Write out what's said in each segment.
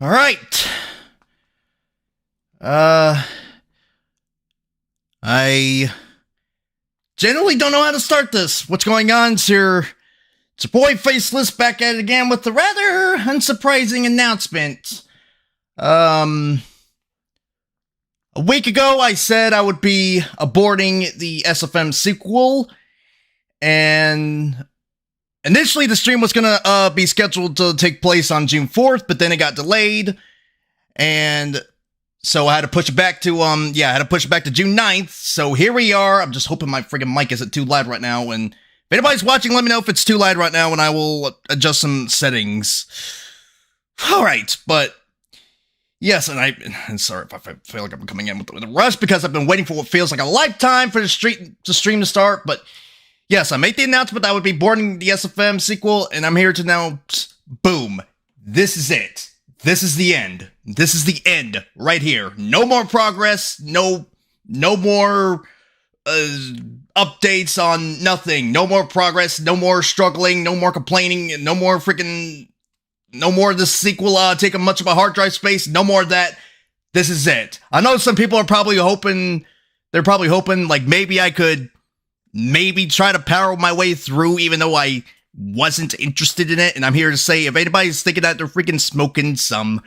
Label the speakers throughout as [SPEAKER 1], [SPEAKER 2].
[SPEAKER 1] All right. Uh, I generally don't know how to start this. What's going on? It's your boy Faceless back at it again with the rather unsurprising announcement. Um, a week ago I said I would be aborting the SFM sequel, and initially the stream was gonna be scheduled to take place on June 4th, but then it got delayed, and so I had to push it back to, I had to push it back to June 9th, so here we are. I'm just hoping my friggin' mic isn't too loud right now, and if anybody's watching, let me know if it's too loud right now, and I will adjust some settings. Alright, but, yes, and sorry if I feel like I'm coming in with a rush, because I've been waiting for what feels like a lifetime for the stream to start, but yes, I made the announcement that I would be boarding the SFM sequel, and I'm here to now, boom, this is it. This is the end. This is the end right here. No more progress. No more updates on nothing. No more progress. No more struggling. No more complaining. No more of the sequel taking much of a hard drive space. No more of that. This is it. I know some people are probably hoping. They're probably hoping like maybe I could try to power my way through, even though I wasn't interested in it, and I'm here to say, if anybody's thinking that they're freaking smoking some,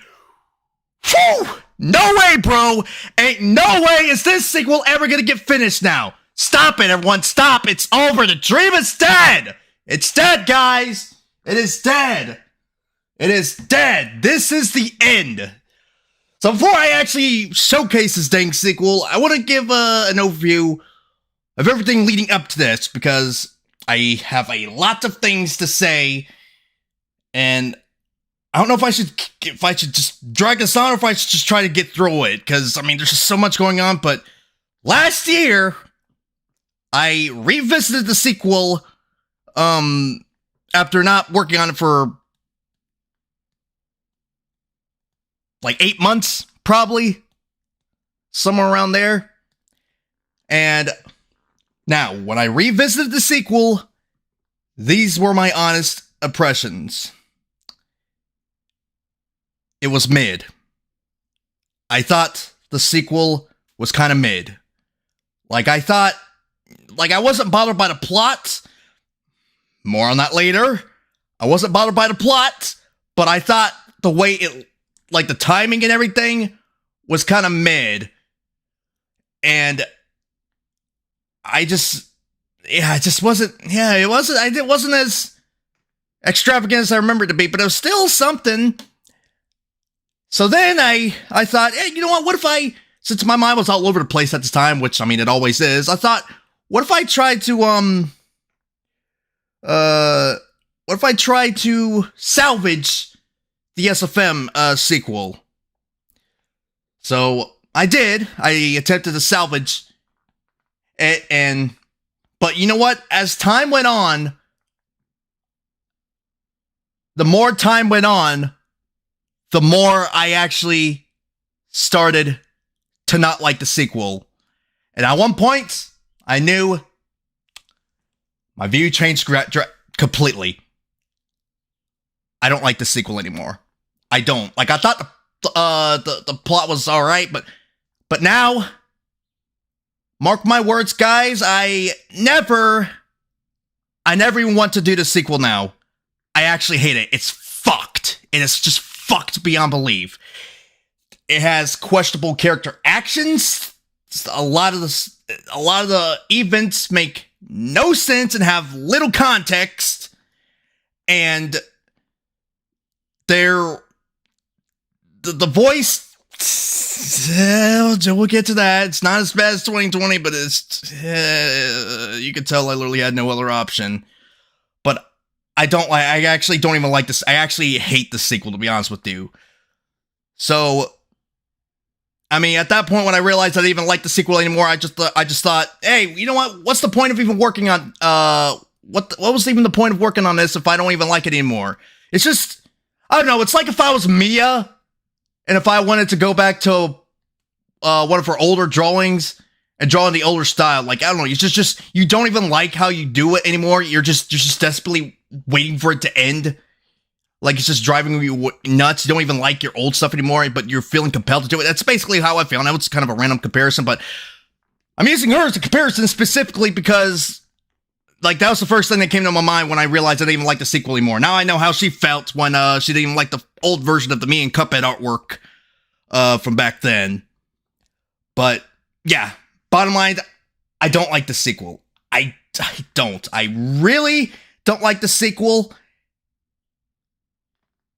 [SPEAKER 1] whew, no way, bro! Ain't no way is this sequel ever gonna get finished now! Stop it, everyone, stop! It's over! The dream is dead! It's dead, guys! It is dead! It is dead! This is the end! So before I actually showcase this dang sequel, I want to give an overview of everything leading up to this, because I have a lot of things to say, and I don't know if I should just drag this on, or if I should just try to get through it, because, I mean, there's just so much going on, but last year, I revisited the sequel, after not working on it for, like, 8 months, probably, somewhere around there, and now, when I revisited the sequel, these were my honest impressions. It was mid. I thought the sequel was kind of mid. I wasn't bothered by the plot. More on that later. I wasn't bothered by the plot, but I thought the way the timing and everything was kind of mid. And it wasn't as extravagant as I remember it to be, but it was still something. So then I thought, hey, you know what since my mind was all over the place at the time, which, I mean, it always is, I thought, what if I tried to salvage the SFM, sequel? So, I did. I attempted to salvage it, but you know what? As time went on, the more time went on, the more I actually started to not like the sequel. And at one point, I knew my view changed completely. I don't like the sequel anymore. I don't. I thought the plot was alright, but now, mark my words, guys, I never even want to do the sequel now. I actually hate it. It's fucked. It is just fucked beyond belief. It has questionable character actions. A lot of the events make no sense and have little context. And the voice, we'll get to that. It's not as bad as 2020, but you can tell I literally had no other option. But I actually don't even like this. I actually hate the sequel, to be honest with you. So, I mean, at that point when I realized I didn't even like the sequel anymore, I just thought, hey, you know what? What's the point of even working on, what was even the point of working on this if I don't even like it anymore? It's just, I don't know, it's like if I was Mia, and if I wanted to go back to one of her older drawings and draw in the older style, I don't know, you you don't even like how you do it anymore. You're just desperately waiting for it to end. Like it's just driving you nuts. You don't even like your old stuff anymore, but you're feeling compelled to do it. That's basically how I feel. Now it's kind of a random comparison, but I'm using her as a comparison specifically because, like, that was the first thing that came to my mind when I realized I didn't even like the sequel anymore. Now I know how she felt when she didn't even like the old version of the Me and Cuphead artwork from back then. But yeah, bottom line, I don't like the sequel. I don't. I really don't like the sequel.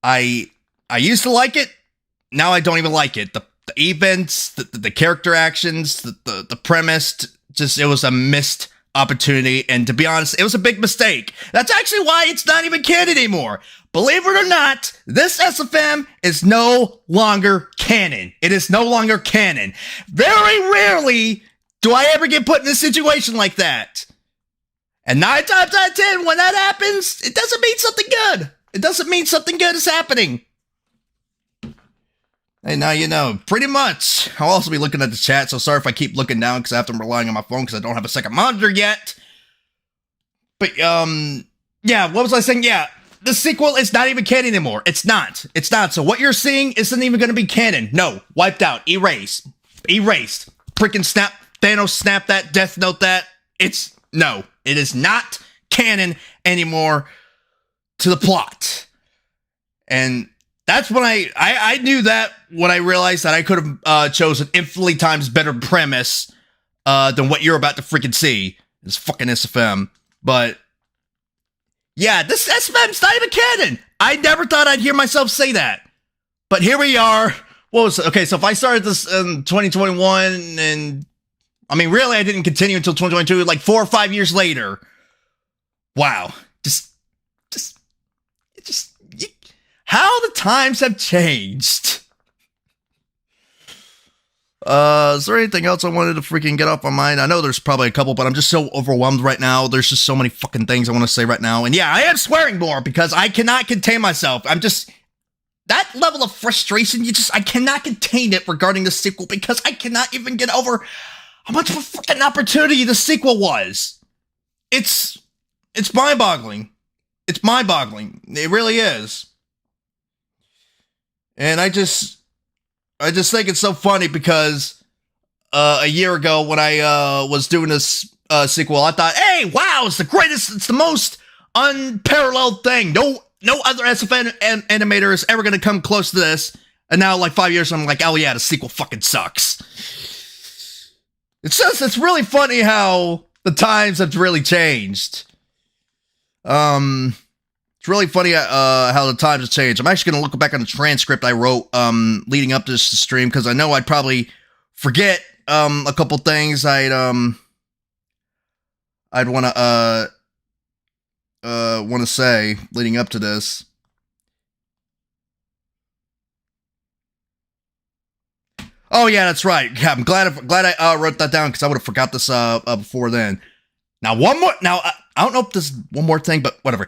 [SPEAKER 1] I used to like it. Now I don't even like it. The events, the character actions, the premise, just it was a missed opportunity. And to be honest, it was a big mistake. That's actually why it's not even canon anymore. Believe it or not, this SFM is no longer canon. It is no longer canon. Very rarely do I ever get put in a situation like that. And 9 times out of 10, when that happens, it doesn't mean something good. It doesn't mean something good is happening. Hey, now you know. Pretty much. I'll also be looking at the chat, so sorry if I keep looking down, because I have to relying on my phone, because I don't have a second monitor yet. But, yeah, what was I saying? Yeah, the sequel is not even canon anymore. It's not. It's not. So what you're seeing isn't even going to be canon. No. Wiped out. Erased. Erased. Freaking snap. Thanos snap that. Death Note that. No. It is not canon anymore to the plot. And that's when I knew that when I realized that I could have chosen infinitely times better premise than what you're about to freaking see. It's fucking SFM. But yeah, this SFM's not even canon. I never thought I'd hear myself say that. But here we are. What was it? Okay, so if I started this in 2021 and I mean really I didn't continue until 2022, like 4 or 5 years later. Wow. How the times have changed. Is there anything else I wanted to freaking get off my mind? I know there's probably a couple, but I'm just so overwhelmed right now. There's just so many fucking things I want to say right now. And yeah, I am swearing more because I cannot contain myself. I'm just, that level of frustration, I cannot contain it regarding the sequel because I cannot even get over how much of a fucking opportunity the sequel was. It's mind-boggling. It's mind-boggling. It really is. And I just think it's so funny because a year ago when I was doing this sequel, I thought, hey, wow, it's the greatest, it's the most unparalleled thing. No other SFM animator is ever going to come close to this. And now, like 5 years, I'm like, oh yeah, the sequel fucking sucks. It's really funny how the times have really changed. It's really funny how the times have changed. I'm actually going to look back on the transcript I wrote leading up to this stream because I know I'd probably forget a couple things I'd want to say leading up to this. Oh yeah, that's right. Yeah, I'm glad I wrote that down because I would have forgot this before then. Now one more. Now I don't know if this is one more thing, but whatever.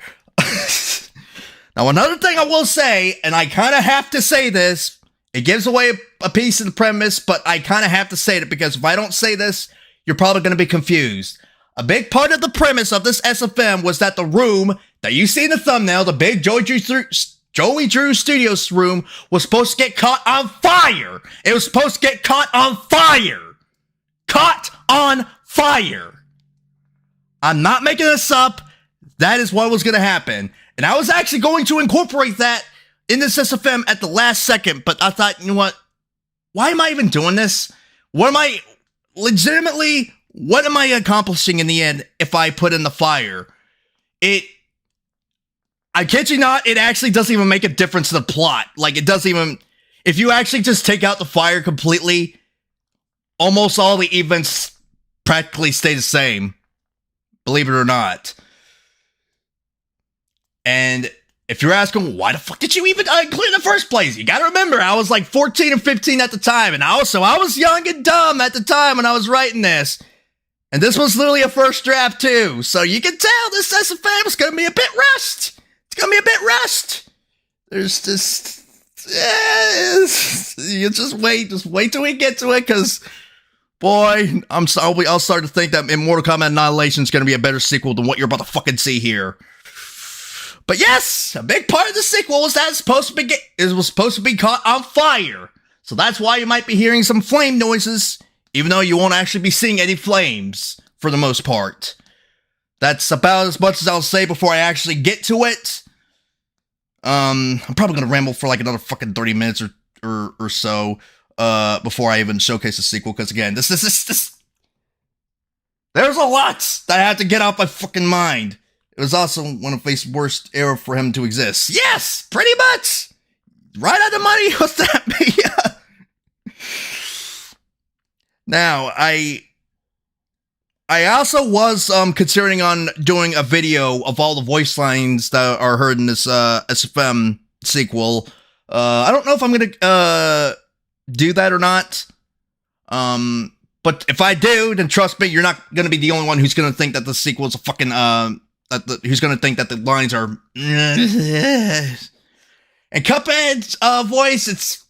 [SPEAKER 1] Now, another thing I will say, and I kind of have to say this, it gives away a piece of the premise, but I kind of have to say it because if I don't say this, you're probably going to be confused. A big part of the premise of this SFM was that the room that you see in the thumbnail, the big Joey Drew Studios room, was supposed to get caught on fire. It was supposed to get caught on fire. Caught on fire. I'm not making this up. That is what was going to happen. And I was actually going to incorporate that in this SFM at the last second, but I thought, you know what? Why am I even doing this? What am I accomplishing in the end if I put in the fire? I kid you not, it actually doesn't even make a difference to the plot. Like, it doesn't even, if you actually just take out the fire completely, almost all the events practically stay the same. Believe it or not. And if you're asking, why the fuck did you even include in the first place? You gotta remember, I was like 14 and 15 at the time, and I was young and dumb at the time when I was writing this. And this was literally a first draft too, so you can tell this SFM is gonna be a bit rushed. It's gonna be a bit rushed. There's just, you just wait till we get to it, because boy, I'll start to think that in Mortal Kombat Annihilation is gonna be a better sequel than what you're about to fucking see here. But yes, a big part of the sequel was that it was supposed to be caught on fire. So that's why you might be hearing some flame noises, even though you won't actually be seeing any flames, for the most part. That's about as much as I'll say before I actually get to it. I'm probably gonna ramble for like another fucking 30 minutes or so, before I even showcase the sequel, because again, this there's a lot that I had to get out my fucking mind. It was also one of the worst era for him to exist. Yes, pretty much! Right on the money, what's that be? Now, I also was considering on doing a video of all the voice lines that are heard in this SFM sequel. I don't know if I'm gonna do that or not. But if I do, then trust me, you're not gonna be the only one who's gonna think that the sequel is a fucking who's gonna think that the lines are. And Cuphead's voice,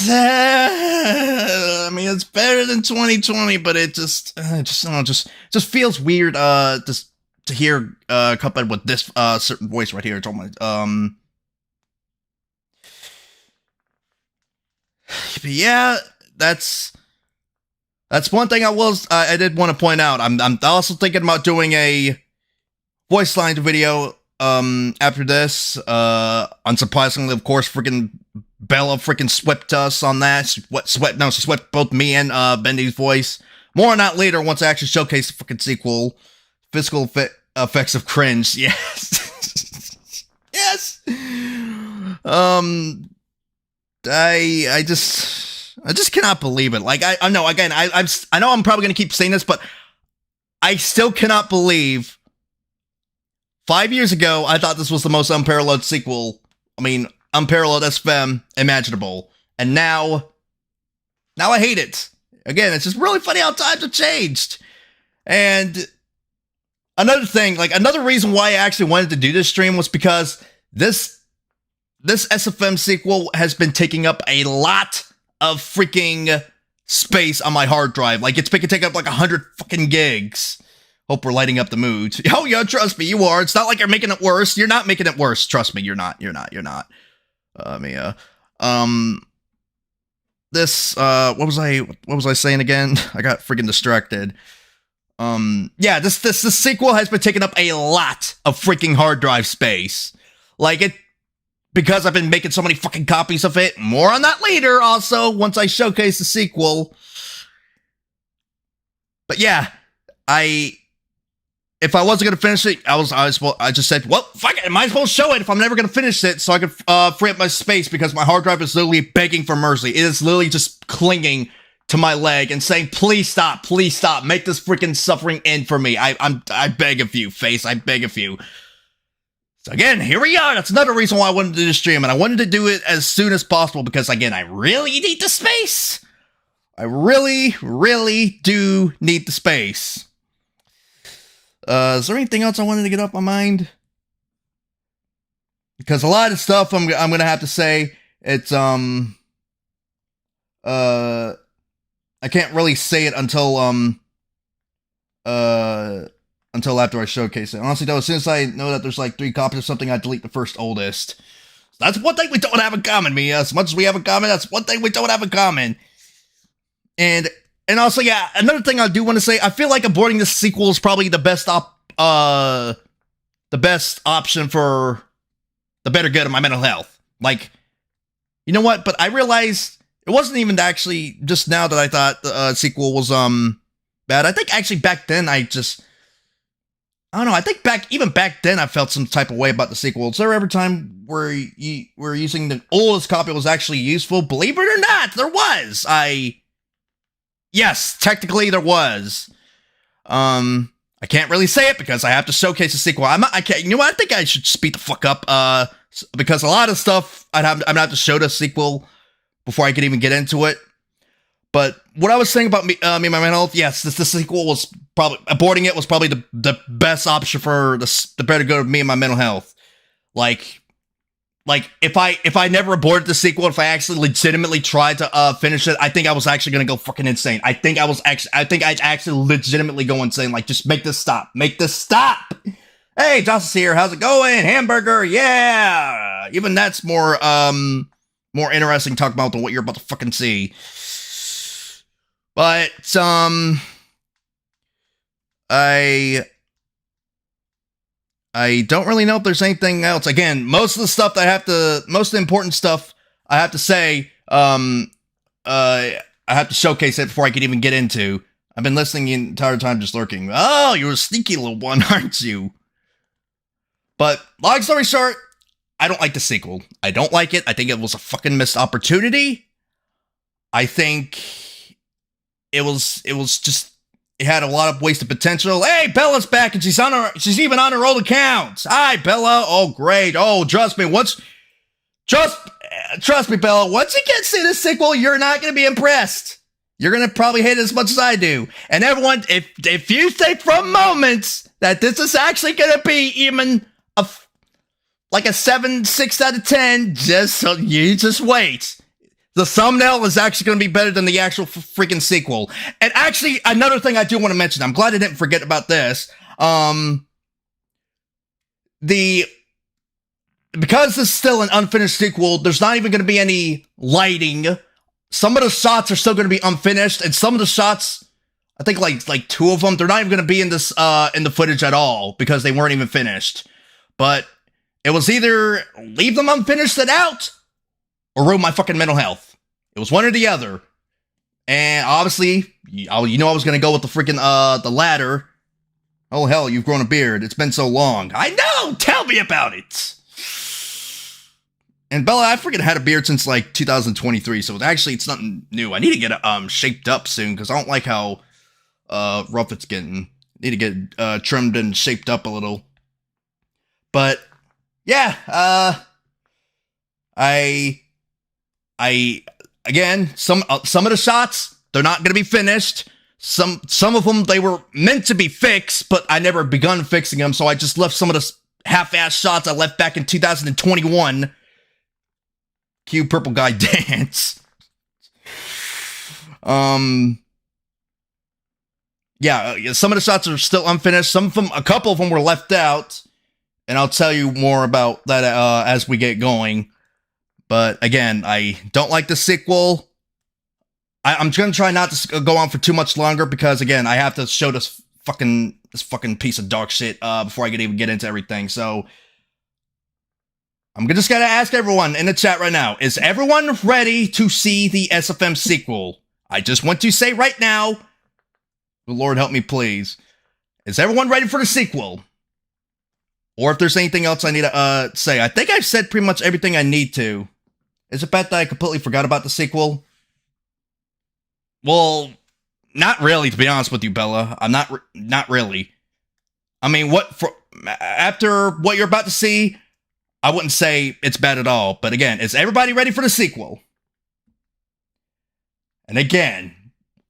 [SPEAKER 1] I mean, it's better than 2020, but it just feels weird just to hear Cuphead with this certain voice right here. It's almost but yeah, that's one thing I did want to point out. I'm also thinking about doing a voice line video after this. Unsurprisingly, of course, freaking Bella freaking swept us on that. She swept both me and Bendy's voice. More on that later once I actually showcase the freaking sequel. Physical effects of cringe. Yes. Yes. I just cannot believe it. Like I know again, I know I'm probably gonna keep saying this, but I still cannot believe 5 years ago I thought this was the most unparalleled sequel. I mean, unparalleled SFM imaginable, and now I hate it. Again, it's just really funny how times have changed. And another thing, like another reason why I actually wanted to do this stream was because this SFM sequel has been taking up a lot of freaking space on my hard drive. Like, it's been taking up like 100 fucking gigs. Hope we're lighting up the mood. Oh yeah, trust me, you are. It's not like you're making it worse. You're not making it worse. Trust me, you're not. This, what was I saying again? I got freaking distracted. Yeah, this sequel has been taking up a lot of freaking hard drive space. Like, it, because I've been making so many fucking copies of it. More on that later, also, once I showcase the sequel. But yeah, if I wasn't gonna finish it, I just said, well, fuck it, I might as well show it if I'm never gonna finish it, so I could free up my space, because my hard drive is literally begging for mercy. It is literally just clinging to my leg and saying, please stop, make this freaking suffering end for me. I beg of you, face, I beg of you. So again, here we are. That's another reason why I wanted to do this stream, and I wanted to do it as soon as possible, because again, I really need the space. I really, really do need the space. Is there anything else I wanted to get off my mind? Because a lot of stuff I'm gonna have to say, it's I can't really say it until after I showcase it. Honestly though, as soon as I know that there's like 3 copies of something, I delete the first oldest. So that's one thing we don't have in common, me. As much as we have in common, that's one thing we don't have in common. And also, yeah, another thing I do want to say, I feel like aborting this sequel is probably the best option for the better good of my mental health. Like, you know what? But I realized it wasn't even actually just now that I thought the sequel was bad. I think actually back then I don't know. I think even back then I felt some type of way about the sequel. Is there ever time where we're using the oldest copy was actually useful? Believe it or not, there was. Yes, technically there was. I can't really say it because I have to showcase the sequel. I can't. You know what? I think I should speed the fuck up. Because a lot of stuff I'm gonna have to show the sequel before I can even get into it. But what I was saying about me, my mental health, yes, the sequel was probably aborting it was probably the best option for the better good of me and my mental health. Like if I never aborted the sequel, if I actually legitimately tried to finish it, I think I was actually gonna go fucking insane. I think I'd actually legitimately go insane. Like, just make this stop. Hey, Jocelyn's here. How's it going? Hamburger, yeah. Even that's more interesting to talk about than what you're about to fucking see. But I don't really know if there's anything else. Again, most of the important stuff I have to say, I have to showcase it before I can even get into. I've been listening the entire time, just lurking. Oh, you're a sneaky little one, aren't you? But long story short, I don't like the sequel. I don't like it. I think it was a fucking missed opportunity. I think it had a lot of wasted potential. Hey, Bella's back and she's even on her old account. Hi, Bella. Oh, great. Oh, trust me, trust me, Bella, once you get to see the sequel, you're not going to be impressed. You're going to probably hate it as much as I do. And everyone, if you think for a moment that this is actually going to be even like a 6 out of 10, just wait. The thumbnail is actually going to be better than the actual freaking sequel. And actually, another thing I do want to mention, I'm glad I didn't forget about this. Because this is still an unfinished sequel, there's not even going to be any lighting. Some of the shots are still going to be unfinished, and some of the shots, I think like 2 of them, they're not even going to be in this in the footage at all because they weren't even finished. But it was either leave them unfinished and out, or ruin my fucking mental health. It was one or the other. And obviously, I was going to go with the freaking the latter. Oh hell, you've grown a beard. It's been so long. I know. Tell me about it. And Bella, I freaking had a beard since like 2023, so it's nothing new. I need to get it shaped up soon because I don't like how rough it's getting. Need to get trimmed and shaped up a little. But yeah, I again, some of the shots, they're not going to be finished. Some of them, they were meant to be fixed, but I never begun fixing them, so I just left some of the half-ass shots I left back in 2021. Cue purple guy dance. Yeah, some of the shots are still unfinished. A couple of them were left out, and I'll tell you more about that as we get going. But again, I don't like the sequel. I'm gonna try not to go on for too much longer because again, I have to show this fucking piece of dog shit before I can even get into everything. So I'm just gonna ask everyone in the chat right now: is everyone ready to see the SFM sequel? I just want to say right now, Lord help me, please. Is everyone ready for the sequel? Or if there's anything else I need to say, I think I've said pretty much everything I need to. Is it bad that I completely forgot about the sequel? Well, not really, to be honest with you, Bella. I'm not really. I mean, after what you're about to see, I wouldn't say it's bad at all. But again, is everybody ready for the sequel? And again,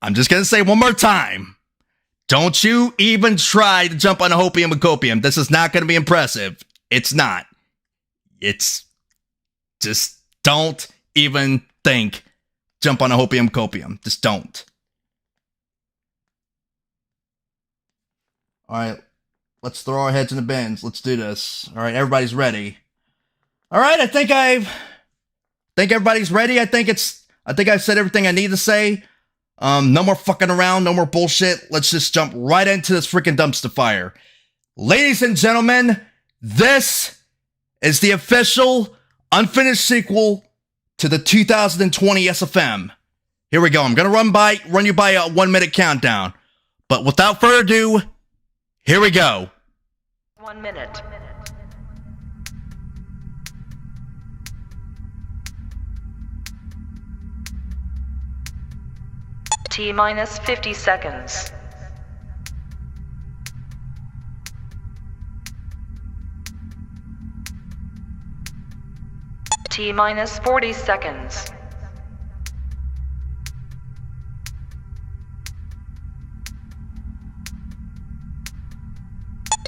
[SPEAKER 1] I'm just going to say one more time. Don't you even try to jump on a hopium and copium. This is not going to be impressive. It's not. It's just don't even think jump on a hopium copium. Just don't. All right. Let's throw our heads in the bins. Let's do this. All right. Everybody's ready. All right. I think everybody's ready. I think I've said everything I need to say. No more fucking around, no more bullshit. Let's just jump right into this freaking dumpster fire. Ladies and gentlemen, this is the official unfinished sequel to the 2020 SFM. Here we go. I'm gonna run you by a 1 minute countdown. But without further ado, here we go.
[SPEAKER 2] 1 minute. T-minus 50 seconds. T-minus 40 seconds.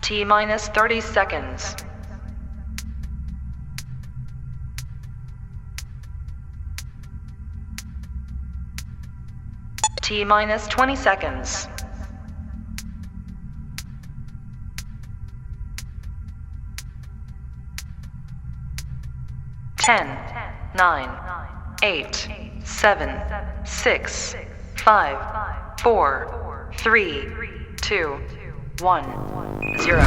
[SPEAKER 2] T-minus 30 seconds. T-minus 20 seconds. 10, 9, 8, 7, 6, 5, 4, 3, 2, 1, 0.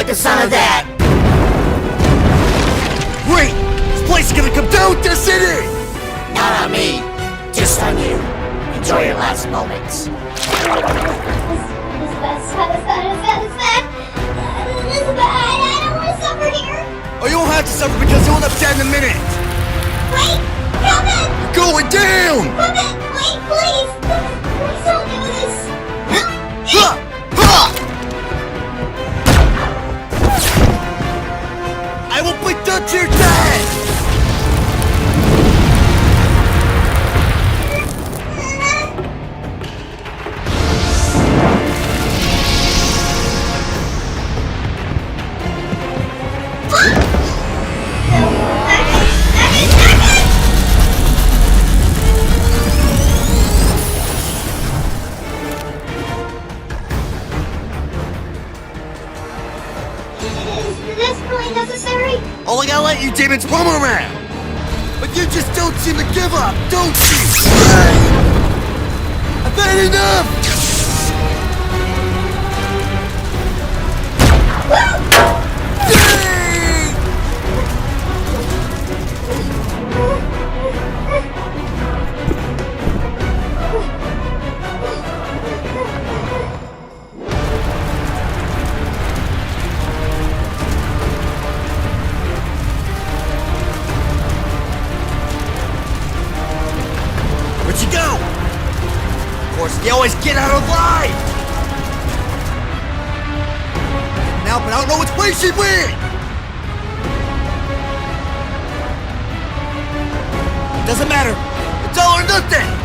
[SPEAKER 3] The sound of that! Wait! This place is gonna come down with the city! Not on me, just on you. Enjoy your last moments.
[SPEAKER 4] This is bad. I don't want to suffer here.
[SPEAKER 3] Oh, you won't have to suffer because you'll end up dead in a minute!
[SPEAKER 4] Wait! Kevin!
[SPEAKER 3] You're going down!
[SPEAKER 4] Kevin! Wait, please! Please don't do this!
[SPEAKER 3] I will put you to your death!
[SPEAKER 4] Is this really necessary?
[SPEAKER 3] Only gotta let you demons roam around! But you just don't seem to give up, don't you? I've had enough! Where'd you go? Of course, they always get out alive! Now, but I don't know which way she went! Doesn't matter. It's all or nothing!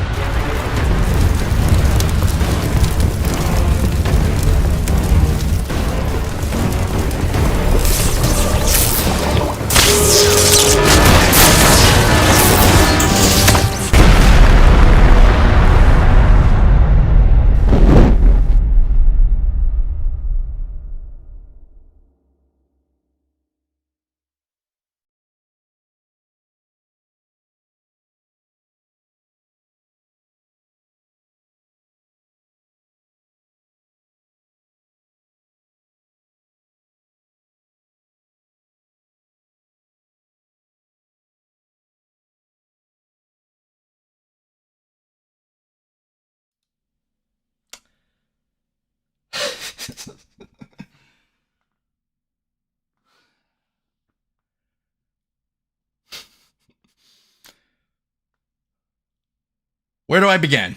[SPEAKER 1] Where do I begin?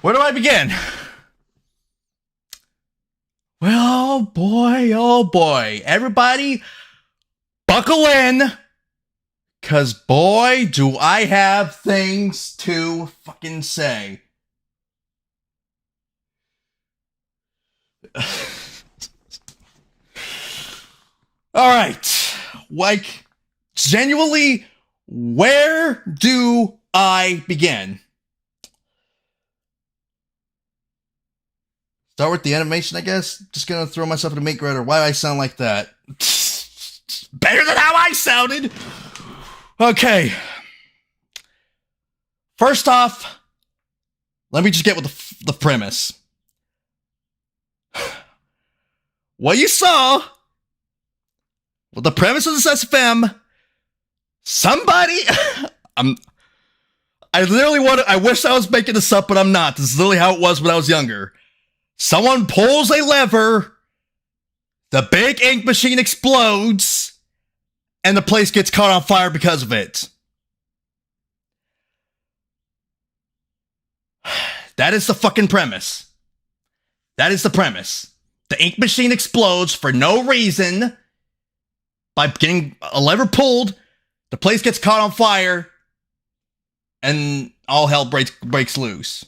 [SPEAKER 1] Where do I begin? Well, oh boy. Everybody, buckle in. Because, boy, do I have things to fucking say. Alright. Like, genuinely, where do I begin? Start with the animation, I guess. Just gonna throw myself in a meat grinder. Why do I sound like that? Better than how I sounded! Okay. First off, let me just get with the premise. What you saw, with the premise of this SFM, somebody, I wish I was making this up, but I'm not. This is literally how it was when I was younger. Someone pulls a lever, the big ink machine explodes, and the place gets caught on fire because of it. That is the fucking premise. That is the premise. The ink machine explodes for no reason by getting a lever pulled, the place gets caught on fire, and all hell breaks loose.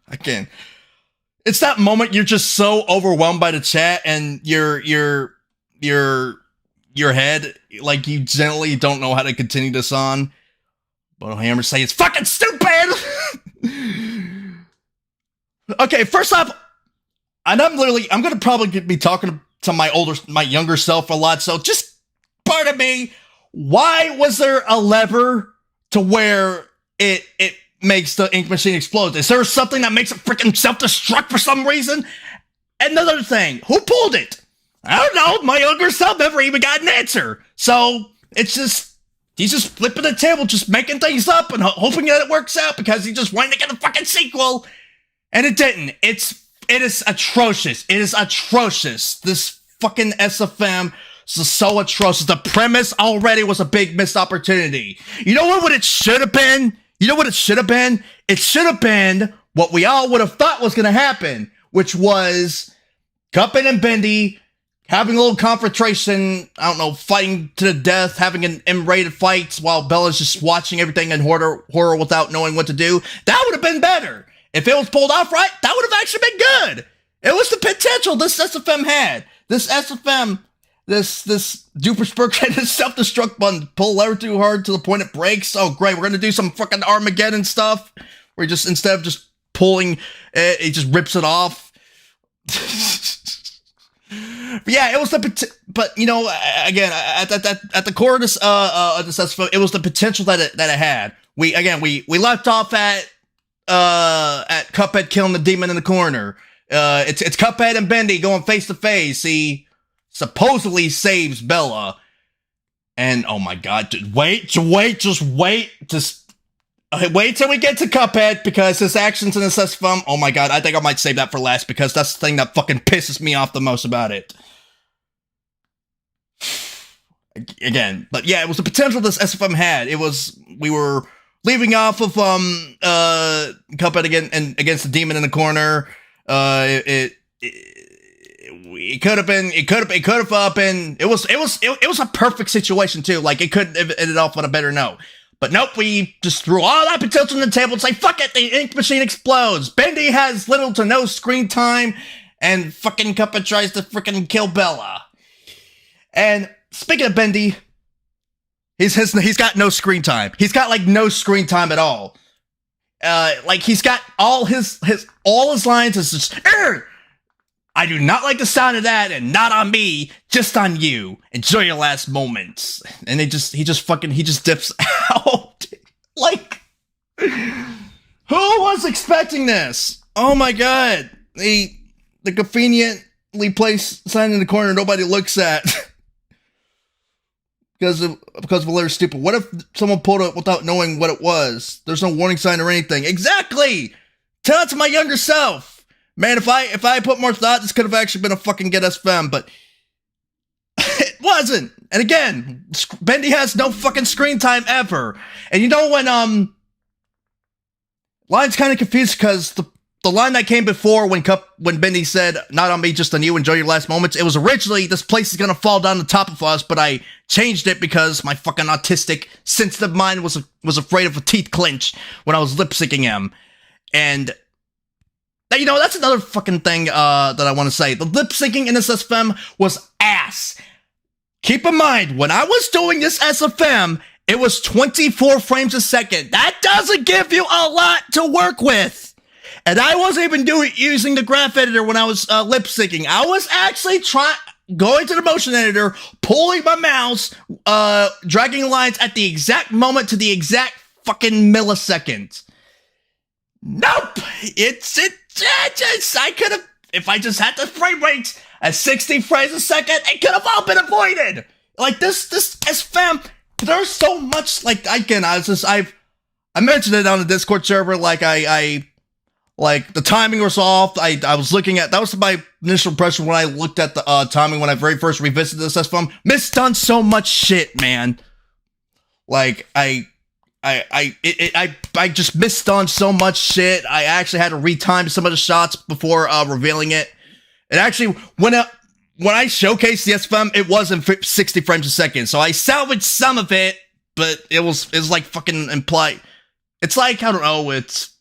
[SPEAKER 1] I can't. It's that moment you're just so overwhelmed by the chat and your head, like you generally don't know how to continue this on. But Hammer say it's fucking stupid. Okay, first off, and I'm gonna probably be talking to my younger self a lot. So just pardon me. Why was there a lever to where it makes the ink machine explode? Is there something that makes it freaking self-destruct for some reason? Another thing, who pulled it? I don't know. My younger self never even got an answer. So it's just, he's just flipping the table, just making things up and hoping that it works out because he just wanted to get a fucking sequel. And it didn't. It is atrocious. It is atrocious. This fucking SFM is so atrocious. The premise already was a big missed opportunity. You know what it should have been? You know what it should have been? It should have been what we all would have thought was going to happen, which was Cuphead and Bendy having a little confrontation, I don't know, fighting to the death, having an M-rated fight while Bella's just watching everything in horror without knowing what to do. That would have been better. If it was pulled off right, that would have actually been good. It was the potential this SFM had. This SFM, this duper spurk and this self-destruct button, pull lever too hard to the point it breaks. Oh, great, we're going to do some fucking Armageddon stuff. Where just, instead of just pulling, it just rips it off. But yeah, it was but you know, again, at the core of this SFM, it was the potential that it had. We left off at Cuphead killing the demon in the corner. It's Cuphead and Bendy going face to face. He supposedly saves Bella, and oh my god, wait till we get to Cuphead because his actions in this SFM. Oh my god, I think I might save that for last because that's the thing that fucking pisses me off the most about it. Again, but yeah, it was the potential this SFM had. We were leaving off of Cuphead again and against the demon in the corner. It could have been. It was a perfect situation too. Like it could have ended off on a better note. But nope, we just threw all that potential on the table and say, fuck it, the ink machine explodes. Bendy has little to no screen time, and fucking Cuphead tries to freaking kill Bella. And speaking of Bendy, he's got no screen time. He's got like no screen time at all. Like he's got all his lines is just, I do not like the sound of that, and not on me, just on you. Enjoy your last moments. And he just dips out. Like, who was expecting this? Oh my god. The conveniently placed sign in the corner nobody looks at. because of a letter stupid. What if someone pulled it without knowing what it was? There's no warning sign or anything. Exactly! Tell it to my younger self. Man, if I put more thought, this could have actually been a fucking get SFM, but it wasn't. And again, Bendy has no fucking screen time ever. And you know when line's kind of confused because the line that came before when Bendy said, "Not on me, just on you. Enjoy your last moments." It was originally, "This place is gonna fall down the top of us," but I changed it because my fucking autistic sensitive mind was afraid of a teeth clench when I was lip syncing him. And you know, that's another fucking thing that I want to say. The lip syncing in this SFM was ass. Keep in mind, when I was doing this SFM, it was 24 frames a second. That doesn't give you a lot to work with. And I wasn't even using the graph editor when I was lip syncing. I was actually going to the motion editor, pulling my mouse, dragging lines at the exact moment to the exact fucking millisecond. Nope! I could have, if I just had the frame rate at 60 frames a second, it could have all been avoided! Like, this SFM, there's so much, like, I mentioned it on the Discord server, like, like, the timing was off. I was looking at, that was my initial impression when I looked at the timing when I very first revisited this SFM. Misdone so much shit, man. Like, I just misdone so much shit. I actually had to retime some of the shots before revealing it. It actually, when I showcased the SFM, it was in 60 frames a second. So I salvaged some of it, but it was like fucking implied. It's like, I don't know, it's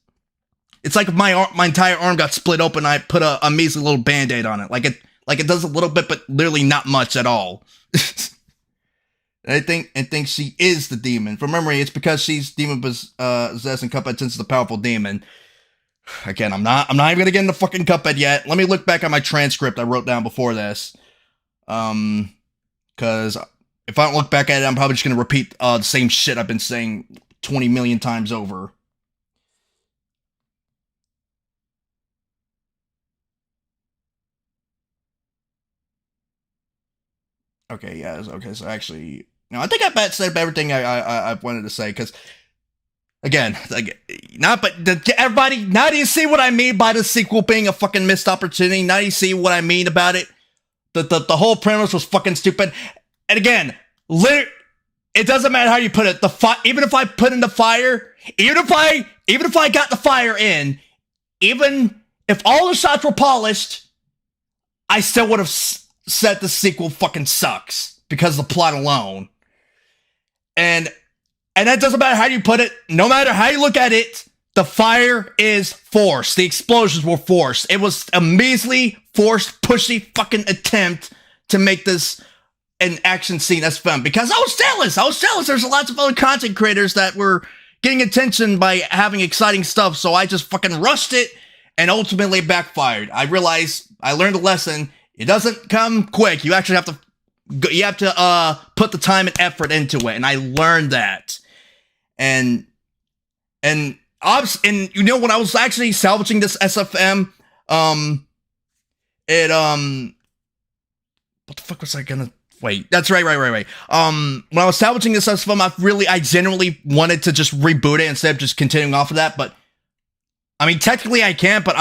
[SPEAKER 1] like if my entire arm got split open, I put a measly little band-aid on it. Like it does a little bit, but literally not much at all. I think she is the demon. From memory, it's because she's demon possessed and Cuphead since the powerful demon. Again, I'm not even gonna get into fucking Cuphead yet. Let me look back at my transcript I wrote down before this. Cause if I don't look back at it, I'm probably just gonna repeat the same shit I've been saying 20 million times over. Okay, yeah, okay, so actually, no, I think I said everything I wanted to say, because, again, like, everybody, now do you see what I mean by the sequel being a fucking missed opportunity? Now do you see what I mean about it? The whole premise was fucking stupid, and again, it doesn't matter how you put it, even if I put in the fire, even if I got the fire in, even if all the shots were polished, I still would have said the sequel fucking sucks because of the plot alone. And that doesn't matter how you put it, no matter how you look at it, the fire is forced. The explosions were forced. It was a measly, forced, pushy fucking attempt to make this an action scene that's fun. Because I was jealous. There's lots of other content creators that were getting attention by having exciting stuff, so I just fucking rushed it and ultimately backfired. I realized, I learned a lesson. It doesn't come quick. You actually have to put the time and effort into it, and I learned that. And you know, when I was actually salvaging this SFM, what the fuck was I gonna wait? That's right. When I was salvaging this SFM, I genuinely wanted to just reboot it instead of just continuing off of that, but I mean, technically I can't, but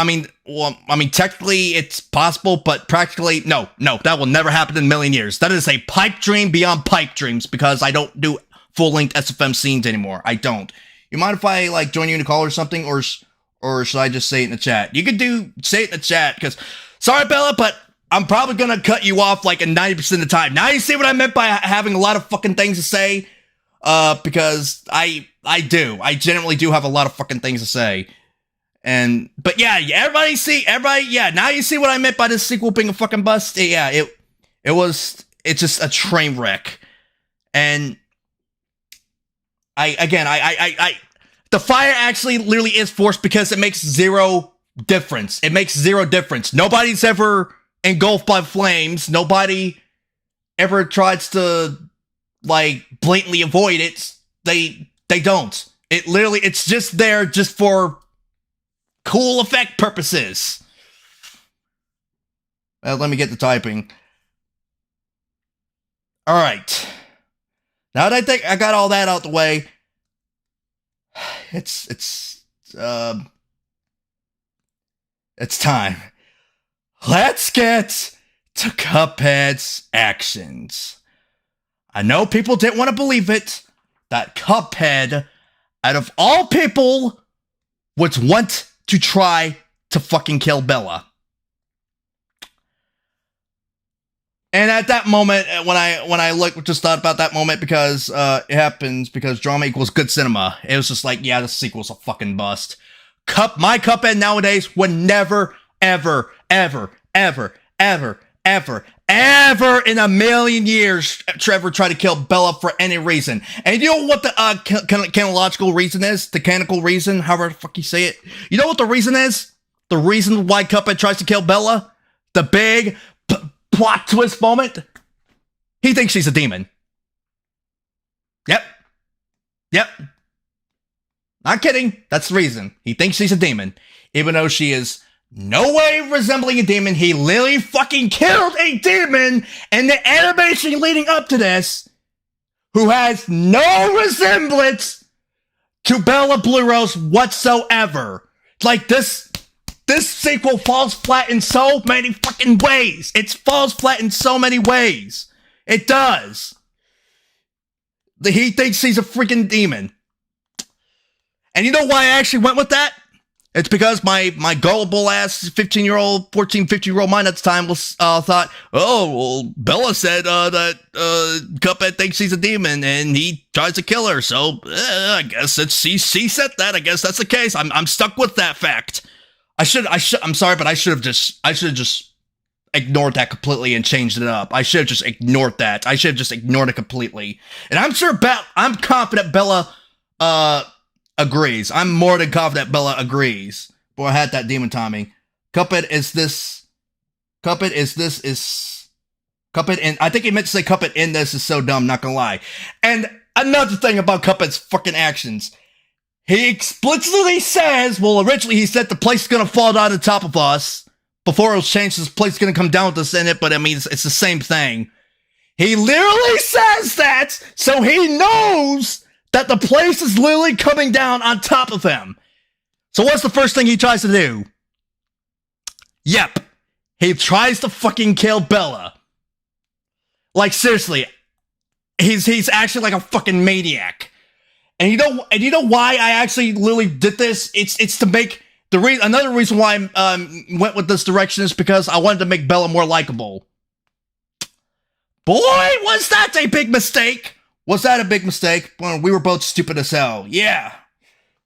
[SPEAKER 1] technically it's possible, but practically, no, that will never happen in a million years. That is a pipe dream beyond pipe dreams, because I don't do full-length SFM scenes anymore. I don't. You mind if I, like, join you in a call or something, or should I just say it in the chat? You could say it in the chat, because, sorry, Bella, but I'm probably gonna cut you off, like, in 90% of the time. Now you see what I meant by having a lot of fucking things to say? Because I genuinely do have a lot of fucking things to say. But yeah, now you see what I meant by this sequel being a fucking bust. Yeah, it's just a train wreck. And the fire actually literally is forced because it makes zero difference. Nobody's ever engulfed by flames. Nobody ever tries to, like, blatantly avoid it. They don't. It's just there just for cool effect purposes. Well, let me get the typing. Alright. Now that I think I got all that out the way, it's time. Let's get to Cuphead's actions. I know people didn't want to believe it, that Cuphead, out of all people, would want to try to fucking kill Bella. And at that moment, when I just thought about that moment, because it happens because drama equals good cinema. It was just like, yeah, the sequel's a fucking bust. My Cuphead nowadays would never, ever in a million years Trevor tried to kill Bella for any reason. And you know what the canonical reason is? The canonical reason, however the fuck you say it. You know what the reason is? The reason why Cuphead tries to kill Bella? The big plot twist moment. He thinks she's a demon. Yep. Not kidding. That's the reason. He thinks she's a demon. Even though she is no way resembling a demon. He literally fucking killed a demon in the animation leading up to this, who has no resemblance to Bella Blue Rose whatsoever. Like, this sequel falls flat in so many fucking ways. It falls flat in so many ways. It does. He thinks he's a freaking demon. And you know why I actually went with that? It's because my gullible ass 15-year-old mind at the time was thought, oh, well, Bella said that Cuphead thinks she's a demon and he tries to kill her. So I guess she said that. I guess that's the case. I'm stuck with that fact. I'm sorry, but I should have just ignored that completely and changed it up. I should have just ignored that. I should have just ignored it completely. And I'm confident Bella agrees. I'm more than confident Bella agrees. Boy, I had that demon timing. Cuphead, and I think he meant to say Cuphead in this is so dumb, not gonna lie. And another thing about Cuphead's fucking actions. He explicitly says, well, originally he said the place is gonna fall down on top of us. Before it was changed, this place is gonna come down with us in it, but I mean, it's the same thing. He literally says that, so he knows that the place is literally coming down on top of him. So what's the first thing he tries to do? Yep. He tries to fucking kill Bella. Like, seriously. He's actually like a fucking maniac. And you know why I actually literally did this? It's to make another reason why I went with this direction is because I wanted to make Bella more likable. Boy, was that a big mistake! Was that a big mistake? Well, we were both stupid as hell. Yeah.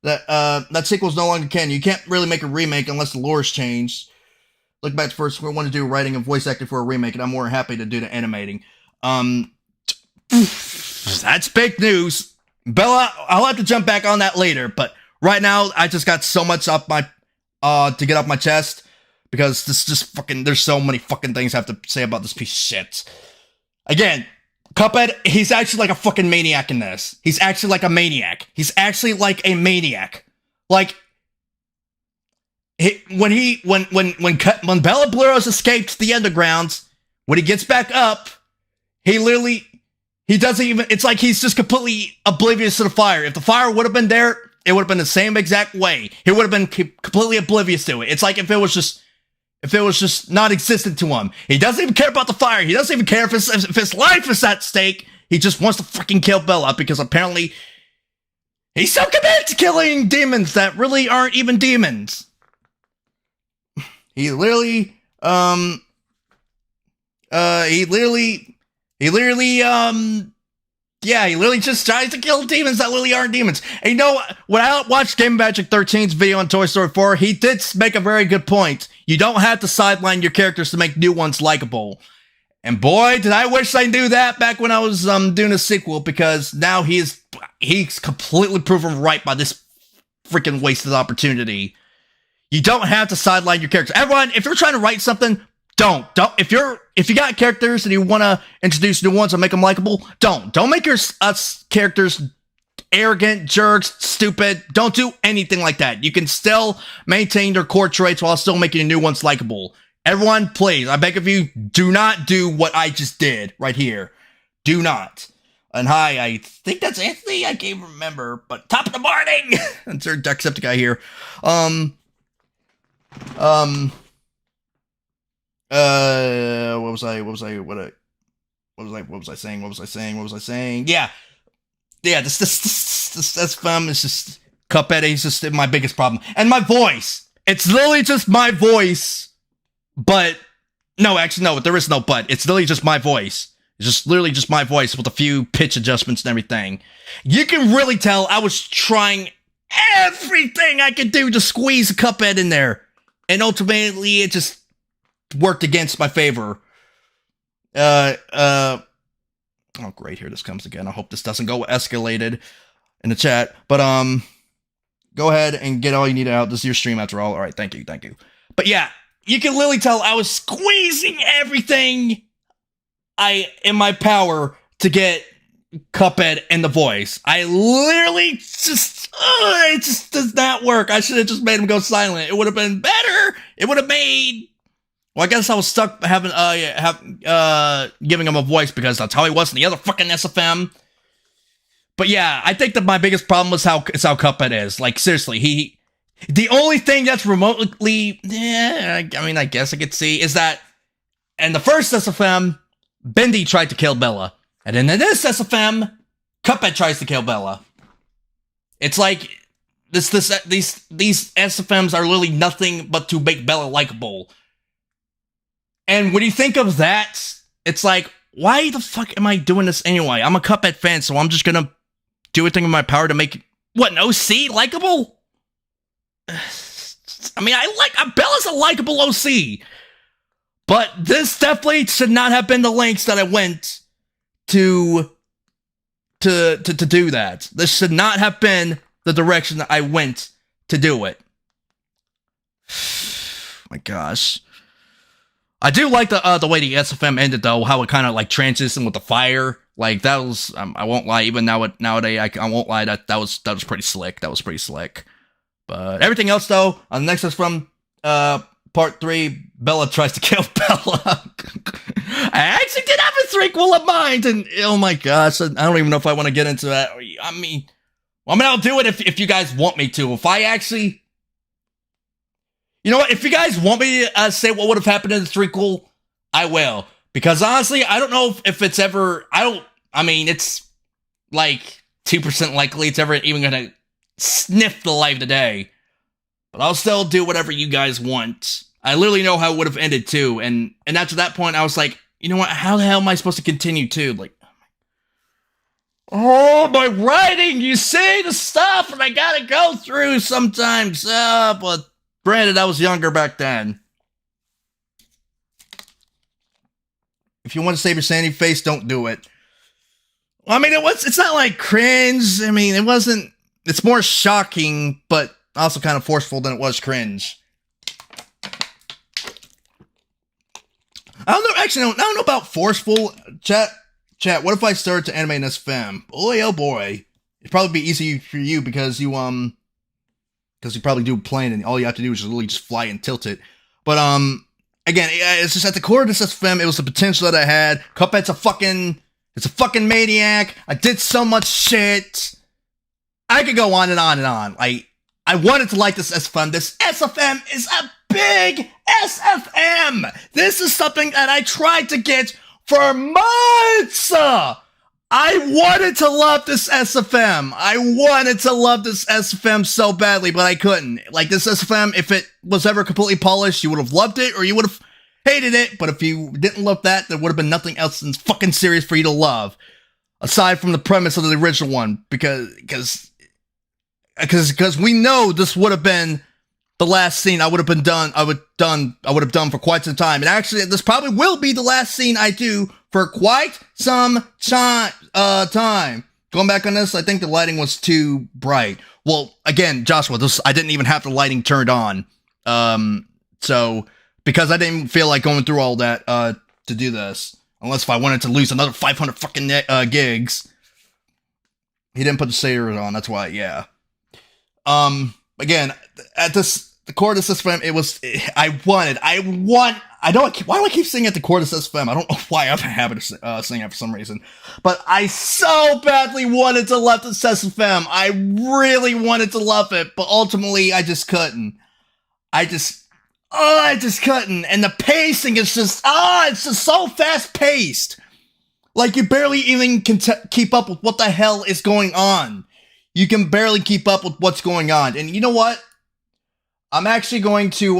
[SPEAKER 1] That sequel's no longer canon. You can't really make a remake unless the lore's changed. Look back to first, we want to do writing and voice acting for a remake, and I'm more happy to do the animating. That's big news. Bella, I'll have to jump back on that later, but right now, I just got so much up my, to get off my chest, because this just fucking, there's so many fucking things I have to say about this piece of shit. Again, Cuphead, he's actually like a fucking maniac in this. He's actually like a maniac. He's actually like a maniac. Like, when Bella Blue Rose escaped the Undergrounds, when he gets back up, he doesn't even, it's like he's just completely oblivious to the fire. If the fire would have been there, it would have been the same exact way. He would have been completely oblivious to it. It's like if it was just non-existent to him. He doesn't even care about the fire. He doesn't even care if his life is at stake. He just wants to fucking kill Bella because apparently he's so committed to killing demons that really aren't even demons. He literally just tries to kill demons that literally aren't demons. And you know, when I watched Game Magic 13's video on Toy Story 4, he did make a very good point. You don't have to sideline your characters to make new ones likable. And boy, did I wish I knew that back when I was doing a sequel, because now he's completely proven right by this freaking wasted opportunity. You don't have to sideline your characters. Everyone, if you're trying to write something, don't. If you got characters and you want to introduce new ones and make them likable, don't make your characters arrogant, jerks, stupid. Don't do anything like that. You can still maintain their core traits while still making new ones likable. Everyone, please, I beg of you, do not do what I just did right here. Do not. And hi, I think that's Anthony. I can't remember, but top of the morning. That's our Decepticon here. What was I saying? Yeah, this SFM is just Cuphead. He's just my biggest problem, and my voice. It's literally just my voice, but no, actually, no, there is no but. It's literally just my voice. It's just literally just my voice with a few pitch adjustments and everything. You can really tell I was trying everything I could do to squeeze a Cuphead in there, and ultimately it just worked against my favor. Oh great, here this comes again. I hope this doesn't go escalated in the chat. But go ahead and get all you need out. This is your stream after all. Alright, thank you. But yeah, you can literally tell I was squeezing everything in my power to get Cuphead in the voice. I literally it just does not work. I should have just made him go silent. It would have been better. It would have made. Well, I guess I was stuck having giving him a voice because that's how he was in the other fucking SFM. But yeah, I think that my biggest problem was how Cuphead is. Like, seriously, the only thing that's remotely, I mean, I guess I could see, is that in the first SFM, Bendy tried to kill Bella. And then in this SFM, Cuphead tries to kill Bella. It's like, these SFMs are literally nothing but to make Bella likable. And when you think of that, it's like, why the fuck am I doing this anyway? I'm a Cuphead fan, so I'm just gonna do everything in my power to make, an OC likable? I mean, Bella's a likable OC. But this definitely should not have been the lengths that I went to do that. This should not have been the direction that I went to do it. My gosh. I do like the way the SFM ended, though, how it kind of like transitioned with the fire. Like, that was, I won't lie, even nowadays, I won't lie, that was pretty slick. That was pretty slick. But everything else, though, on the next SFM, part 3, Bella tries to kill Bella. I actually did have a threequel of mind, and oh my gosh, I don't even know if I want to get into that. I mean, I'll do it if you guys want me to. If I actually... You know what? If you guys want me to say what would have happened in the threequel, I will. Because honestly, I don't know if it's ever... I mean, it's like 2% likely it's ever even going to sniff the light of the day. But I'll still do whatever you guys want. I literally know how it would have ended too. And after that point, I was like, you know what? How the hell am I supposed to continue too? Like, oh, my writing! You say the stuff and I gotta go through sometimes. But... Granted, I was younger back then. If you want to save your sanity face, don't do it. I mean, it's not like cringe. I mean, it wasn't, it's more shocking, but also kind of forceful than it was cringe. I don't know, actually, I don't know about forceful. Chat, what if I started to animate this film? Boy, oh boy. It'd probably be easy for you because you probably do plane and all you have to do is really just fly and tilt it. But, again, it's just at the core of this SFM, it was the potential that I had. Cuphead's a fucking maniac. I did so much shit. I could go on and on and on. I wanted to like this SFM. This SFM is a big SFM. This is something that I tried to get for months. I wanted to love this SFM. I wanted to love this SFM so badly, but I couldn't. Like, this SFM, if it was ever completely polished, you would have loved it, or you would have hated it, but if you didn't love that, there would have been nothing else in this fucking series for you to love. Aside from the premise of the original one, because we know this would have been the last scene I would have done for quite some time. And actually, this probably will be the last scene I do for quite some time. Going back on this, I think the lighting was too bright. Well, again, Joshua, I didn't even have the lighting turned on. So, because I didn't feel like going through all that, to do this. Unless if I wanted to lose another 500 fucking gigs. He didn't put the shaders on, that's why, yeah. Again, at the core of this SFM, why do I keep saying at the core of this SFM? I don't know why I have a habit of saying that for some reason. But I so badly wanted to love this SFM. I really wanted to love it, but ultimately I just couldn't. I just couldn't. And the pacing is just, it's just so fast paced. Like you barely even can keep up with what the hell is going on. You can barely keep up with what's going on. And you know what? I'm actually going to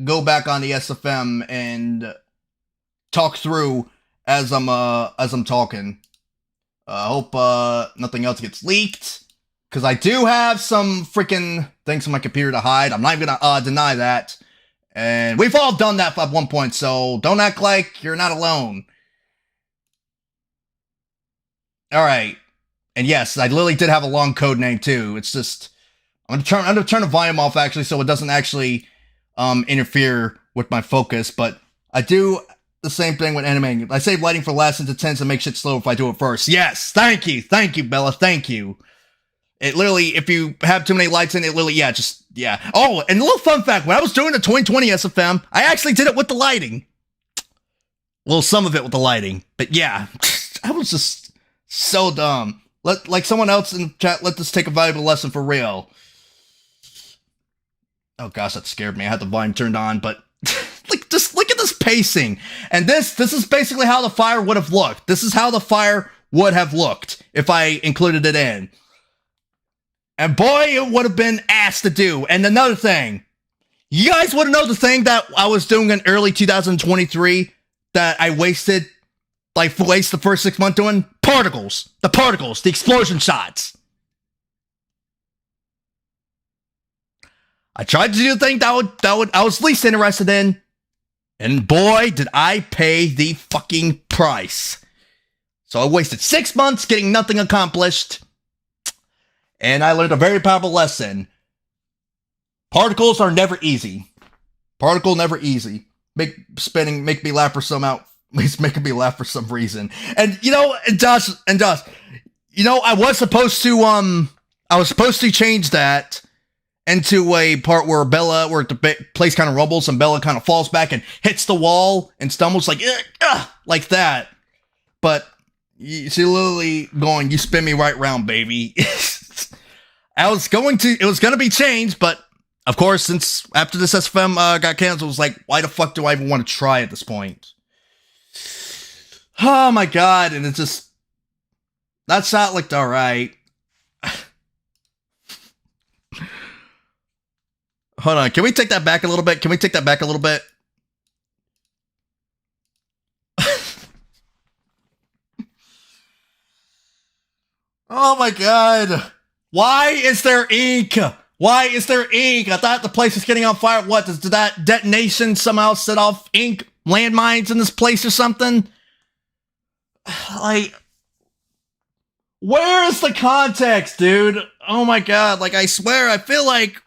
[SPEAKER 1] go back on the SFM and talk through as I'm talking. I hope nothing else gets leaked, because I do have some freaking things on my computer to hide. I'm not even gonna deny that, and we've all done that at one point. So don't act like you're not alone. All right. And yes, I literally did have a long code name too. It's just, I'm gonna turn the volume off actually, so it doesn't actually interfere with my focus. But I do the same thing with animating. I save lighting for last, since it tends to make shit slow if I do it first. Yes, thank you, Bella, thank you. It literally, if you have too many lights in it, literally, yeah. Oh, and a little fun fact: when I was doing the 2020 SFM, I actually did it with the lighting. Well, some of it with the lighting, but yeah, I was just so dumb. Like someone else in chat, let this take a valuable lesson for real. Oh gosh, that scared me. I had the volume turned on, but just look at this pacing. And this is basically how the fire would have looked. This is how the fire would have looked if I included it in. And boy, it would have been ass to do. And another thing, you guys want to know the thing that I was doing in early 2023 that I wasted the first 6 months doing? Particles, the explosion shots. I tried to do the thing that I was least interested in, and boy, did I pay the fucking price. So I wasted 6 months getting nothing accomplished, and I learned a very powerful lesson. Particles are never easy. Particle never easy. Make me laugh for some reason. And Josh, I was supposed to change that into a part where the place kind of rumbles and Bella kind of falls back and hits the wall and stumbles like that. But she literally going, you spin me right round, baby. It was going to be changed, but of course, since after this SFM got canceled, it was like, why the fuck do I even want to try at this point? Oh my god, and it's just, that shot looked alright. Hold on, can we take that back a little bit? Oh my god. Why is there ink? I thought the place was getting on fire. What, did that detonation somehow set off ink landmines in this place or something? Like, where is the context, dude? Oh my god, I swear, I feel like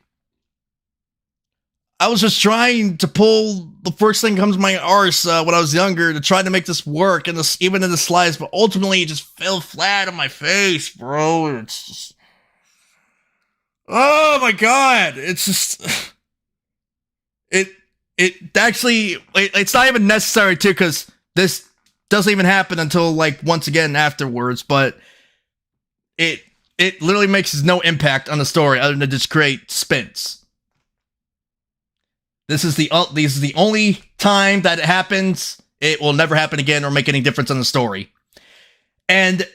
[SPEAKER 1] I was just trying to pull the first thing comes to my arse when I was younger to try to make this work, and even in the slides, but ultimately it just fell flat on my face, bro. It's just, oh my god, it's just, it's not even necessary too, because this doesn't even happen until once again afterwards, but it literally makes no impact on the story other than just create spins. This is the only time that it happens. It will never happen again or make any difference on the story. And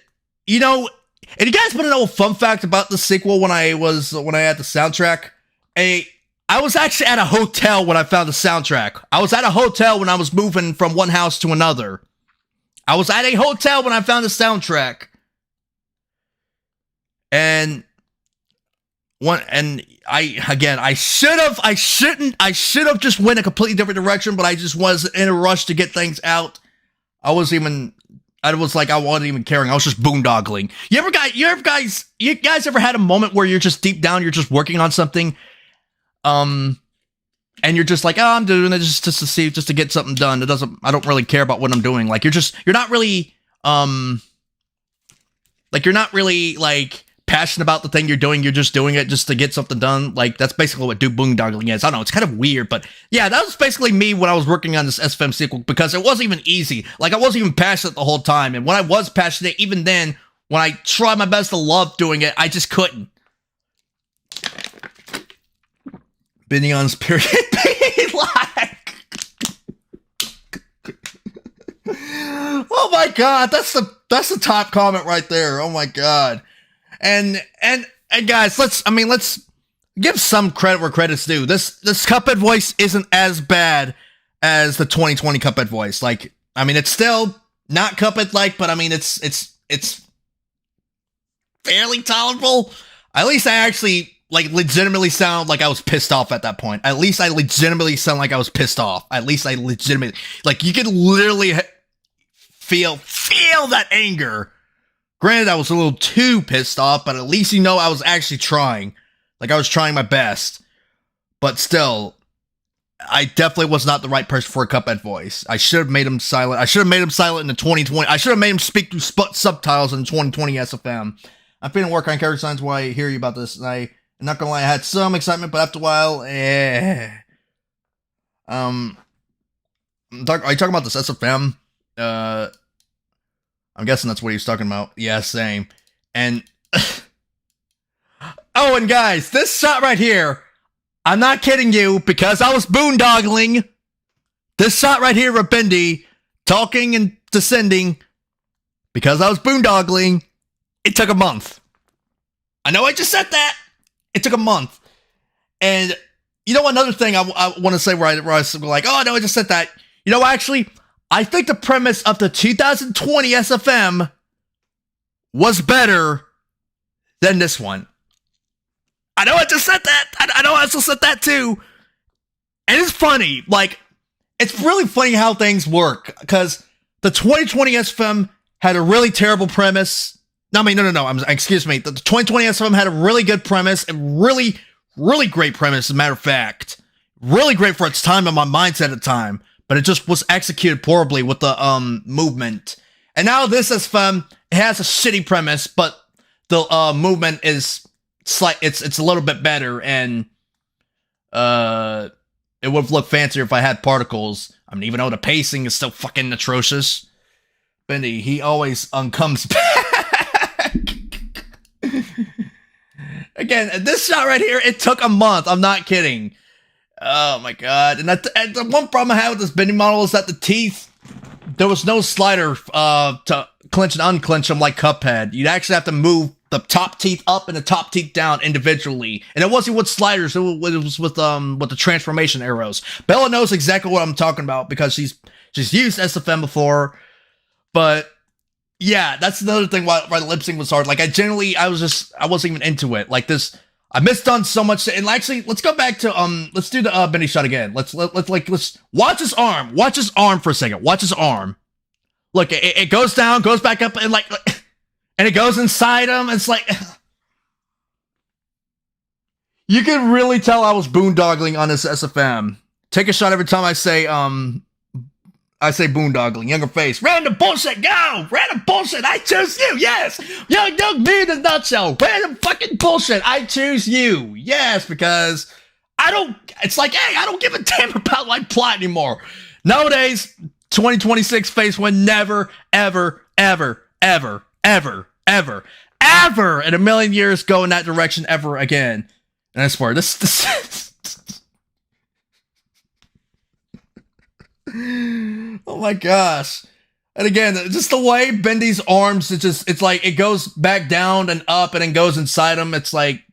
[SPEAKER 1] you guys want to know a fun fact about the sequel? When I had the soundtrack, I was actually at a hotel when I found the soundtrack. I was at a hotel when I was moving from one house to another. I was at a hotel when I found the soundtrack. And I should have just went a completely different direction, but I just was in a rush to get things out. I wasn't even caring. I was just boondoggling. You guys ever had a moment where you're just deep down, you're just working on something, and you're just like, oh, I'm doing it just to get something done. I don't really care about what I'm doing. You're not really passionate about the thing you're doing. You're just doing it just to get something done. That's basically what boondoggling is. I don't know, it's kind of weird, but yeah, that was basically me when I was working on this SFM sequel, because it wasn't even easy. I wasn't even passionate the whole time, and when I was passionate, even then, when I tried my best to love doing it, I just couldn't. Binion's period be oh my god, that's the top comment right there. Oh my god. And guys, let's give some credit where credit's due. This Cuphead voice isn't as bad as the 2020 Cuphead voice. It's still not Cuphead-like, but it's fairly tolerable. At least I actually legitimately sound like I was pissed off at that point. At least I legitimately sound like I was pissed off. At least I legitimately, you could literally feel that anger. Granted, I was a little too pissed off, but at least I was actually trying. Like, I was trying my best. But still, I definitely was not the right person for a Cuphead voice. I should have made him silent. I should have made him silent in the 2020. I should have made him speak through subtitles in the 2020 SFM. I'm feeling work on character designs while I hear you about this, and I'm not gonna lie, I had some excitement, but after a while, are you talking about this SFM? I'm guessing that's what he was talking about. Yeah, same. And oh, and guys, this shot right here, I'm not kidding you, because I was boondoggling. This shot right here of Bendy talking and descending, because I was boondoggling, it took a month. I know I just said that. It took a month. And you know, another thing I want to say where I was like, oh, no, I just said that. You know, actually, I think the premise of the 2020 SFM was better than this one. I know I just said that. I know I also said that too. And it's funny. Like, it's really funny how things work. Because the 2020 SFM had a really terrible premise. No, excuse me. The 2020 SFM had a really good premise and really, really great premise, as a matter of fact. Really great for its time and my mindset at the time. But it just was executed poorly with the movement. And now this SFM, it has a shitty premise, but the movement is it's a little bit better, and it would have looked fancier if I had particles. I mean, even though the pacing is still fucking atrocious. Bendy, he always comes back. Again, this shot right here, it took a month. I'm not kidding. Oh my god. And the one problem I had with this Bendy model is that the teeth, there was no slider to clench and unclench them like Cuphead. You'd actually have to move the top teeth up and the top teeth down individually. And it wasn't with sliders, it was with the transformation arrows. Bella knows exactly what I'm talking about because she's used SFM before. But yeah, that's another thing why the lip sync was hard. Like, I wasn't even into it. Like, this, I misdone so much. And actually, let's go back to let's do the Bendy shot again. Let's watch his arm. Watch his arm for a second. Watch his arm. Look, it goes down, goes back up, and like, and it goes inside him. It's like, you can really tell I was boondoggling on this SFM. Take a shot every time I say boondoggling. Younger face. Random bullshit, go! Random bullshit, I choose you, yes! Young me in a nutshell. Random fucking bullshit, I choose you. Yes, because it's like, hey, I don't give a damn about my plot anymore. Nowadays, 2026 face would never, ever, ever, ever, ever, ever, ever in a million years go in that direction ever again. And I swear, this oh my gosh. And again, just the way Bendy's arms, it's like it goes back down and up and then goes inside him. It's like,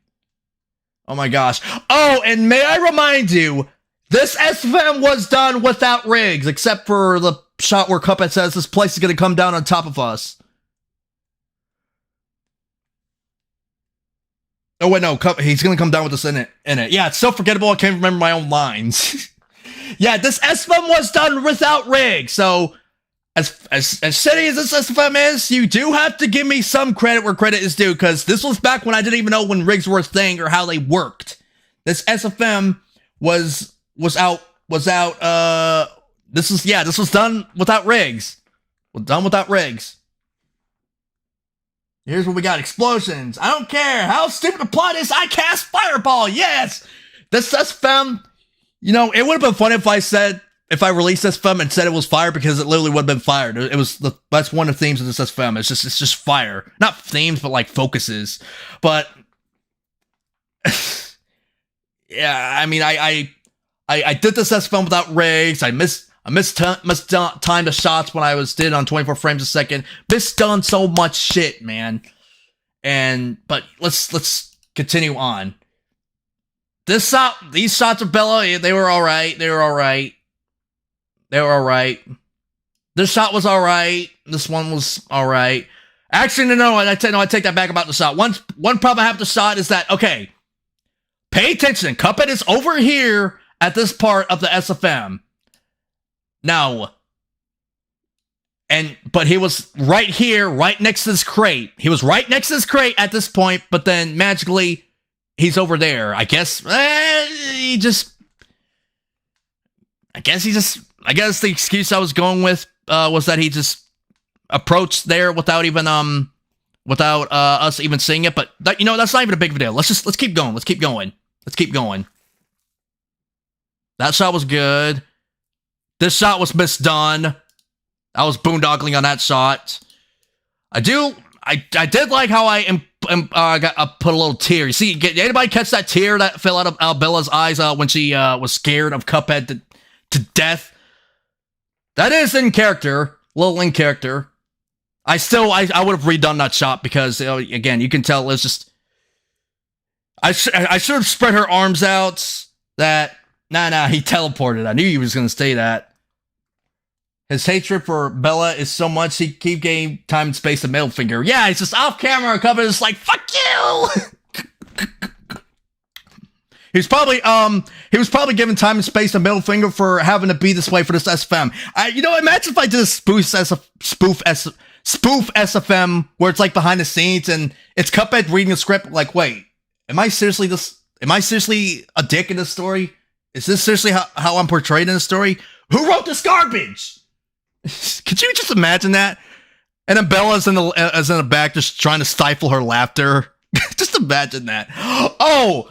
[SPEAKER 1] oh my gosh. Oh, and may I remind you, this SFM was done without rigs, except for the shot where Cuphead says this place is going to come down on top of us. Oh wait, no, he's going to come down with us in it. Yeah, it's so forgettable I can't remember my own lines. Yeah, this SFM was done without rigs, so as shitty as this SFM is, you do have to give me some credit where credit is due, because this was back when I didn't even know when rigs were a thing or how they worked. This SFM was out, this was done without rigs. Done without rigs. Here's what we got. Explosions. I don't care how stupid the plot is, I cast Fireball, yes! This SFM, you know, it would have been fun if I released this film and said it was fire, because it literally would have been fired. That's one of the themes of this film. It's just fire. Not themes, but like focuses. But yeah, I mean, I did this film without rigs. I mistimed the shots when I did on 24 frames a second. Misdone so much shit, man. But let's continue on. These shots of Bella, they were alright. This shot was alright. This one was alright. Actually, no, I take that back about the shot. One problem I have with the shot is that, okay, pay attention. Cuphead is over here at this part of the SFM. Now, but he was right here, right next to this crate. He was right next to this crate at this point, but then magically, he's over there. I guess I guess the excuse I was going with was that he just approached there without even without us even seeing it. But that, that's not even a big deal. Let's keep going. Let's keep going. That shot was good. This shot was misdone. I was boondoggling on that shot. I did like how I put a little tear. You see, anybody catch that tear that fell out of Bella's eyes when she was scared of Cuphead to death? That is in character, little in character. I would have redone that shot because again, you can tell it's just. I should have spread her arms out. That he teleported. I knew he was gonna say that. His hatred for Bella is so much he keep getting time and space a middle finger. Yeah, he's just off camera. Cuphead is like, fuck you. He was probably given time and space a middle finger for having to be this way for this SFM. Imagine if I did a spoof SFM where it's like behind the scenes and it's Cuphead reading a script like, wait, am I seriously a dick in this story? Is this seriously how I'm portrayed in the story? Who wrote this garbage? Could you just imagine that? And then Bella's in the back just trying to stifle her laughter. Just imagine that. Oh!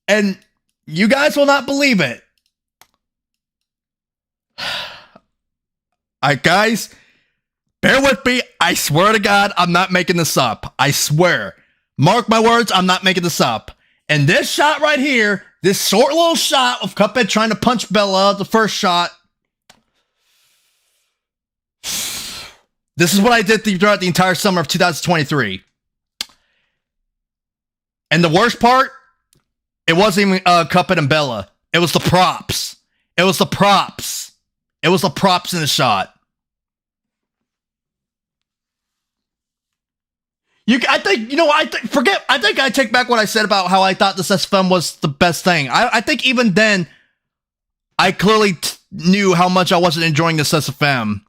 [SPEAKER 1] And you guys will not believe it. Alright, guys. Bear with me. I swear to God, I'm not making this up. I swear. Mark my words, I'm not making this up. And this shot right here, this short little shot of Cuphead trying to punch Bella, the first shot. This is what I did throughout the entire summer of 2023. And the worst part, it wasn't even Cuphead and Bella. It was the props. It was the props in the shot. I think I take back what I said about how I thought this SFM was the best thing. I think even then, I clearly knew how much I wasn't enjoying this SFM.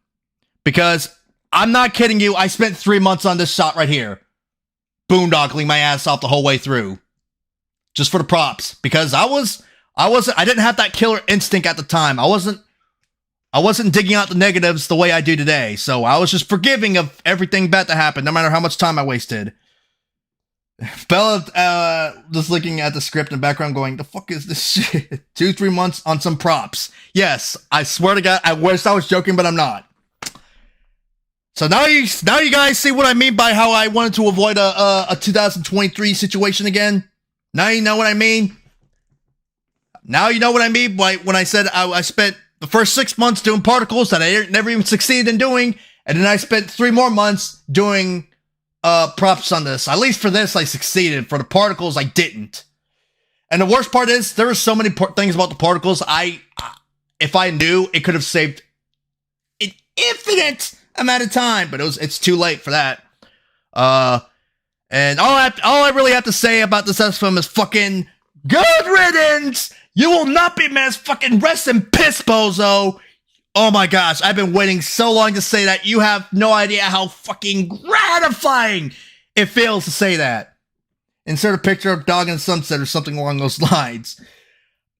[SPEAKER 1] Because, I'm not kidding you, I spent 3 months on this shot right here. Boondoggling my ass off the whole way through. Just for the props. Because I didn't have that killer instinct at the time. I wasn't digging out the negatives the way I do today. So I was just forgiving of everything bad that happened, no matter how much time I wasted. Bella just looking at the script in the background going, the fuck is this shit? 2-3 months on some props. Yes, I swear to God, I wish I was joking, but I'm not. So now you guys see what I mean by how I wanted to avoid a 2023 situation again? Now you know what I mean? Now you know what I mean by when I said I spent the first 6 months doing particles that I never even succeeded in doing, and then I spent 3 more months doing props on this. At least for this, I succeeded. For the particles, I didn't. And the worst part is, there were so many things about the particles, if I knew, it could have saved an infinite amount of time, but it's too late for that. And all I really have to say about this SFM is fucking good riddance! You will not be missed. Fucking rest in piss, bozo. Oh my gosh, I've been waiting so long to say that. You have no idea how fucking gratifying it feels to say that. Insert a picture of dog in the sunset or something along those lines.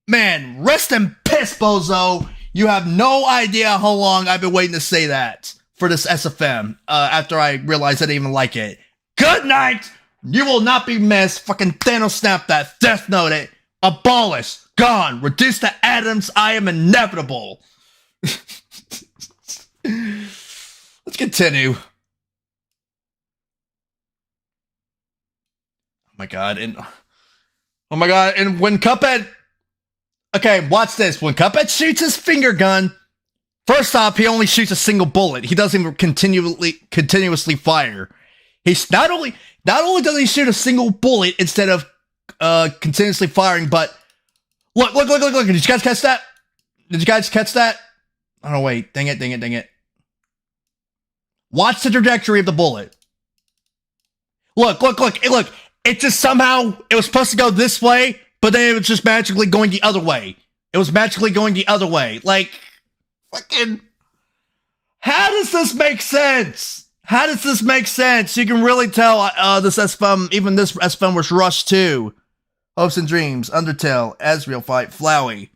[SPEAKER 1] Man, rest in piss, bozo. You have no idea how long I've been waiting to say that for this SFM. After I realized I didn't even like it. Good night. You will not be missed. Fucking Thanos snap that. Death note it. Abolish. Gone. Reduced to atoms. I am inevitable. Let's continue. Oh my god. And when Cuphead... Okay, watch this. When Cuphead shoots his finger gun, first off, he only shoots a single bullet. He doesn't even continuously fire. He's not only does he shoot a single bullet instead of continuously firing, but look. Did you guys catch that? Oh, wait. Dang it. Watch the trajectory of the bullet. Look. It just somehow, it was supposed to go this way, but then it was just magically going the other way. Like, fucking, how does this make sense? You can really tell this SFM, even this SFM was rushed too. Hopes and Dreams, Undertale, Asriel Fight, Flowey.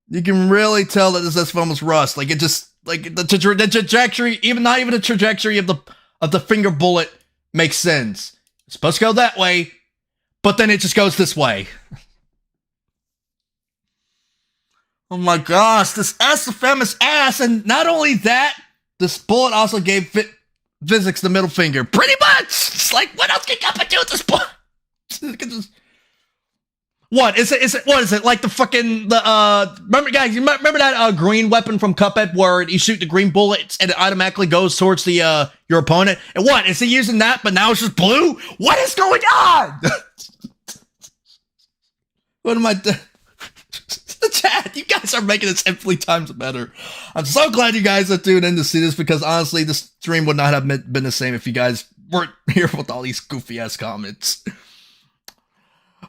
[SPEAKER 1] You can really tell that this SFM was rust. Like, it just, like, the trajectory, not even the trajectory of the finger bullet makes sense. It's supposed to go that way, but then it just goes this way. Oh my gosh, this SFM is ass, and not only that, this bullet also gave physics the middle finger. Pretty much! It's like, what else can Cuphead do with this bullet? What is it? What is it? Like the fucking remember, guys? You remember that green weapon from Cuphead where you shoot the green bullets and it automatically goes towards the your opponent? And what is he using that? But now it's just blue. What is going on? What am I doing? The chat, you guys are making it infinitely times better. I'm so glad you guys are tuned in to see this because honestly, this stream would not have been the same if you guys weren't here with all these goofy ass comments.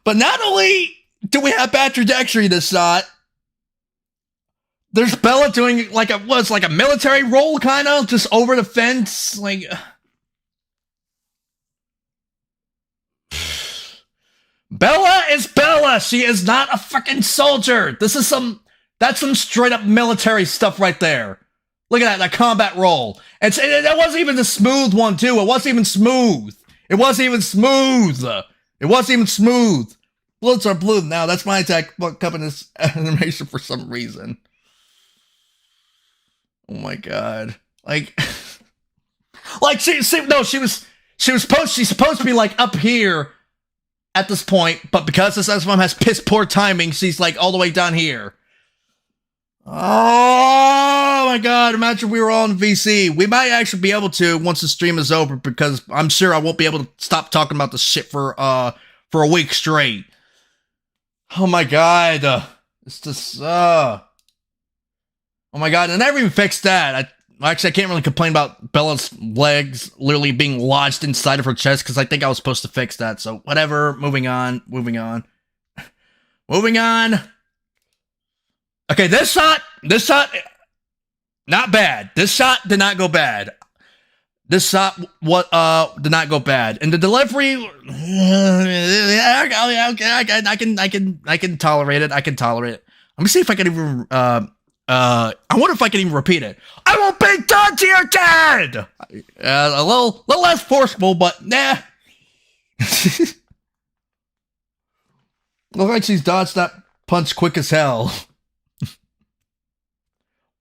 [SPEAKER 1] But not only do we have bad trajectory this shot, there's Bella doing like a military roll kind of just over the fence. Like, Bella is Bella. She is not a fucking soldier. That's some straight up military stuff right there. Look at that combat roll. And that wasn't even the smooth one too. It wasn't even smooth. It wasn't even smooth. Bullets are blue now. That's my attack company's animation for some reason. Oh my god! She's supposed to be like up here at this point, but because this SFM has piss poor timing, she's like all the way down here. Oh my god! Imagine we were all in VC. We might actually be able to once the stream is over, because I'm sure I won't be able to stop talking about this shit for a week straight. Oh my god, it's just oh my god, and I never even fixed that. I can't really complain about Bella's legs literally being lodged inside of her chest because I think I was supposed to fix that. So whatever. Moving on. Okay, this shot, not bad. This shot did not go bad. Did not go bad. And the delivery, I can tolerate it. Let me see if I can even, I wonder if I can even repeat it. I will be done to your dad! A little less forceful, but nah. Looks like she's dodged that punch quick as hell.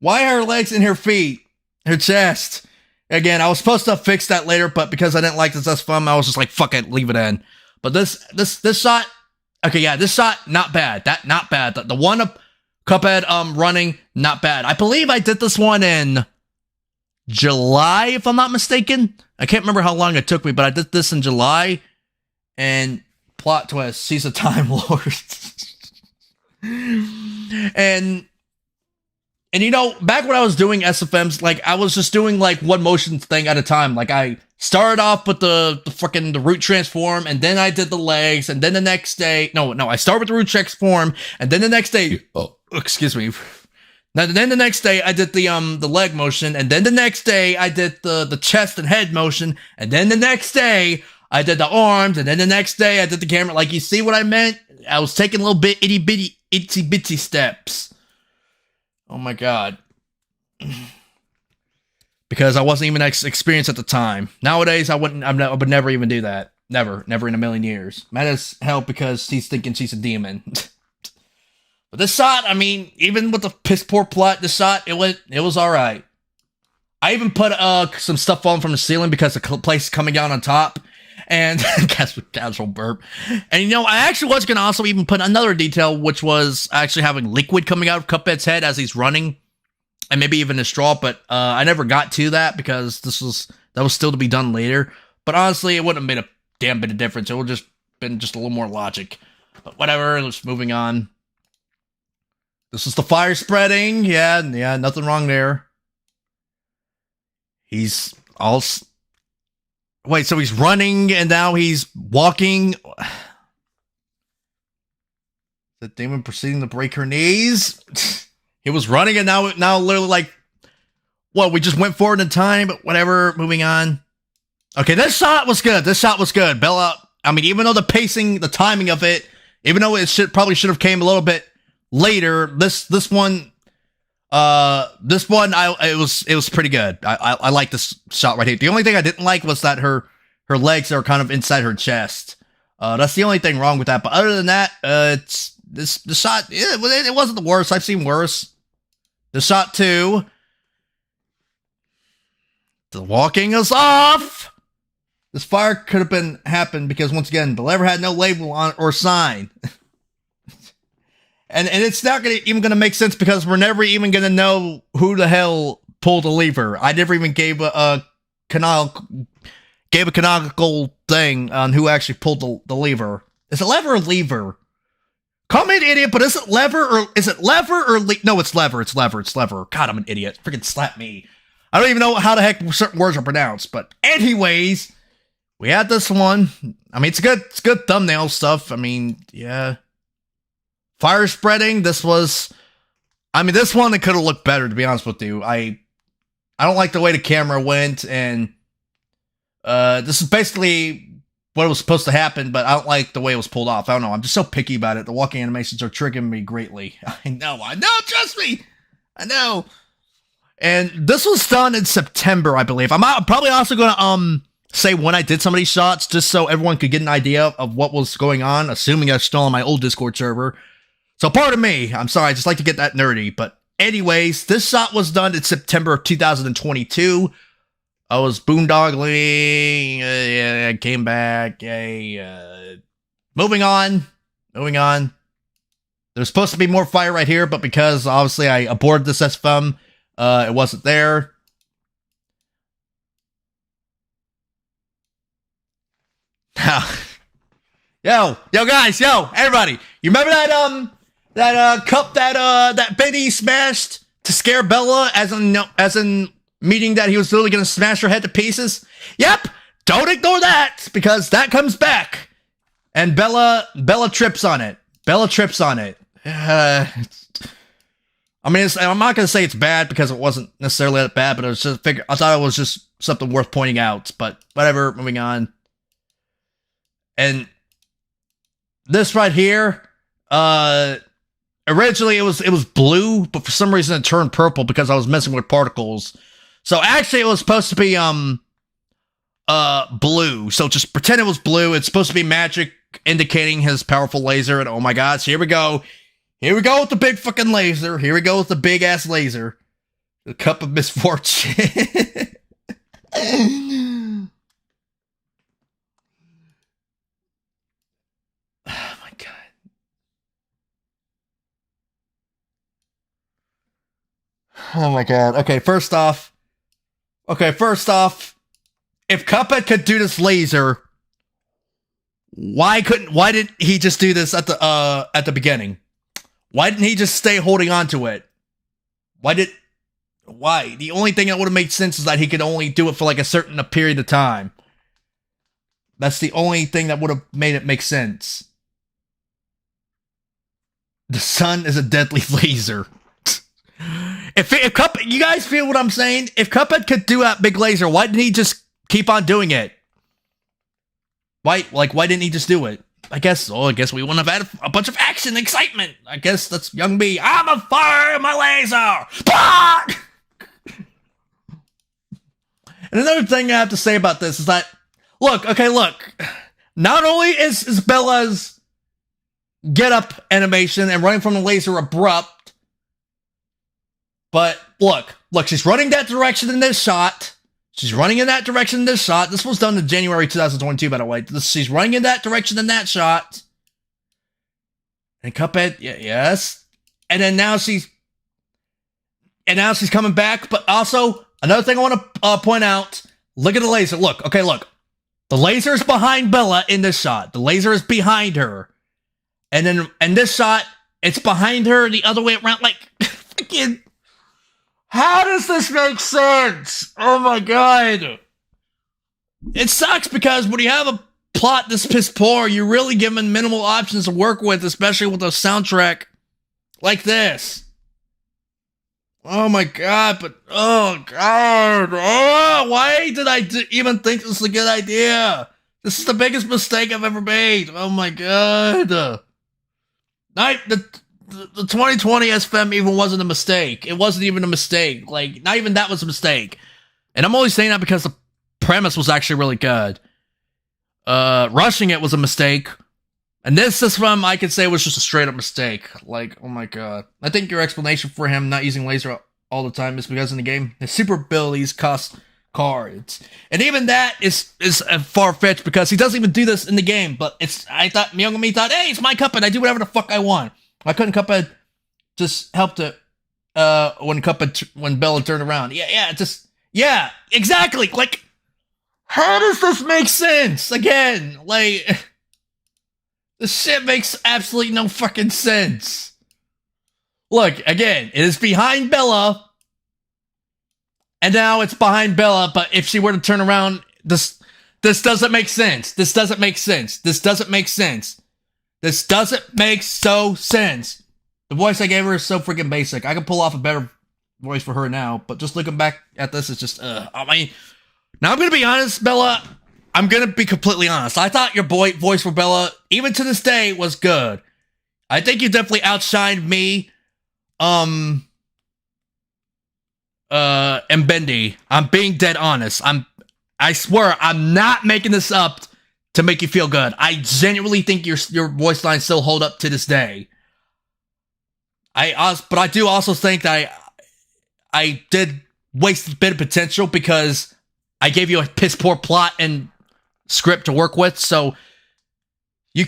[SPEAKER 1] Why are her legs in her feet? Her chest? Again, I was supposed to fix that later, but because I didn't like this SFM, I was just like, fuck it, leave it in. But this shot, okay, yeah, this shot, not bad. Not bad. The one up Cuphead running, not bad. I believe I did this one in July, if I'm not mistaken. I can't remember how long it took me, but I did this in July. And plot twist, she's a Time Lord. And you know, back when I was doing SFMs, like, I was just doing, like, one motion thing at a time. Like, I started off with the root transform, and then I did the legs, and then the next day... No, I started with the root transform, and then the next day... Oh, excuse me. Then the next day, I did the leg motion, and then the next day, I did the chest and head motion, and then the next day, I did the arms, and then the next day, I did the camera. Like, you see what I meant? I was taking a little bit itsy-bitsy steps. Oh my god. Because I wasn't even experienced at the time. Nowadays, I would never even do that. Never in a million years. Mad as hell because she's thinking she's a demon. But this shot, I mean, even with the piss poor plot, this shot, it was alright. I even put some stuff on from the ceiling because the place is coming down on top. And casual burp. And you know, I actually was going to also even put another detail, which was actually having liquid coming out of Cuphead's head as he's running. And maybe even a straw, but I never got to that because that was still to be done later. But honestly, it wouldn't have made a damn bit of difference. It would have just been just a little more logic. But whatever, let's moving on. This is the fire spreading. Yeah, nothing wrong there. He's all... Wait, so he's running and now he's walking. The demon proceeding to break her knees. He was running and now literally like, what, we just went forward in time, but whatever, moving on. Okay, this shot was good. This shot was good. Bella, I mean, even though the pacing, the timing of it, even though it probably should have came a little bit later, this one, it was pretty good. I like this shot right here. The only thing I didn't like was that her legs are kind of inside her chest. That's the only thing wrong with that. But other than that, the shot, it wasn't the worst. I've seen worse. The shot 2, the walking is off. This fire could have happened because, once again, the lever had no label on it or sign. and it's not even going to make sense because we're never even going to know who the hell pulled the lever. I never even gave a canonical thing on who actually pulled the lever. Is it lever or lever? Call me an idiot, but is it lever or no, it's lever. It's lever. God, I'm an idiot. Freaking slap me. I don't even know how the heck certain words are pronounced, but anyways, we had this one. I mean, it's good thumbnail stuff. I mean, yeah. Fire spreading. This one, it could have looked better, to be honest with you. I don't like the way the camera went, and this is basically what was supposed to happen, but I don't like the way it was pulled off. I don't know. I'm just so picky about it. The walking animations are triggering me greatly. I know. Trust me. I know. And this was done in September, I believe. I'm probably also going to say when I did some of these shots, just so everyone could get an idea of what was going on, assuming I was still on my old Discord server. So pardon me. I'm sorry. I just like to get that nerdy. But anyways, this shot was done in September of 2022. I was boondoggling. I came back. Moving on. There's supposed to be more fire right here, but because obviously I aborted this SFM, it wasn't there. Yo, guys, everybody. You remember that cup that Benny smashed to scare Bella, as in meaning that he was literally gonna smash her head to pieces? Yep. Don't ignore that, because that comes back, and Bella trips on it. I mean, I'm not gonna say it's bad because it wasn't necessarily that bad, but I thought it was just something worth pointing out. But whatever. Moving on. And this right here, originally it was blue, but for some reason it turned purple because I was messing with particles. So actually it was supposed to be blue. So just pretend it was blue. It's supposed to be magic indicating his powerful laser. And oh my god, so here we go. Here we go with the big fucking laser. Here we go with the big ass laser. The cup of misfortune. Oh my god. Oh my god. Okay, first off, if Cuphead could do this laser, why didn't he just do this at the beginning? Why didn't he just stay holding on to it? Why? The only thing that would have made sense is that he could only do it for like a certain period of time. That's the only thing that would have made it make sense. The sun is a deadly laser. If Cuphead, you guys feel what I'm saying? If Cuphead could do that big laser, why didn't he just keep on doing it? Why didn't he just do it? I guess we wouldn't have had a bunch of action and excitement. I guess that's young me. I'm on fire, my laser! And another thing I have to say about this is that, look. Not only is Bella's get-up animation and running from the laser abrupt, but look, she's running that direction in this shot. This was done in January 2022, by the way. She's running in that direction in that shot. And Cuphead, yes. And now she's coming back. But also, another thing I want to point out. Look at the laser. Look. The laser is behind Bella in this shot. The laser is behind her. And then in this shot, it's behind her the other way around. Like, freaking... How does this make sense? Oh my god. It sucks because when you have a plot this piss poor, you're really given minimal options to work with, especially with a soundtrack like this. Oh my god, but oh god, oh, why did I even think this was a good idea? This is the biggest mistake I've ever made. Oh my god. The 2020 SFM even wasn't a mistake. It wasn't even a mistake. Like, not even that was a mistake. And I'm only saying that because the premise was actually really good. Rushing it was a mistake. And this SFM, I could say, was just a straight up mistake. Like, oh my god. I think your explanation for him not using laser all the time is because in the game, his super abilities cost cards. And even that is far-fetched because he doesn't even do this in the game. But I thought, Myungami thought, hey, it's my Cuphead. I do whatever the fuck I want. Why couldn't Cuphead just help it when Bella turned around? Yeah, exactly. Like, how does this make sense? Again, like, this shit makes absolutely no fucking sense. Look, again, it is behind Bella, and now it's behind Bella, but if she were to turn around, this doesn't make sense. This doesn't make sense. This doesn't make sense. This doesn't make so sense. The voice I gave her is so freaking basic. I could pull off a better voice for her now, but just looking back at this, it's just, I mean, now I'm gonna be honest, Bella. I'm gonna be completely honest. I thought your voice for Bella, even to this day, was good. I think you definitely outshined me, and Bendy. I'm being dead honest. I swear, I'm not making this up to make you feel good. I genuinely think your voice lines still hold up to this day. But I do also think that I did waste a bit of potential because I gave you a piss poor plot and script to work with, so you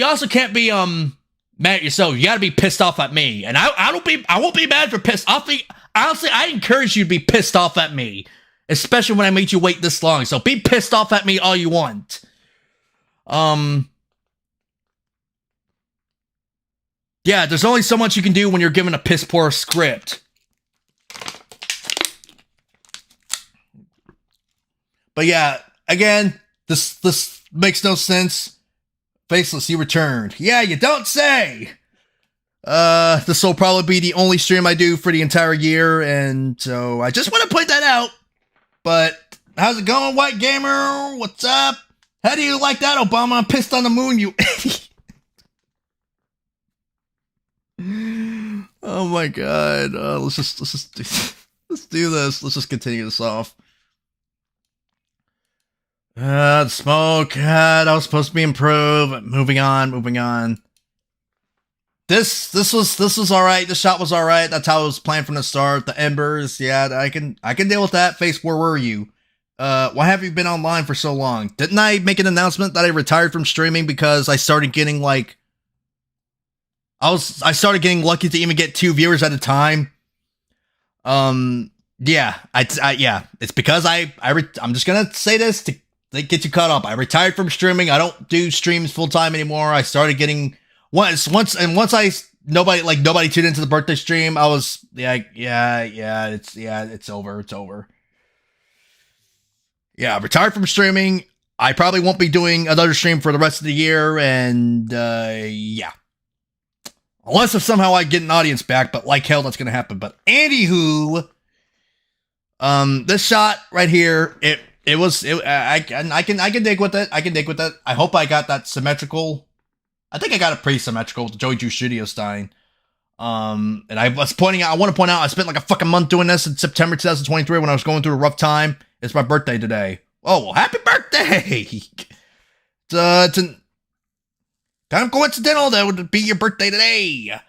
[SPEAKER 1] also can't be mad at yourself. You gotta be pissed off at me. And I won't be mad for pissed off. Honestly, I encourage you to be pissed off at me. Especially when I made you wait this long. So be pissed off at me all you want. Yeah, there's only so much you can do when you're given a piss poor script. But yeah, again, this makes no sense. Faceless, you returned. Yeah, you don't say! This will probably be the only stream I do for the entire year, and so I just want to point that out. But how's it going, White Gamer? What's up? How do you like that, Obama? I'm pissed on the moon, you Oh my god. Let's do this. Let's just continue this off. The smoke. That was supposed to be improved. Moving on. This was alright. The shot was alright. That's how it was planned from the start. The embers, yeah, I can deal with that. Face, where were you? Why have you been online for so long? Didn't I make an announcement that I retired from streaming because I started getting like I started getting lucky to even get 2 viewers at a time. Yeah, it's because I'm just gonna say this to get you caught up. I retired from streaming. I don't do streams full time anymore. I started getting once nobody tuned into the birthday stream. I was it's over. Yeah, I retired from streaming. I probably won't be doing another stream for the rest of the year, and yeah. Unless if somehow I get an audience back, but like hell that's gonna happen. But anywho, this shot right here, I can dig with it. I hope I got that symmetrical. I think I got it pretty symmetrical with Joey Drew Studio Stein. And I want to point out, I spent like a fucking month doing this in September 2023 when I was going through a rough time. It's my birthday today. Oh, well, happy birthday! It's kind of coincidental that it would be your birthday today. It's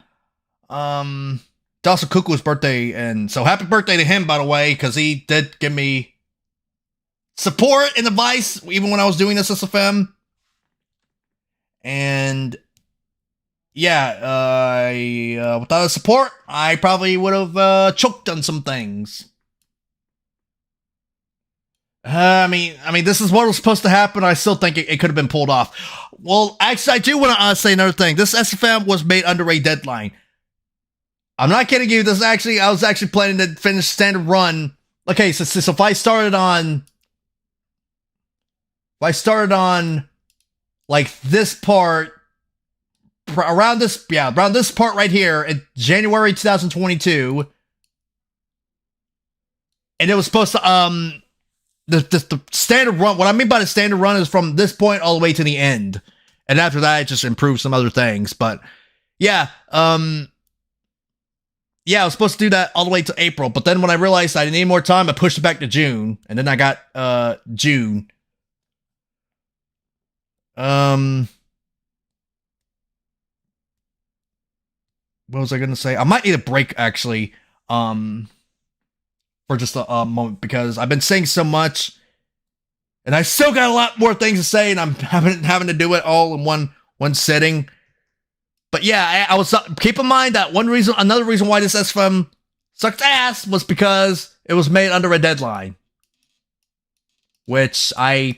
[SPEAKER 1] also Kuku's birthday, and so happy birthday to him, by the way, because he did give me support and advice even when I was doing this SFM. And yeah, without his support, I probably would have choked on some things. I mean, this is what was supposed to happen. I still think it could have been pulled off. Well, actually, I do want to say another thing. This SFM was made under a deadline. I'm not kidding you. I was actually planning to finish standard run. Okay, so if I started on like this part, around this part right here in January 2022, and it was supposed to the standard run. What I mean by the standard run is from this point all the way to the end, and after that it just improved some other things. But yeah, yeah, I was supposed to do that all the way to April, but then when I realized I need more time, I pushed it back to June, and then I got June. What was I gonna say? I might need a break actually, for just a moment, because I've been saying so much, and I still got a lot more things to say, and I'm having to do it all in one sitting. But yeah, I was keep in mind that another reason why this SFM sucked ass was because it was made under a deadline, which I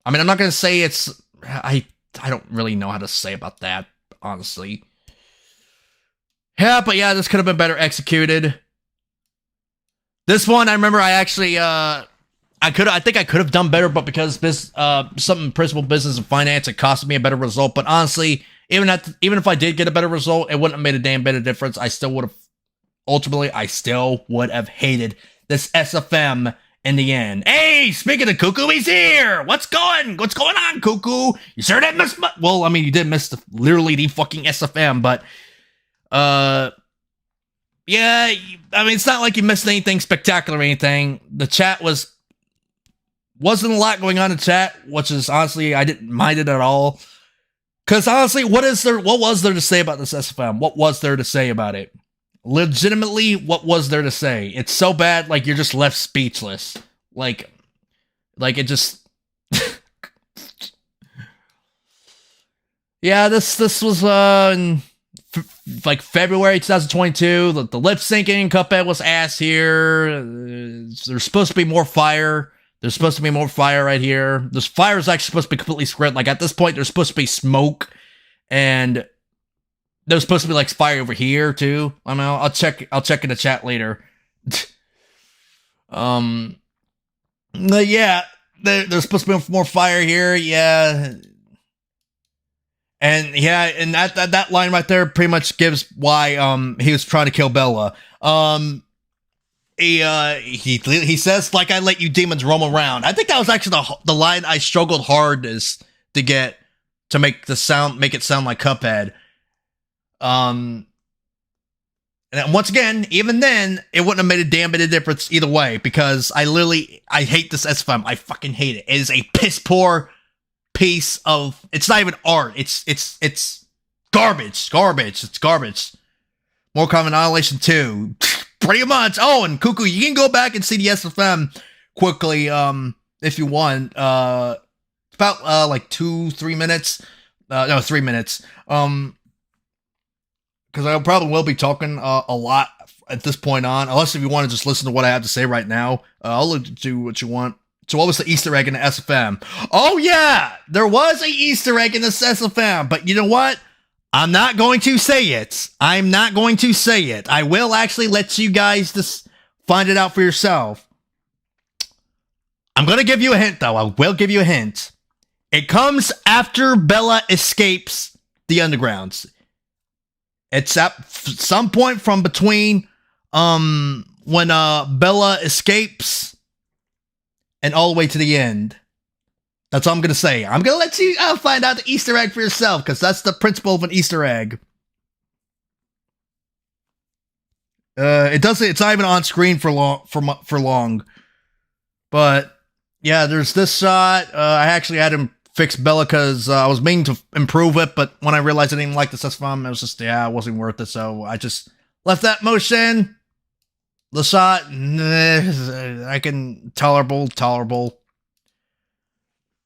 [SPEAKER 1] mean, I'm not gonna say it's I don't really know how to say about that, honestly. Yeah, but yeah, this could have been better executed. This one, I remember I actually, I think I could have done better, but because something principal business and finance, it cost me a better result. But honestly, even if I did get a better result, it wouldn't have made a damn bit of difference. I still would have hated this SFM in the end. Hey, speaking of Cuckoo, he's here! What's going on, Cuckoo? You sure didn't miss well, I mean, you did miss literally the fucking SFM, but, yeah, I mean, it's not like you missed anything spectacular or anything. The chat wasn't a lot going on in chat, which is honestly, I didn't mind it at all. Because honestly, what was there to say about this SFM? What was there to say about it? Legitimately, what was there to say? It's so bad, like, you're just left speechless. Like it just... Yeah, this was, in... like February 2022, the lip syncing Cuphead was ass here. There's supposed to be more fire. There's supposed to be more fire right here. This fire is actually supposed to be completely scripted. Like at this point, there's supposed to be smoke, and there's supposed to be like fire over here too. I mean, I'll check in the chat later. Yeah, there's supposed to be more fire here. Yeah. And yeah, and that line right there pretty much gives why he was trying to kill Bella. He says, like, I let you demons roam around. I think that was actually the line I struggled hardest to get to make it sound like Cuphead. And once again, even then, it wouldn't have made a damn bit of difference either way, because I hate this SFM. I fucking hate it. It is a piss poor piece of, it's not even art, it's garbage. It's garbage. More Common Annihilation 2. Pretty much. Oh, and Cuckoo, you can go back and see the SFM quickly, if you want. It's about like 2-3 minutes. No, 3 minutes. Because I probably will be talking a lot at this point on, unless if you want to just listen to what I have to say right now. I'll look to what you want. So what was the Easter egg in the SFM? Oh yeah, there was a Easter egg in the SFM, but you know what? I'm not going to say it. I'm not going to say it. I will actually let you guys just find it out for yourself. I'm going to give you a hint, though. I will give you a hint. It comes after Bella escapes the undergrounds. It's at some point from between when Bella escapes and all the way to the end. That's all I'm going to say. I'm going to let you find out the Easter egg for yourself, because that's the principle of an Easter egg. It's not even on screen for long. But yeah, there's this shot. I actually had him fix Bella because I was meaning to improve it, but when I realized I didn't like the SFM, it was just, it wasn't worth it, so I just left that motion. The shot, I can tolerable.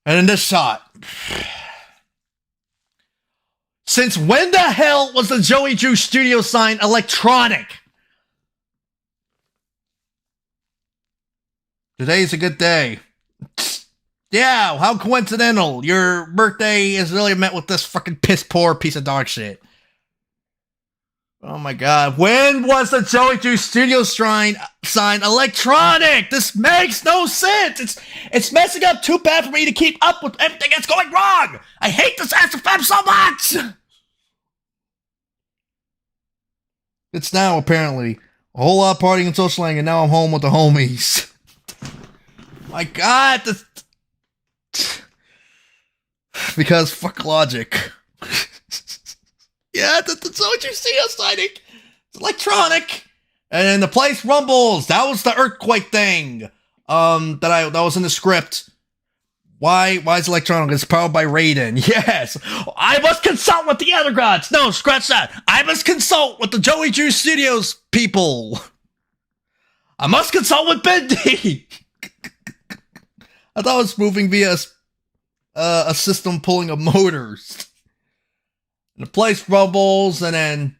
[SPEAKER 1] And in this shot, since when the hell was the Joey Drew studio sign electronic? Today's a good day. Yeah, how coincidental. Your birthday is really met with this fucking piss poor piece of dog shit. Oh my god. When was the Joey Drew studio sign electronic? This makes no sense. It's messing up too bad for me to keep up with everything that's going wrong. I hate this SFM so much. It's now apparently A whole lot of partying and socialing, and now I'm home with the homies. My God, because fuck logic. Yeah, that's what you see us citing. It's electronic. And then the place rumbles. That was the earthquake thing. That was in the script. Why is electronic? It's powered by Raiden. Yes. I must consult with the other gods. No, scratch that. I must consult with the Joey Drew Studios people. I must consult with Bendy. I thought it was moving via a system pulling of motors. And the place rumbles, and then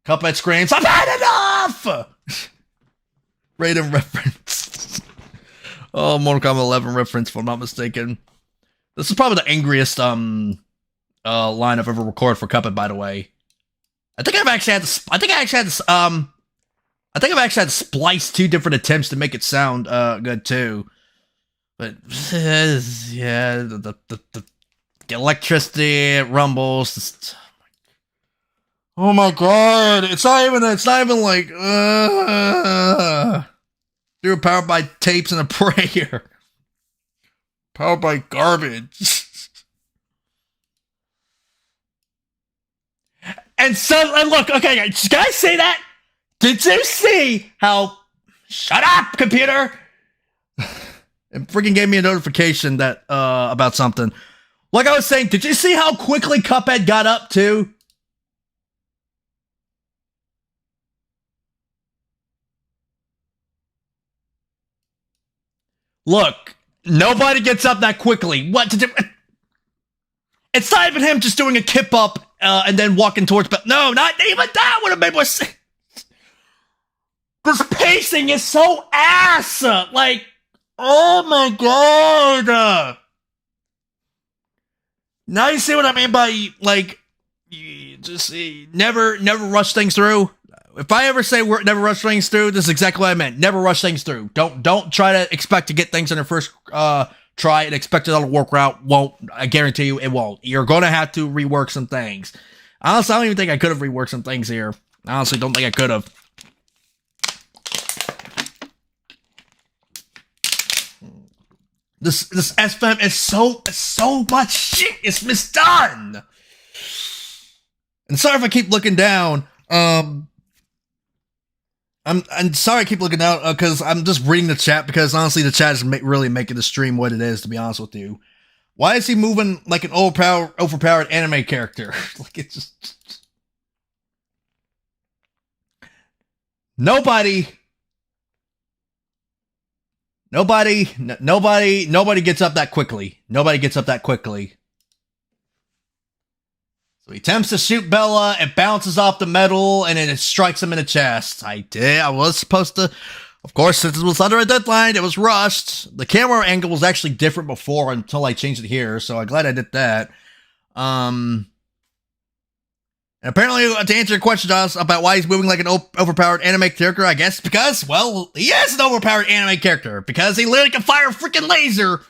[SPEAKER 1] Cuphead screams, "I've had enough!" Raiden reference. Oh, Mortal Kombat 11 reference, if I'm not mistaken. This is probably the angriest line I've ever recorded for Cuphead, by the way. I think I've actually had to splice 2 different attempts to make it sound good too. But yeah, the electricity, it rumbles. Oh my God! It's not even like they were powered by tapes and a prayer. Powered by garbage. And look, okay, guys, can I say that? Did you see how? Shut up, computer! It freaking gave me a notification that about something. Like I was saying, did you see how quickly Cuphead got up too? Look, nobody gets up that quickly. What to do? It's not even him just doing a kip up and then walking towards. But no, not even that would have made more sense. This pacing is so ass. Like, oh my God. Now you see what I mean by like, you just never rush things through. If I ever say never rush things through, this is exactly what I meant. Never rush things through. Don't try to expect to get things on your first try and expect it all to work out. Won't. I guarantee you it won't. You're gonna have to rework some things. Honestly, I don't even think I could have reworked some things here. I honestly don't think I could have. This SFM is so much shit is misdone. And sorry if I keep looking down. I'm sorry I keep looking down because I'm just reading the chat because honestly the chat is really making the stream what it is, to be honest with you. Why is he moving like an overpowered anime character? Like it's just nobody gets up that quickly. Nobody gets up that quickly. So he attempts to shoot Bella, it bounces off the metal, and then it strikes him in the chest. I was supposed to, of course, since it was under a deadline, it was rushed. The camera angle was actually different before until I changed it here, so I'm glad I did that. And apparently, to answer your question, Josh, about why he's moving like an overpowered anime character, I guess because, well, he is an overpowered anime character, because he literally can fire a freaking laser.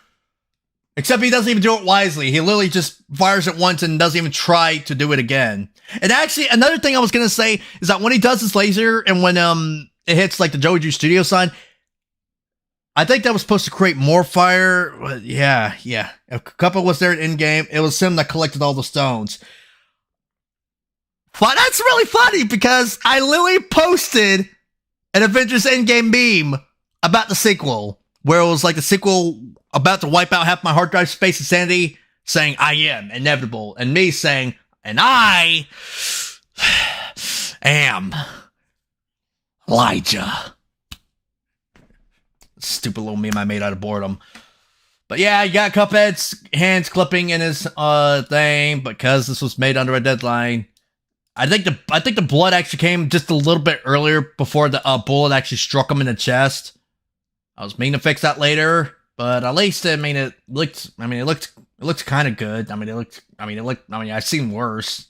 [SPEAKER 1] Except he doesn't even do it wisely. He literally just fires it once and doesn't even try to do it again. And actually, another thing I was going to say is that when he does his laser and when it hits like the Joey Drew Studio sign, I think that was supposed to create more fire. But yeah. If Cuphead was there in game, it was him that collected all the stones. But that's really funny because I literally posted an Avengers Endgame meme about the sequel, where it was like the sequel about to wipe out half my hard drive space and sanity, saying, I am inevitable. And me saying, and I am Elijah. Stupid little meme I made out of boredom. But yeah, you got Cuphead's hands clipping in his thing, because this was made under a deadline. I think the blood actually came just a little bit earlier before the bullet actually struck him in the chest. I was meaning to fix that later. But at least, it looked kind of good. I've seen worse.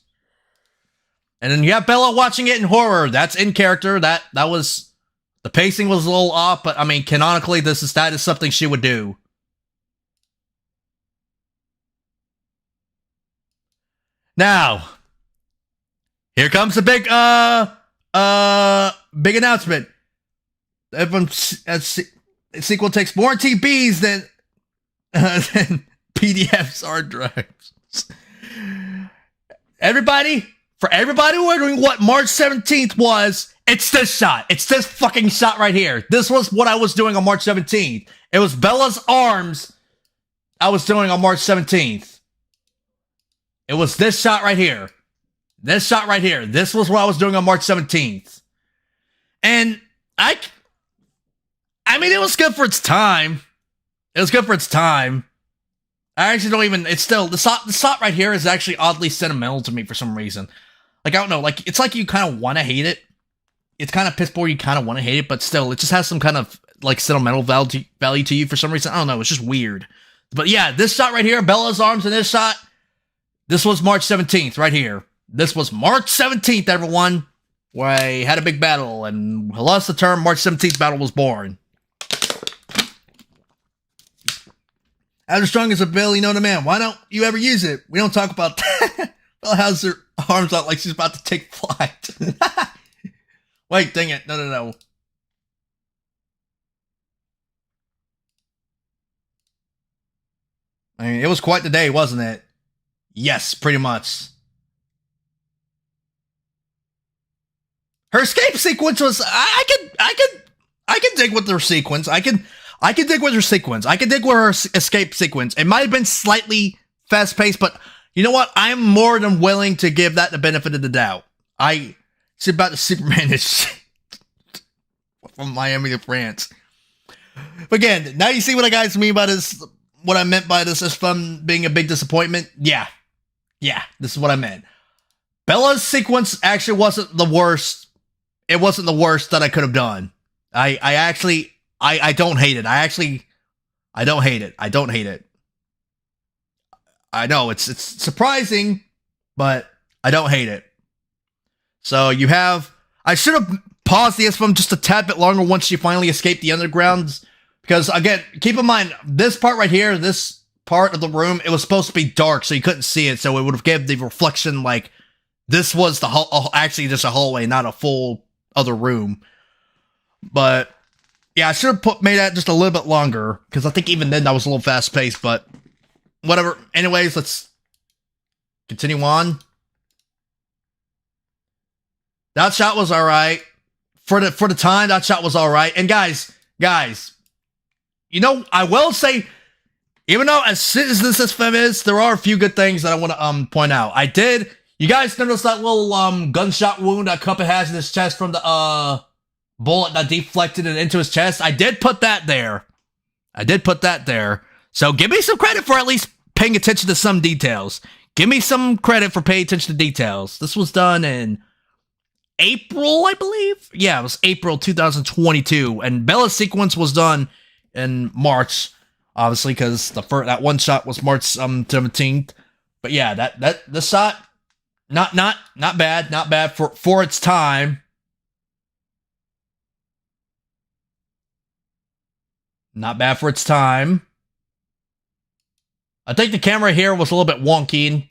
[SPEAKER 1] And then you have Bella watching it in horror. That's in character. That was, the pacing was a little off, but I mean, canonically, that is something she would do. Now, here comes the big, big announcement. Sequel takes more TBs than PDFs hard drives. For everybody wondering what March 17th was, it's this shot. It's this fucking shot right here. This was what I was doing on March 17th. It was Bella's arms I was doing on March 17th. It was this shot right here. This shot right here. This was what I was doing on March 17th. And I mean, it was good for its time. It was good for its time. I actually don't even, it's still, the shot right here is actually oddly sentimental to me for some reason. Like, I don't know, like, it's like you kind of want to hate it. It's kind of piss poor, you kind of want to hate it, but still, it just has some kind of, like, sentimental value to you for some reason. I don't know, it's just weird. But yeah, this shot right here, Bella's arms in this shot, this was March 17th, right here. This was March 17th, everyone, where I had a big battle, and lost the term, March 17th battle was born. As the strongest ability known to man, why don't you ever use it? We don't talk about that. Bella has her arms out like she's about to take flight. Wait, dang it. No. I mean, it was quite the day, wasn't it? Yes, pretty much. Her escape sequence was, I can dig with her sequence. I can dig with her sequence. I can dig with her escape sequence. It might have been slightly fast-paced, but you know what? I'm more than willing to give that the benefit of the doubt. It's about the Superman is from Miami to France. But again, now you see what I guys mean by this, what I meant by this SFM being a big disappointment? Yeah, this is what I meant. Bella's sequence actually wasn't the worst. It wasn't the worst that I could have done. I don't hate it. I don't hate it. I don't hate it. I know it's surprising, but I don't hate it. So you have, I should have paused the SFM just a tad bit longer once she finally escaped the undergrounds. Because again, keep in mind, this part right here, this part of the room, it was supposed to be dark, so you couldn't see it. So it would have given the reflection like this was the actually just a hallway, not a full other room. But yeah, I should have made that just a little bit longer, because I think even then that was a little fast-paced, but whatever. Anyways, let's continue on. That shot was alright. For the time, that shot was alright. And guys, you know, I will say, even though as shit as this SFM is, there are a few good things that I want to point out. You guys notice that little gunshot wound that Cuphead has in his chest from the bullet that deflected it into his chest? I did put that there. So give me some credit for at least paying attention to some details. Give me some credit for paying attention to details. This was done in April, I believe. Yeah, it was April 2022, and Bella's sequence was done in March, obviously, because that one shot was March 17th. But yeah, the shot, not bad for its time. Not bad for its time. I think the camera here was a little bit wonky,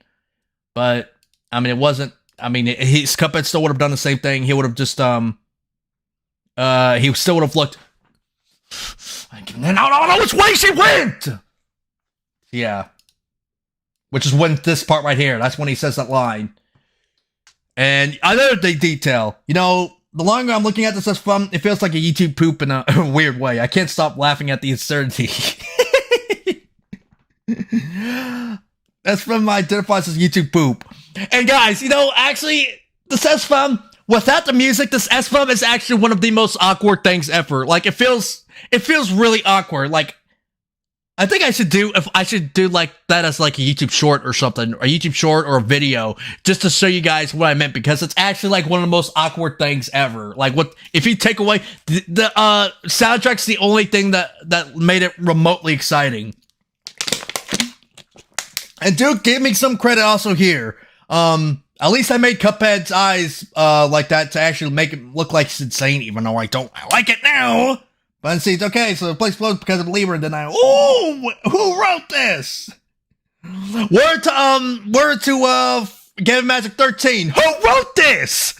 [SPEAKER 1] but I mean, it wasn't. I mean, his Cuphead still would have done the same thing. He would have just he still would have looked. I don't know which way she went. Yeah, which is when this part right here. That's when he says that line. And another detail, you know, the longer I'm looking at this SFM, it feels like a YouTube poop in a weird way. I can't stop laughing at the absurdity. That's from my identifies as YouTube poop. And guys, you know, actually, this SFM, without the music, this SFM is actually one of the most awkward things ever. Like, it feels really awkward. Like, I think I should do like that as like a YouTube short or something, a YouTube short or a video, just to show you guys what I meant, because it's actually like one of the most awkward things ever. Like, what if you take away the soundtrack's the only thing that made it remotely exciting. And dude, give me some credit also here. At least I made Cuphead's eyes like that to actually make it look like it's insane, even though I like it now. But see, it's okay, so the place floats because of Believer, and then who wrote this? Word to Game Magic 13, who wrote this?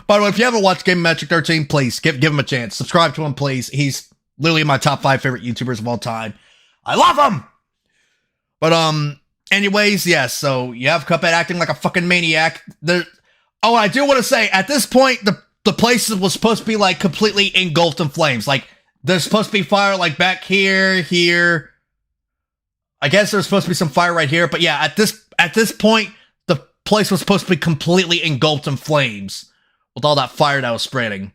[SPEAKER 1] By the way, if you haven't watched Game Metric 13, please give him a chance. Subscribe to him, please. He's literally my top 5 favorite YouTubers of all time. I love him! But, anyways, yes, so you have Cuphead acting like a fucking maniac. I do want to say, at this point, the place was supposed to be, like, completely engulfed in flames. Like, there's supposed to be fire, like, back here. I guess there's supposed to be some fire right here, but yeah, at this point, the place was supposed to be completely engulfed in flames with all that fire that was spreading.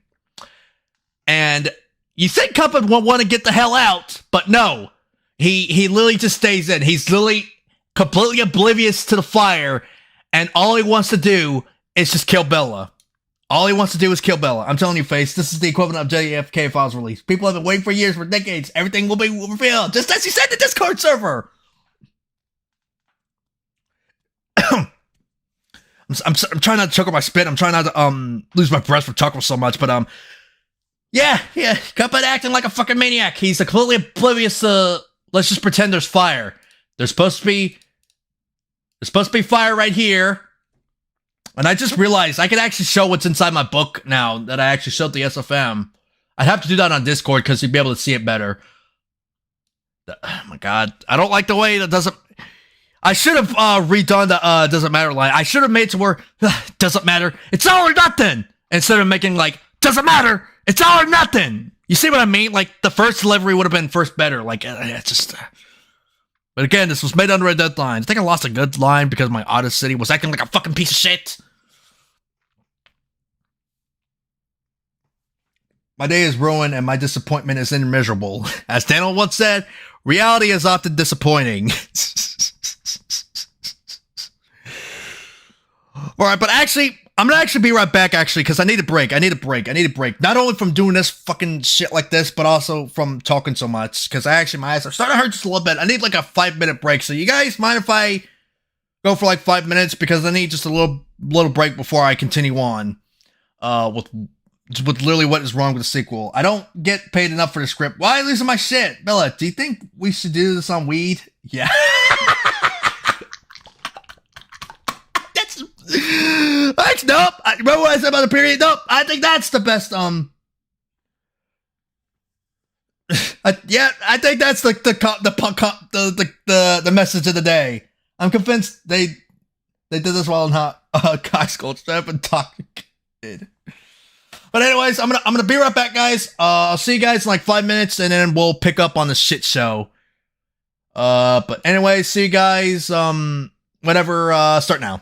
[SPEAKER 1] And you think Cuphead would want to get the hell out, but no. He literally just stays in. He's literally completely oblivious to the fire, and all he wants to do is just kill Bella. All he wants to do is kill Bella. I'm telling you, Face, this is the equivalent of JFK files release. People have been waiting for years, for decades. Everything will be revealed, just as he said in the Discord server. I'm trying not to choke on my spit. I'm trying not to lose my breath from talking so much, but yeah, Cuphead acting like a fucking maniac. He's completely oblivious to. Let's just pretend there's fire. There's supposed to be fire right here. And I just realized I could actually show what's inside my book now that I actually showed the SFM. I'd have to do that on Discord because you'd be able to see it better. Oh my god. I don't like the way that doesn't... I should have redone the doesn't matter line. I should have made it to where doesn't matter. It's all or nothing. Instead of making like, doesn't matter. It's all or nothing. You see what I mean? Like, the first delivery would have been first better. Like, it's just... But again, this was made under a deadline. I think I lost a good line because my Odyssey was acting like a fucking piece of shit. My day is ruined and my disappointment is immeasurable. As Daniel once said, reality is often disappointing. Alright, but actually... I'm gonna actually be right back, actually, because I need a break. I need a break. Not only from doing this fucking shit like this, but also from talking so much. Because my eyes are starting to hurt just a little bit. I need like a 5-minute break. So you guys mind if I go for like 5 minutes? Because I need just a little break before I continue on. With literally what is wrong with the sequel. I don't get paid enough for the script. Why are you losing my shit? Bella, do you think we should do this on weed? Yeah. Nope. Remember what I said about the period? Nope. I think that's the best. I think that's the message of the day. I'm convinced they did this while in high school. Instead of talking. But anyways, I'm gonna be right back, guys. I'll see you guys in like 5 minutes, and then we'll pick up on the shit show. But anyways, see you guys. Whatever. Start now.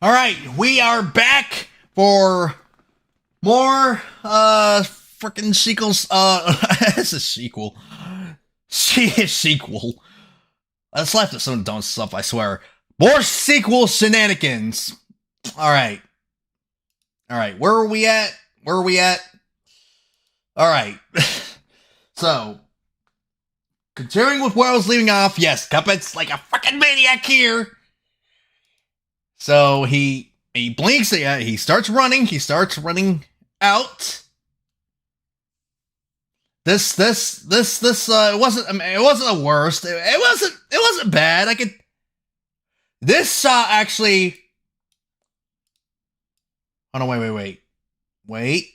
[SPEAKER 1] All right, we are back for more freaking sequels. It's a sequel. Sequel. Let's laugh at some dumb stuff, I swear. More sequel shenanigans. All right, where are we at? All right. So, continuing with where I was leaving off, yes, Cuphead's like a fucking maniac here. So he blinks, he starts running out. This it wasn't the worst. It wasn't bad. This shot actually. Oh no, wait.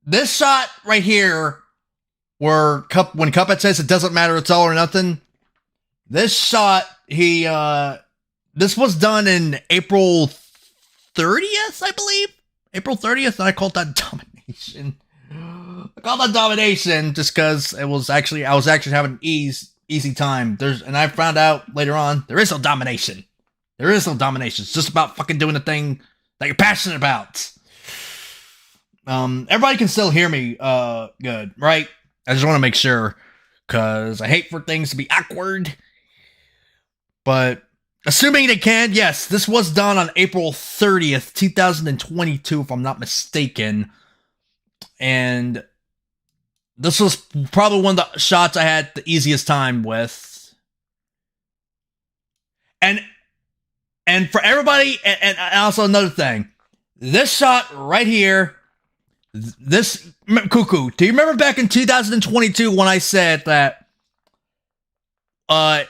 [SPEAKER 1] This shot right here, where when Cuphead says it doesn't matter, it's all or nothing. This shot, this was done in April 30th, I believe. April 30th, and I called that domination. Just because I was actually having an easy time. And I found out later on, there is no domination. It's just about fucking doing the thing that you're passionate about. Everybody can still hear me, good, right? I just want to make sure, because I hate for things to be awkward. But assuming they can, yes, this was done on April 30th, 2022, if I'm not mistaken. And this was probably one of the shots I had the easiest time with. And for everybody, and also another thing, this shot right here, Cuckoo, do you remember back in 2022 when I said that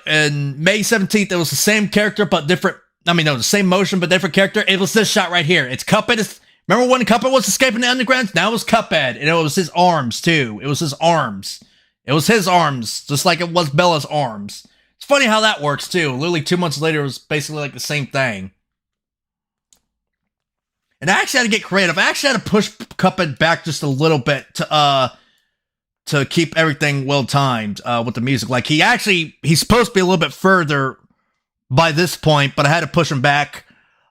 [SPEAKER 1] in May 17th, it was the same character, but different. The same motion, but different character. It was this shot right here. It's Cuphead. Remember when Cuphead was escaping the underground? Now it was Cuphead, and it was his arms, too. It was his arms, just like it was Bella's arms. It's funny how that works, too. Literally 2 months later, it was basically like the same thing. And I actually had to get creative. I actually had to push Cuphead back just a little bit to keep everything well timed with the music. Like he's supposed to be a little bit further by this point, but I had to push him back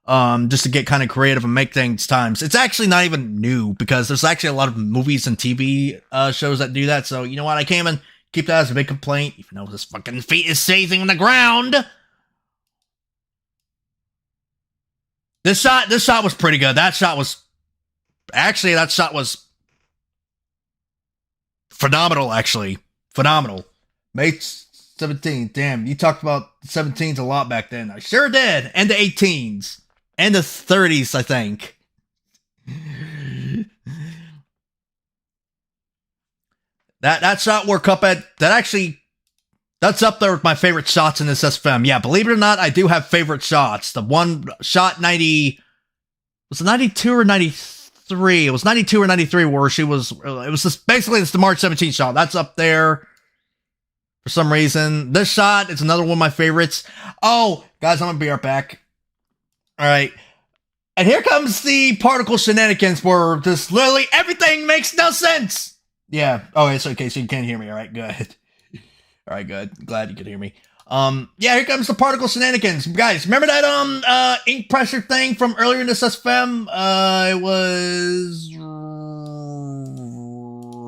[SPEAKER 1] just to get kind of creative and make things times. It's actually not even new because there's actually a lot of movies and TV shows that do that. So you know what? I came and keep that as a big complaint, even though his fucking feet is seizing on the ground. This shot was pretty good. That shot was phenomenal, actually. Phenomenal. May 17th. Damn, you talked about the 17s a lot back then. I sure did. And the 18s. And the 30s, I think. That shot where Cuphead, that's up there with my favorite shots in this SFM. Yeah, believe it or not, I do have favorite shots. The one shot 90, was it 92 or 93? It was 92 or 93 where it was just basically it's the March 17th shot. That's up there for some reason. This shot is another one of my favorites. Oh, guys, I'm gonna be right back. All right. And here comes the particle shenanigans where just literally everything makes no sense. Yeah. Oh, it's okay. So you can't hear me. All right, good. All right, good. Glad you could hear me. Yeah, here comes the particle shenanigans. Guys, remember that ink pressure thing from earlier in this SFM? It was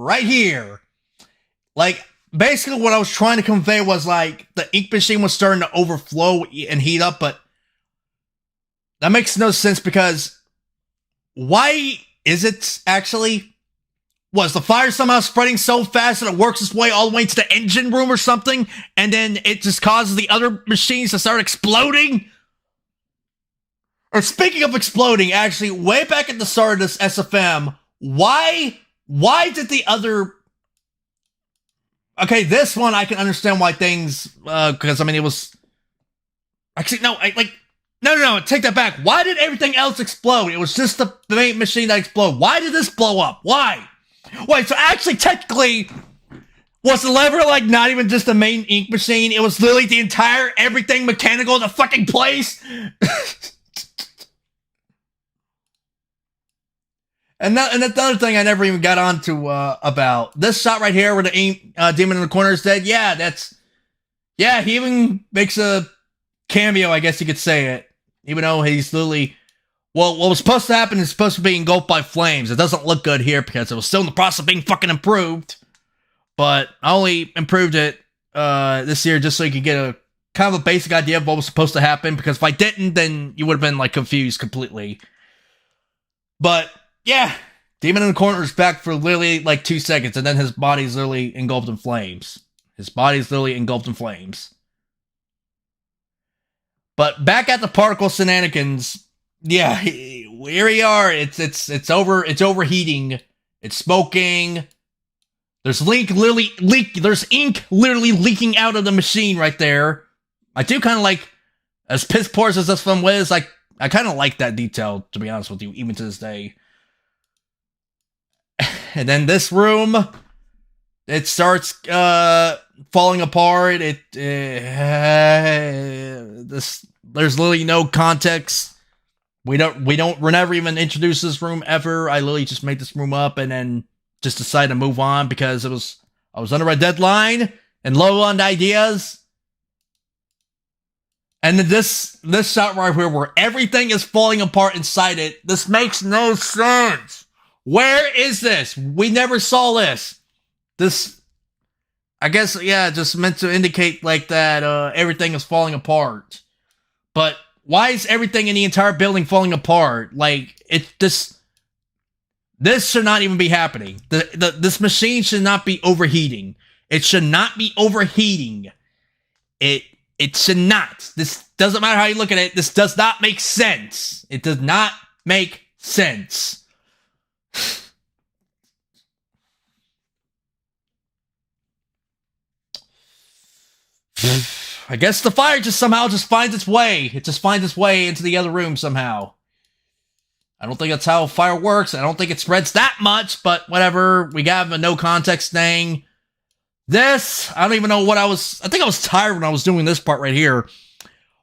[SPEAKER 1] right here. Like, basically what I was trying to convey was like the ink machine was starting to overflow and heat up, but that makes no sense because why is it actually? Was the fire somehow spreading so fast that it works its way all the way to the engine room or something, and then it just causes the other machines to start exploding? Or speaking of exploding, actually, way back at the start of this SFM, why did the other... Okay, this one I can understand why things... because, it was... Actually, no, No, take that back. Why did everything else explode? It was just the main machine that exploded. Why did this blow up? Why? Wait, so actually, technically, was the lever, not even just the main ink machine? It was literally the entire everything mechanical in the fucking place? And that's the other thing I never even got onto about. This shot right here where the ink demon in the corner is dead, he even makes a cameo, I guess you could say it. Even though he's literally Well, what was supposed to happen is supposed to be engulfed by flames. It doesn't look good here because it was still in the process of being fucking improved. But I only improved it this year just so you could get a kind of a basic idea of what was supposed to happen. Because if I didn't, then you would have been like confused completely. But yeah, Demon in the Corner is back for literally like 2 seconds, and then his body's literally engulfed in flames. His body's literally engulfed in flames. But back at the particle shenanigans. Yeah, here we are. It's overheating. It's smoking. There's ink literally leaking out of the machine right there. I do kind of like, as piss poor as this film was, I kind of like that detail, to be honest with you, even to this day. And then this room, it starts falling apart. There's literally no context. We're never even introduced this room ever. I literally just made this room up and then just decided to move on because I was under a deadline and low on ideas. And then this shot right here where everything is falling apart inside it. This makes no sense. Where is this? We never saw this. This, I guess, yeah, just meant to indicate like that everything is falling apart. But why is everything in the entire building falling apart? Like, this should not even be happening. This machine should not be overheating. It should not be overheating. It should not. This doesn't matter how you look at it. This does not make sense. It does not make sense. I guess the fire just somehow finds its way. It just finds its way into the other room somehow. I don't think that's how fire works. I don't think it spreads that much, but whatever. We got a no context thing. This, I don't even know what I think I was tired when I was doing this part right here.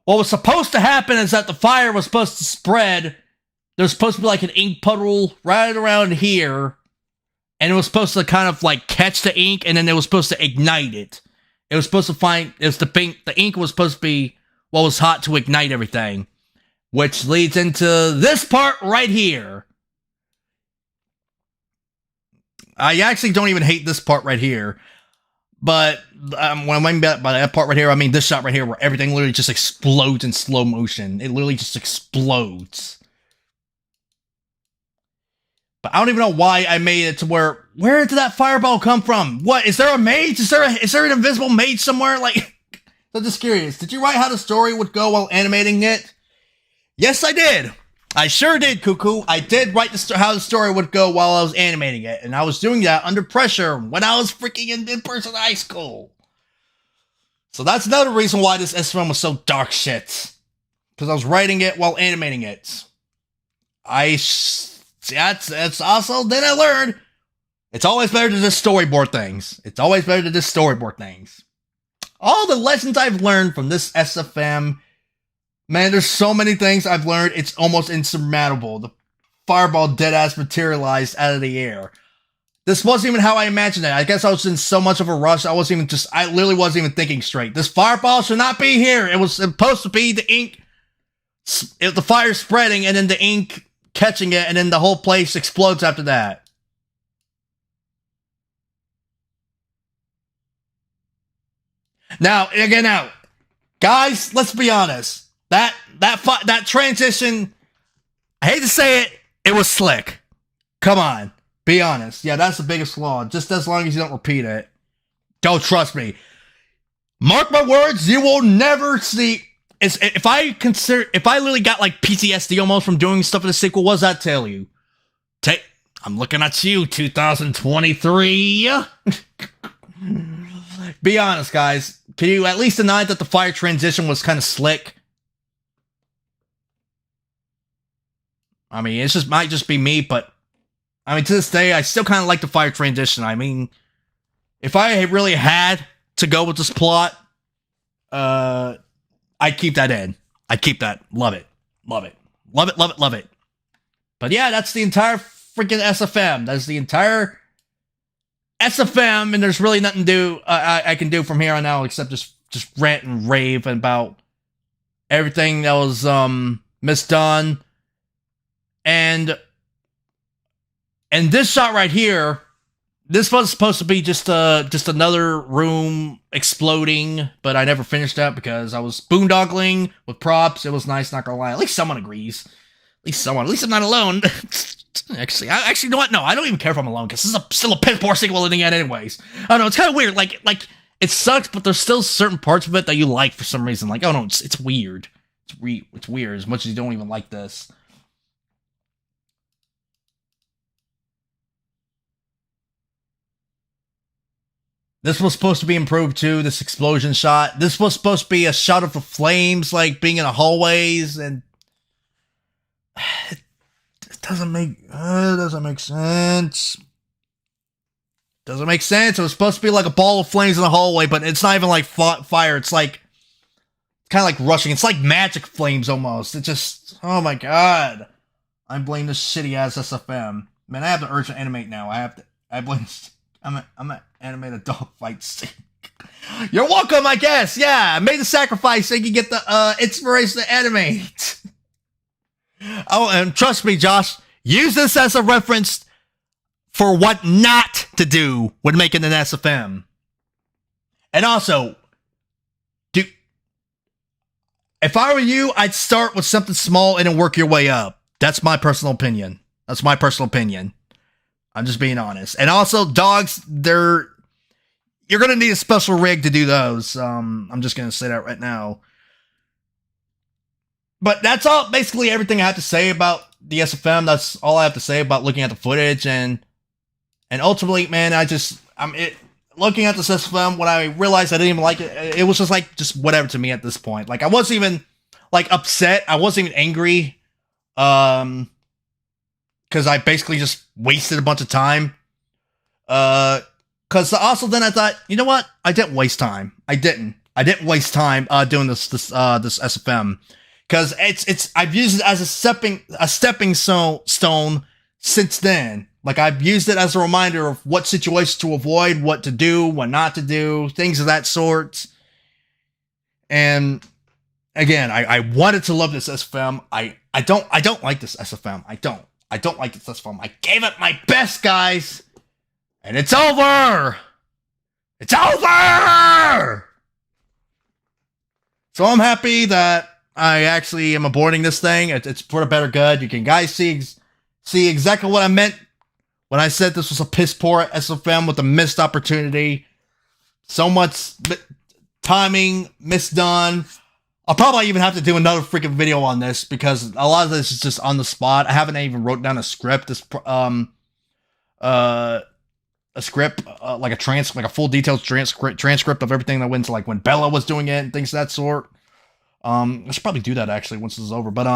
[SPEAKER 1] What was supposed to happen is that the fire was supposed to spread. There's supposed to be like an ink puddle right around here. And it was supposed to kind of like catch the ink and then it was supposed to ignite it. It was supposed to the ink was supposed to be what was hot to ignite everything. Which leads into this part right here. I actually don't even hate this part right here. But when I mean by that part right here, I mean this shot right here where everything literally just explodes in slow motion. It literally just explodes. But I don't even know why I made it to where did that fireball come from? What, is there a mage? Is there an invisible mage somewhere? Like, I'm just curious. Did you write how the story would go while animating it? Yes, I did. I sure did, Cuckoo. I did write how the story would go while I was animating it. And I was doing that under pressure when I was freaking in person high school. So that's another reason why this SFM was so dark shit. Because I was writing it while animating it. That's also, then I learned, it's always better to just storyboard things. It's always better to just storyboard things. All the lessons I've learned from this SFM, man, there's so many things I've learned, it's almost insurmountable. The fireball deadass materialized out of the air. This wasn't even how I imagined it. I guess I was in so much of a rush, I literally wasn't even thinking straight. This fireball should not be here. It was supposed to be the ink, the fire spreading, and then the ink catching it, and then the whole place explodes after that. Now, guys, let's be honest. That transition, I hate to say it, it was slick. Come on, be honest. Yeah, that's the biggest flaw. Just as long as you don't repeat it. Don't trust me. Mark my words, you will never see. If I literally got like PTSD almost from doing stuff in the sequel, what does that tell you? I'm looking at you, 2023. Be honest, guys. Can you at least deny that the fire transition was kind of slick? I mean, might just be me, but I mean, to this day, I still kind of like the fire transition. I mean, if I really had to go with this plot, I'd keep that in. I'd keep that. Love it. Love it. Love it, love it, love it. But yeah, that's the entire freaking SFM. That's the entire SFM, and there's really nothing I can do from here on out except just rant and rave about everything that was misdone. And this shot right here, this was supposed to be just another room exploding, but I never finished that because I was boondoggling with props. It was nice, not gonna lie. At least someone agrees. At least someone. At least I'm not alone. Actually, you know what? No, I don't even care if I'm alone because this is still a piss poor sequel in the end, anyways. I don't know. It's kind of weird. Like it sucks, but there's still certain parts of it that you like for some reason. Like, oh no, it's weird. It's weird as much as you don't even like this. This was supposed to be improved too, this explosion shot. This was supposed to be a shot of the flames, like being in the hallways, and it doesn't make sense. Doesn't make sense. It was supposed to be like a ball of flames in the hallway, but it's not even like fire. It's like kind of like rushing. It's like magic flames almost. It just, oh my god. I blame this shitty ass SFM. Man, I have the urge to animate now. I blame. I'm gonna animate a dog fight scene. You're welcome, I guess. Yeah, I made the sacrifice so you can get the inspiration to animate. Oh, and trust me, Josh, use this as a reference for what not to do when making an SFM. And also, if I were you, I'd start with something small and then work your way up. That's my personal opinion. I'm just being honest. And also, dogs, you're going to need a special rig to do those. I'm just going to say that right now. But that's all, basically everything I have to say about the SFM. That's all I have to say about looking at the footage. And ultimately, man, looking at this SFM, when I realized I didn't even like it, it was just whatever to me at this point. Like, I wasn't even, like, upset. I wasn't even angry. Because I basically just wasted a bunch of time. Because also then I thought, you know what? I didn't waste time. I didn't waste time doing this SFM. Because I've used it as a stepping stone since then. Like, I've used it as a reminder of what situations to avoid, what to do, what not to do, things of that sort. And again, I wanted to love this SFM. I don't like this SFM. I don't like this SFM. I gave it my best, guys. And it's over! It's over! So I'm happy that I actually am aborting this thing. It's for the better good. You can guys see exactly what I meant when I said this was a piss poor SFM with a missed opportunity. So much timing misdone. I'll probably even have to do another freaking video on this because a lot of this is just on the spot. I haven't even wrote down a script. Like a full detailed transcript of everything that went to, like, when Bella was doing it and things of that sort. I should probably do that actually once this is over. But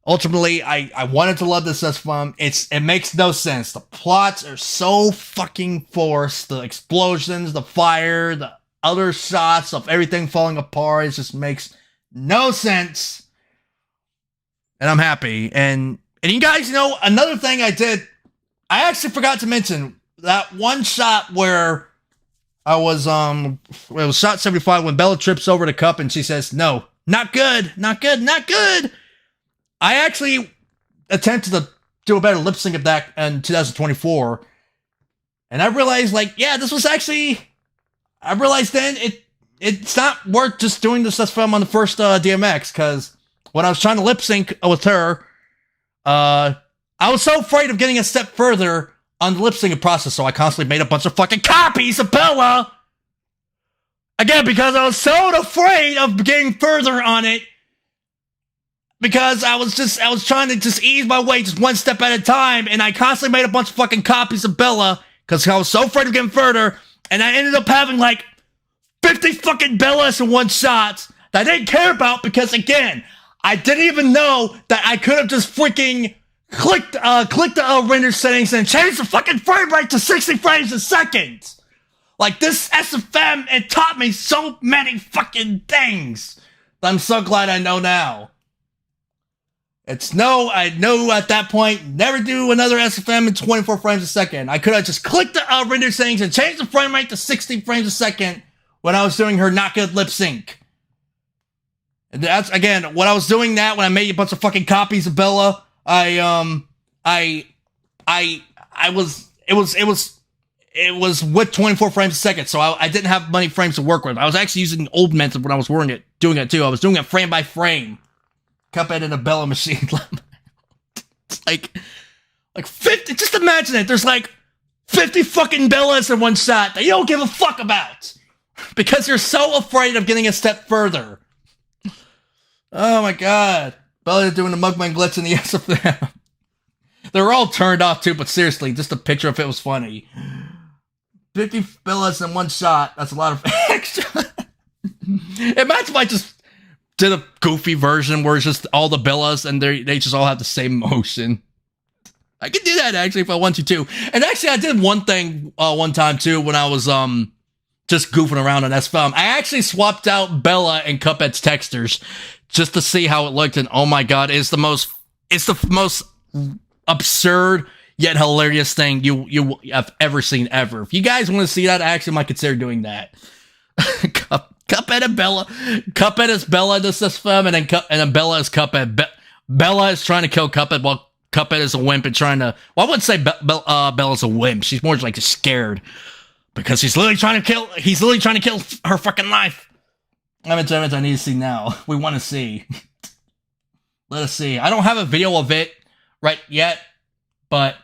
[SPEAKER 1] ultimately, I wanted to love this SFM. It makes no sense. The plots are so fucking forced. The explosions, the fire, the other shots of everything falling apart. It just makes no sense. And I'm happy. And you guys know, another thing I did, I actually forgot to mention that one shot where it was shot 75 when Bella trips over the cup and she says, "No, not good, not good, not good." I actually attempted to do a better lip sync of that in 2024. And I realized, like, yeah, this was actually, I realized then it's not worth just doing this SFM on the first DMX, because when I was trying to lip sync with her, I was so afraid of getting a step further on the lip syncing process, so I constantly made a bunch of fucking copies of Bella. Again, because I was so afraid of getting further on it, because I was trying to just ease my way just one step at a time, and I constantly made a bunch of fucking copies of Bella, because I was so afraid of getting further, and I ended up having like 50 fucking Bellas in one shot that I didn't care about, because again, I didn't even know that I could have just freaking clicked the render settings and changed the fucking frame rate to 60 frames a second. Like, this SFM, it taught me so many fucking things that I'm so glad I know now. I know at that point, never do another SFM in 24 frames a second. I could have just clicked the render settings and changed the frame rate to 60 frames a second when I was doing her not good lip sync. And that's, again, when I was doing that, when I made a bunch of fucking copies of Bella, I was with 24 frames a second, so I didn't have many frames to work with. I was actually using old methods when I was doing it too. I was doing it frame by frame. Cuphead in a Bella machine. It's like 50. Just imagine it. There's like 50 fucking Bellas in one shot that you don't give a fuck about because you're so afraid of getting a step further. Oh my god. Bella doing the Mugman glitch in the SFM. They were all turned off too, but seriously, just a picture of it was funny. 50 Bellas in one shot. That's a lot of extra. Imagine if I just did a goofy version where it's just all the Bellas and they just all have the same motion. I could do that actually if I wanted to. And actually, I did one thing one time too when I was just goofing around on SFM. I actually swapped out Bella and Cuphead's textures just to see how it looked, and oh my god, it's the most absurd yet hilarious thing you have ever seen ever. If you guys want to see that, I actually might consider doing that. Cuphead and Bella. Cuphead is Bella in this SFM, and then Bella is Cuphead. Bella is trying to kill Cuphead while Cuphead is a wimp and trying to. Well, I wouldn't say Bella's a wimp. She's more like just scared because he's literally trying to kill her fucking life. I need to see now. We want to see. Let us see. I don't have a video of it right yet, but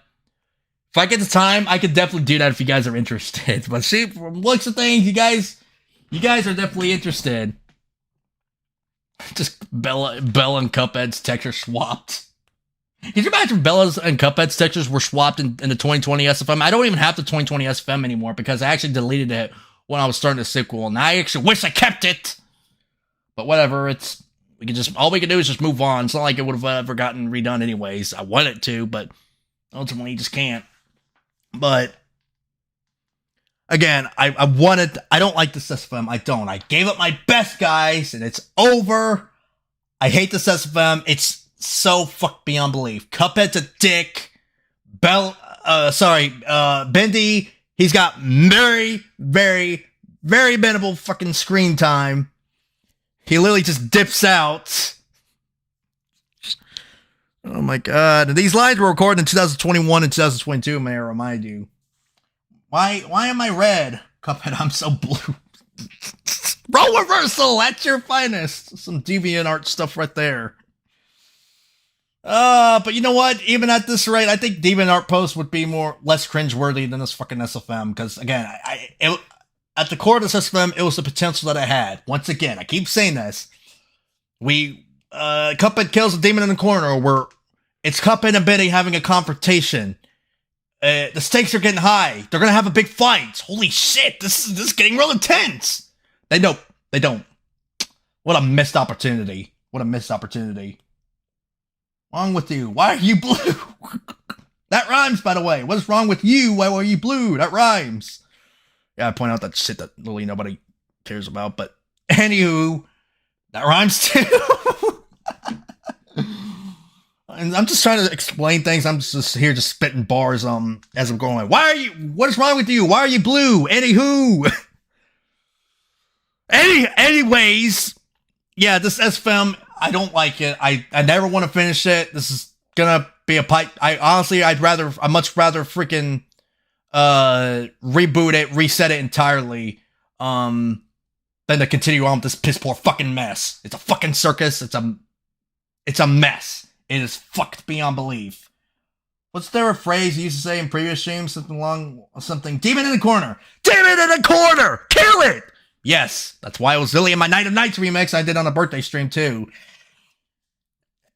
[SPEAKER 1] if I get the time, I could definitely do that if you guys are interested. But see, from looks of things, you guys are definitely interested. Just Bella and Cuphead's texture swapped. Can you imagine Bella's and Cuphead's textures were swapped in the 2020 SFM? I don't even have the 2020 SFM anymore because I actually deleted it when I was starting the sequel, and I actually wish I kept it. But whatever, all we can do is just move on. It's not like it would have ever gotten redone anyways. I wanted to, but ultimately you just can't. But again, I don't like this SFM. I don't. I gave it my best, guys, and it's over. I hate this SFM. It's so fucked beyond belief. Cuphead's a dick. Bendy, he's got very, very, very minimal fucking screen time. He literally just dips out. Oh my god. And these lines were recorded in 2021 and 2022, may I remind you. Why am I red? Cuphead, I'm so blue. Role reversal at your finest. Some DeviantArt stuff right there. But you know what? Even at this rate, I think DeviantArt posts would be less cringeworthy than this fucking SFM. Because again, at the core of this SFM, it was the potential that I had. Once again, I keep saying this. Cuphead kills a demon in the corner where it's Cuphead and Bendy having a confrontation. The stakes are getting high. They're gonna have a big fight. Holy shit, this is getting real intense. They don't. What a missed opportunity. Wrong with you? Why are you blue? That rhymes, by the way. What is wrong with you? Why were you blue? That rhymes. Yeah, I point out that shit that literally nobody cares about, but anywho, that rhymes too. And I'm just trying to explain things. I'm just here just spitting bars as I'm going. What is wrong with you? Why are you blue? Anywho. Anyways, yeah, this SFM, I don't like it. I never want to finish it. This is gonna be a pipe. I'd much rather freaking reboot it, reset it entirely, than to continue on with this piss poor fucking mess. It's a fucking circus. It's a mess. It is fucked beyond belief. What's there a phrase you used to say in previous streams? Demon in the corner. Demon in the corner! Kill it! Yes, that's why it was really in my Night of Nights remix I did on a birthday stream too.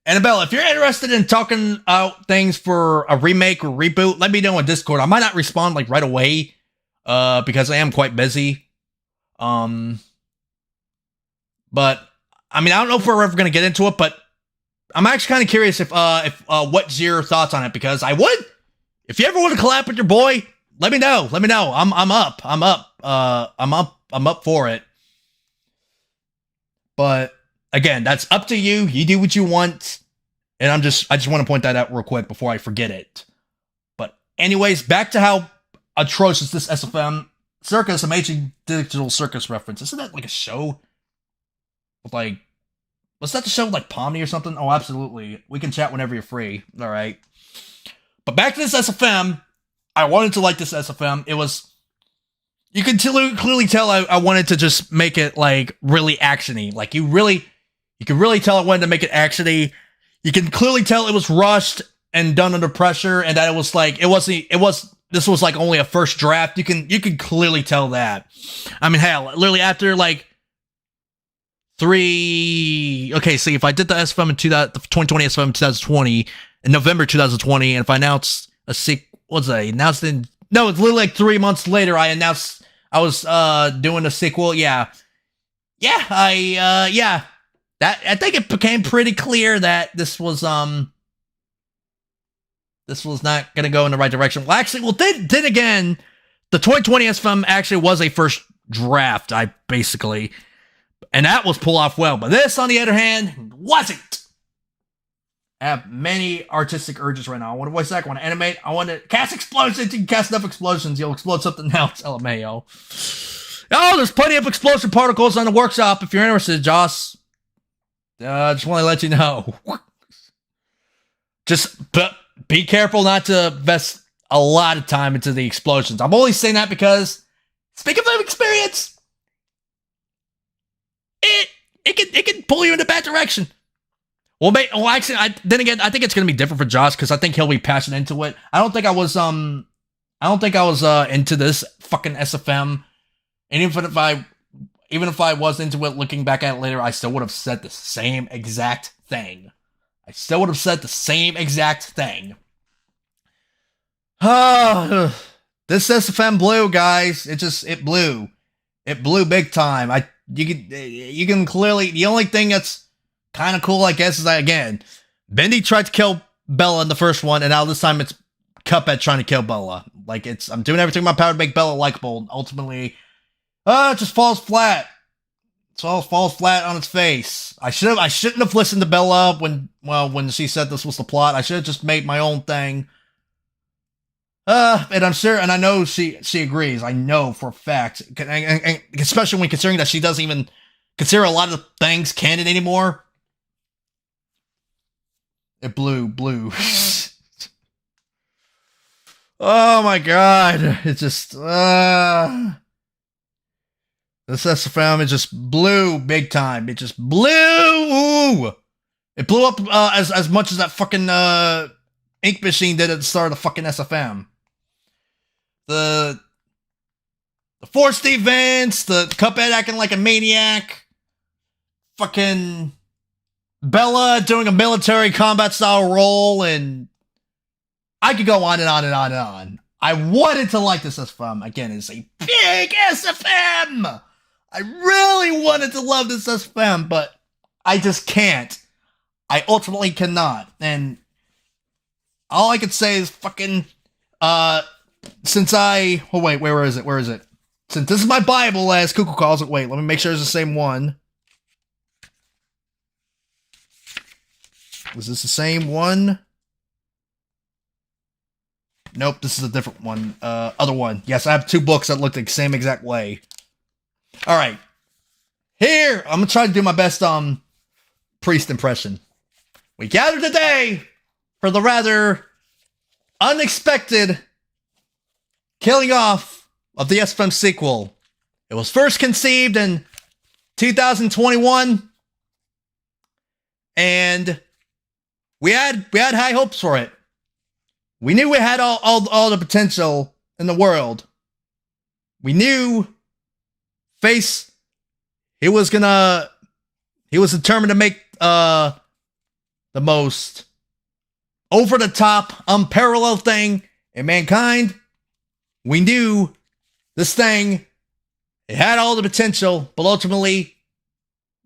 [SPEAKER 1] Annabelle, if you're interested in talking out things for a remake or reboot, let me know on Discord. I might not respond like right away, because I am quite busy. But I mean, I don't know if we're ever gonna get into it, but I'm actually kind of curious if what's your thoughts on it, because I would, if you ever want to collab with your boy, let me know. I'm up for it. But again, that's up to you. You do what you want. And I just want to point that out real quick before I forget it. But anyways, back to how atrocious this SFM Circus, Amazing Digital Circus reference. Isn't that like a show with like Was that the show with, like, Pomni or something? Oh, absolutely. We can chat whenever you're free. All right. But back to this SFM. I wanted to like this SFM. It was... You can clearly tell I wanted to just make it, like, really actiony. Like, you can really tell I wanted to make it actiony. You can clearly tell it was rushed and done under pressure, and that it was like, this was like only a first draft. You can clearly tell that. I mean, hell, literally after like okay, see, if I did the SFM in 2020 SFM in 2020, in November 2020, and if I announced it's literally like 3 months later, I announced I was doing a sequel. Yeah, I think it became pretty clear that this was not gonna go in the right direction. Well, actually, then again, the 2020 SFM actually was a first draft, and that was pulled off well. But this, on the other hand, wasn't. I have many artistic urges right now. I want to voice act, I want to animate, I want to cast explosions. You can cast enough explosions, you'll explode something else. LMAO. Oh, there's plenty of explosion particles on the workshop if you're interested, Joss. Just want to let you know. But be careful not to invest a lot of time into the explosions. I'm only saying that because, speaking of experience, it can pull you in the bad direction. Actually, I think it's gonna be different for Josh because I think he'll be passionate into it. I don't think I was into this fucking SFM, and even if I was into it, looking back at it later, I still would have said the same exact thing. This SFM blew, guys. It blew. It blew big time. You can clearly, the only thing that's kind of cool, I guess, is that, again, Bendy tried to kill Bella in the first one, and now this time it's Cuphead trying to kill Bella. Like, I'm doing everything in my power to make Bella likable, and ultimately, it just falls flat. Falls flat on its face. I shouldn't have listened to Bella when she said this was the plot. I should have just made my own thing. And I'm sure, and I know she agrees. I know for a fact, and especially when considering that she doesn't even consider a lot of things canon anymore. It blew. Oh my god! It just this SFM, it just blew big time. It just blew. It blew up as much as that fucking ink machine did at the start of the fucking SFM. The forced events, the Cuphead acting like a maniac, fucking Bella doing a military combat style role, and I could go on and on and on and on. I wanted to like this SFM. Again, it's a big SFM. I really wanted to love this SFM, but I just can't. I ultimately cannot. And all I could say is fucking, since where is it? Since this is my Bible, as Cuckoo calls it, let me make sure it's the same one. Was this the same one? Nope, this is a different one. Other one. Yes, I have two books that look the same exact way. Alright. Here, I'm gonna try to do my best, priest impression. We gather today for the rather unexpected killing off of the SFM sequel. It was first conceived in 2021, and we had high hopes for it. We knew it had all the potential in the world. We knew Face, he was determined to make the most over-the-top, unparalleled thing in mankind. We knew this thing, it had all the potential, but ultimately,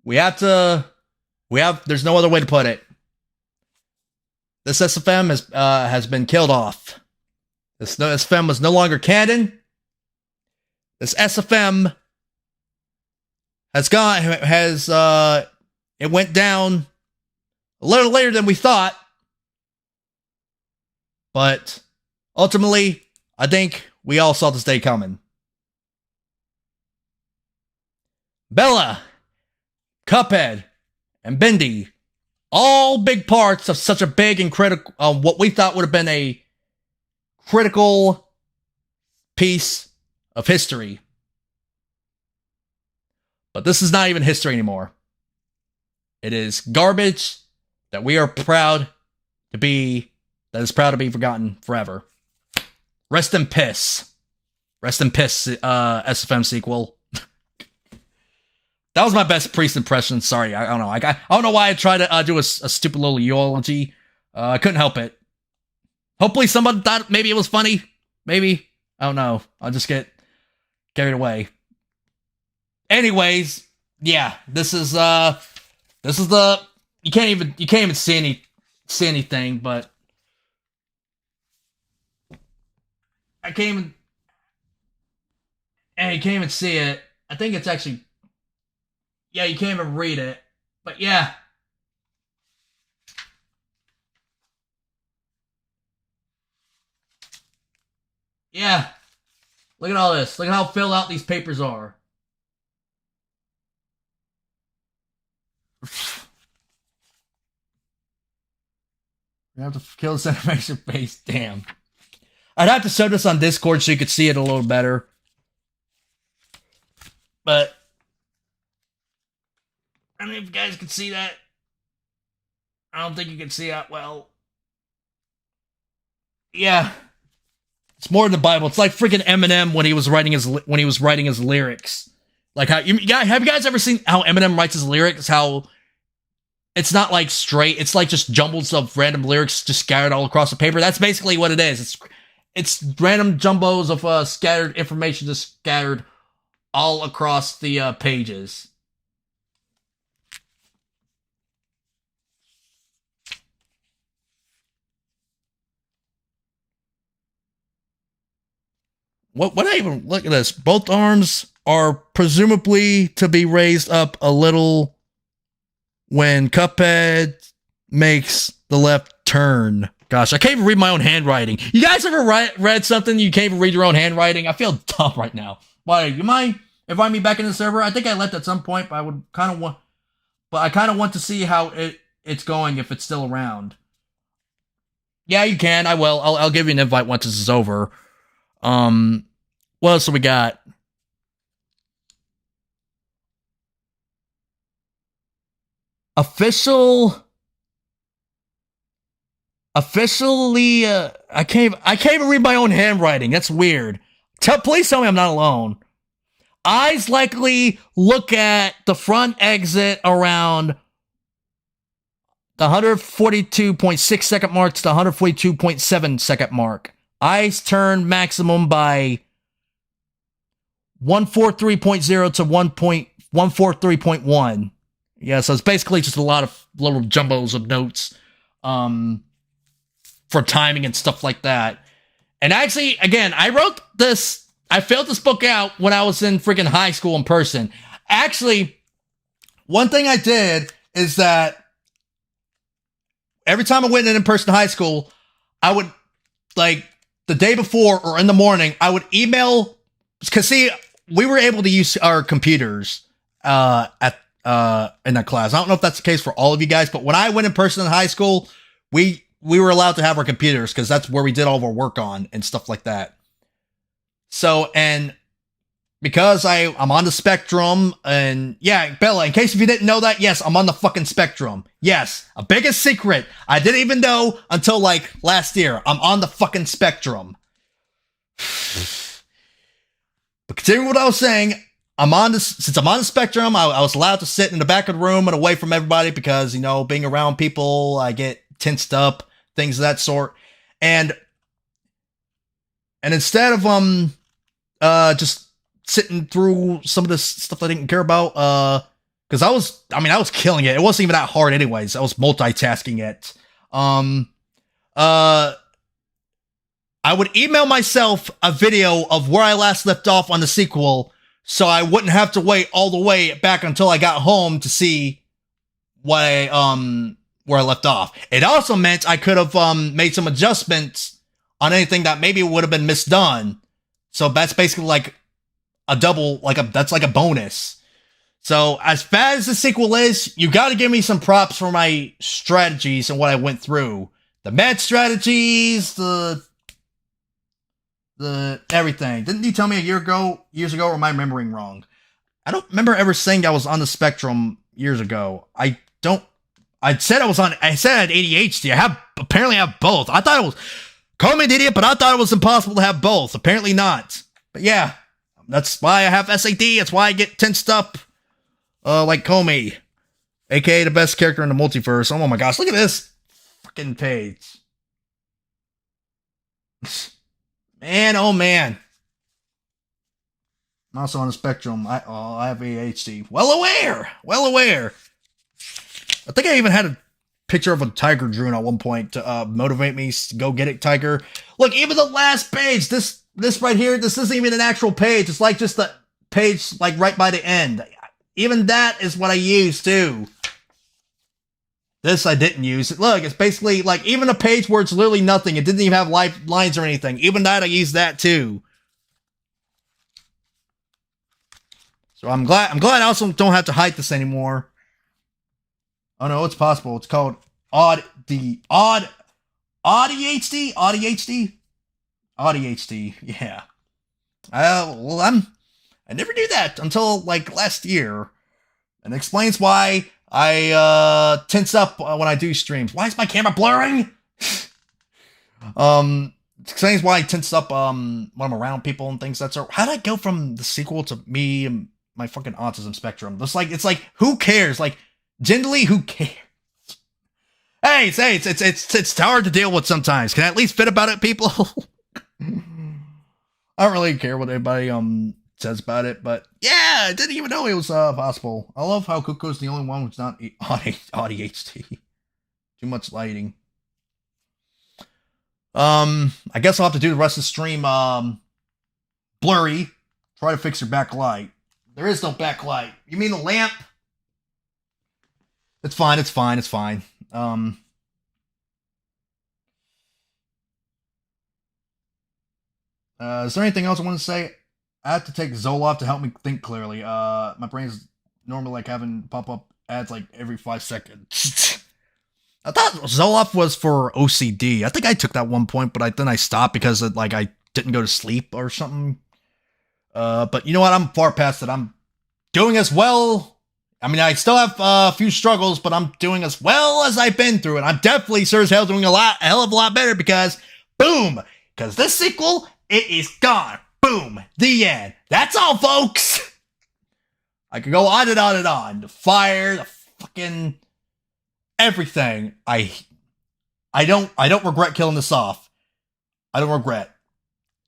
[SPEAKER 1] there's no other way to put it. This SFM has been killed off. This SFM was no longer canon. This SFM it went down a little later than we thought. But ultimately, I think we all saw this day coming. Bella, Cuphead, and Bindi. All big parts of such a big and critical, what we thought would have been a critical piece of history. But this is not even history anymore. It is garbage that we are proud to be, that is proud to be forgotten forever. Rest in piss. Rest in piss, SFM sequel. That was my best Priest impression. Sorry, I don't know. I don't know why I tried to do a stupid little eulogy. I couldn't help it. Hopefully someone thought maybe it was funny. Maybe. I don't know. I'll just get carried away. Anyways, yeah, this is the you can't even see anything, but you can't even see it. I think it's actually, yeah, you can't even read it, but yeah. Yeah. Look at all this. Look at how filled out these papers are. You have to kill this animation face. Damn. I'd have to show this on Discord so you could see it a little better. But I don't know if you guys can see that. I don't think you can see that well. Yeah. It's more than the Bible. It's like freaking Eminem when he was writing his lyrics. Like how have you guys ever seen how Eminem writes his lyrics? How it's not like straight. It's like just jumbles of random lyrics just scattered all across the paper. That's basically what it is. It's random jumbos of scattered information just scattered all across the pages. What I even look at this? Both arms are presumably to be raised up a little when Cuphead makes the left turn. Gosh, I can't even read my own handwriting. You guys ever read something you can't even read your own handwriting? I feel dumb right now. Why? You mind inviting me back in the server? I think I left at some point, but I kind of want to see how it's going if it's still around. Yeah, you can. I will. I'll give you an invite once this is over. What else do we got? Officially, I can't even read my own handwriting. That's weird. Please tell me I'm not alone. Eyes likely look at the front exit around the 142.6 second mark to the 142.7 second mark. Eyes turn maximum by 143.0 to 143.1. Yeah, so it's basically just a lot of little jumbos of notes for timing and stuff like that. And actually, again, I filled this book out when I was in freaking high school in person. Actually, one thing I did is that every time I went in person high school, I would, like, the day before or in the morning, I would email, because see, we were able to use our computers in that class. I don't know if that's the case for all of you guys, but when I went in person in high school, we were allowed to have our computers because that's where we did all of our work on and stuff like that. So, and because I'm on the spectrum, and yeah, Bella, in case if you didn't know that, yes, I'm on the fucking spectrum. Yes, a biggest secret. I didn't even know until like last year. I'm on the fucking spectrum. But continuing what I was saying, since I'm on the spectrum, I was allowed to sit in the back of the room and away from everybody because, you know, being around people, I get tensed up, things of that sort. And instead of just sitting through some of this stuff I didn't care about, because I was killing it. It wasn't even that hard anyways. I was multitasking it. I would email myself a video of where I last left off on the sequel, so I wouldn't have to wait all the way back until I got home to see where I left off. It also meant I could have made some adjustments on anything that maybe would have been misdone. So that's basically like a double, that's like a bonus. So, as bad as the sequel is, you gotta give me some props for my strategies and what I went through. The med strategies, the everything. Didn't you tell me years ago, or am I remembering wrong? I don't remember ever saying I was on the spectrum years ago. I said I said I had ADHD. Apparently have both. I thought it was, call me an idiot, but I thought it was impossible to have both. Apparently not. But yeah, that's why I have SAD. That's why I get tensed up. Like Comey, aka the best character in the multiverse. Oh my gosh, look at this fucking page. Man, oh man. I'm also on the spectrum. I have ADHD. Well aware. I think I even had a picture of a tiger drawn at one point to motivate me to go get it, tiger. Look, even the last page, this right here, this isn't even an actual page. It's like just the page like right by the end. Even that is what I use too. This I didn't use. Look, it's basically like even a page where it's literally nothing. It didn't even have lines or anything. Even that I used that too. So I'm glad I also don't have to hide this anymore. Oh no, it's possible. It's called ADHD. ADHD. Yeah. Well, I never knew that until like last year, and it explains why I tense up when I do streams. Why is my camera blurring? Explains why I tense up when I'm around people and things. How did I go from the sequel to me and my fucking autism spectrum? It's like who cares? Like, generally, who cares? Hey, it's hard to deal with sometimes. Can I at least fit about it, people? I don't really care what anybody says about it, but yeah, I didn't even know it was possible. I love how Kuko's the only one who's not ADHD. Too much lighting. I guess I'll have to do the rest of the stream blurry. Try to fix your backlight. There is no backlight. You mean the lamp? It's fine. Is there anything else I want to say? I have to take Zoloft to help me think clearly. My brain's normally like having pop-up ads like every 5 seconds. I thought Zoloft was for OCD. I think I took that one point, but then I stopped because I didn't go to sleep or something. But you know what? I'm far past it. I'm doing as well. I mean, I still have a few struggles, but I'm doing as well as I've been through, and I'm definitely sure as hell doing a hell of a lot better because, boom, because this sequel, it is gone. Boom, the end. That's all, folks. I could go on and on and on. The fire, the fucking everything. I don't regret killing this off. I don't regret.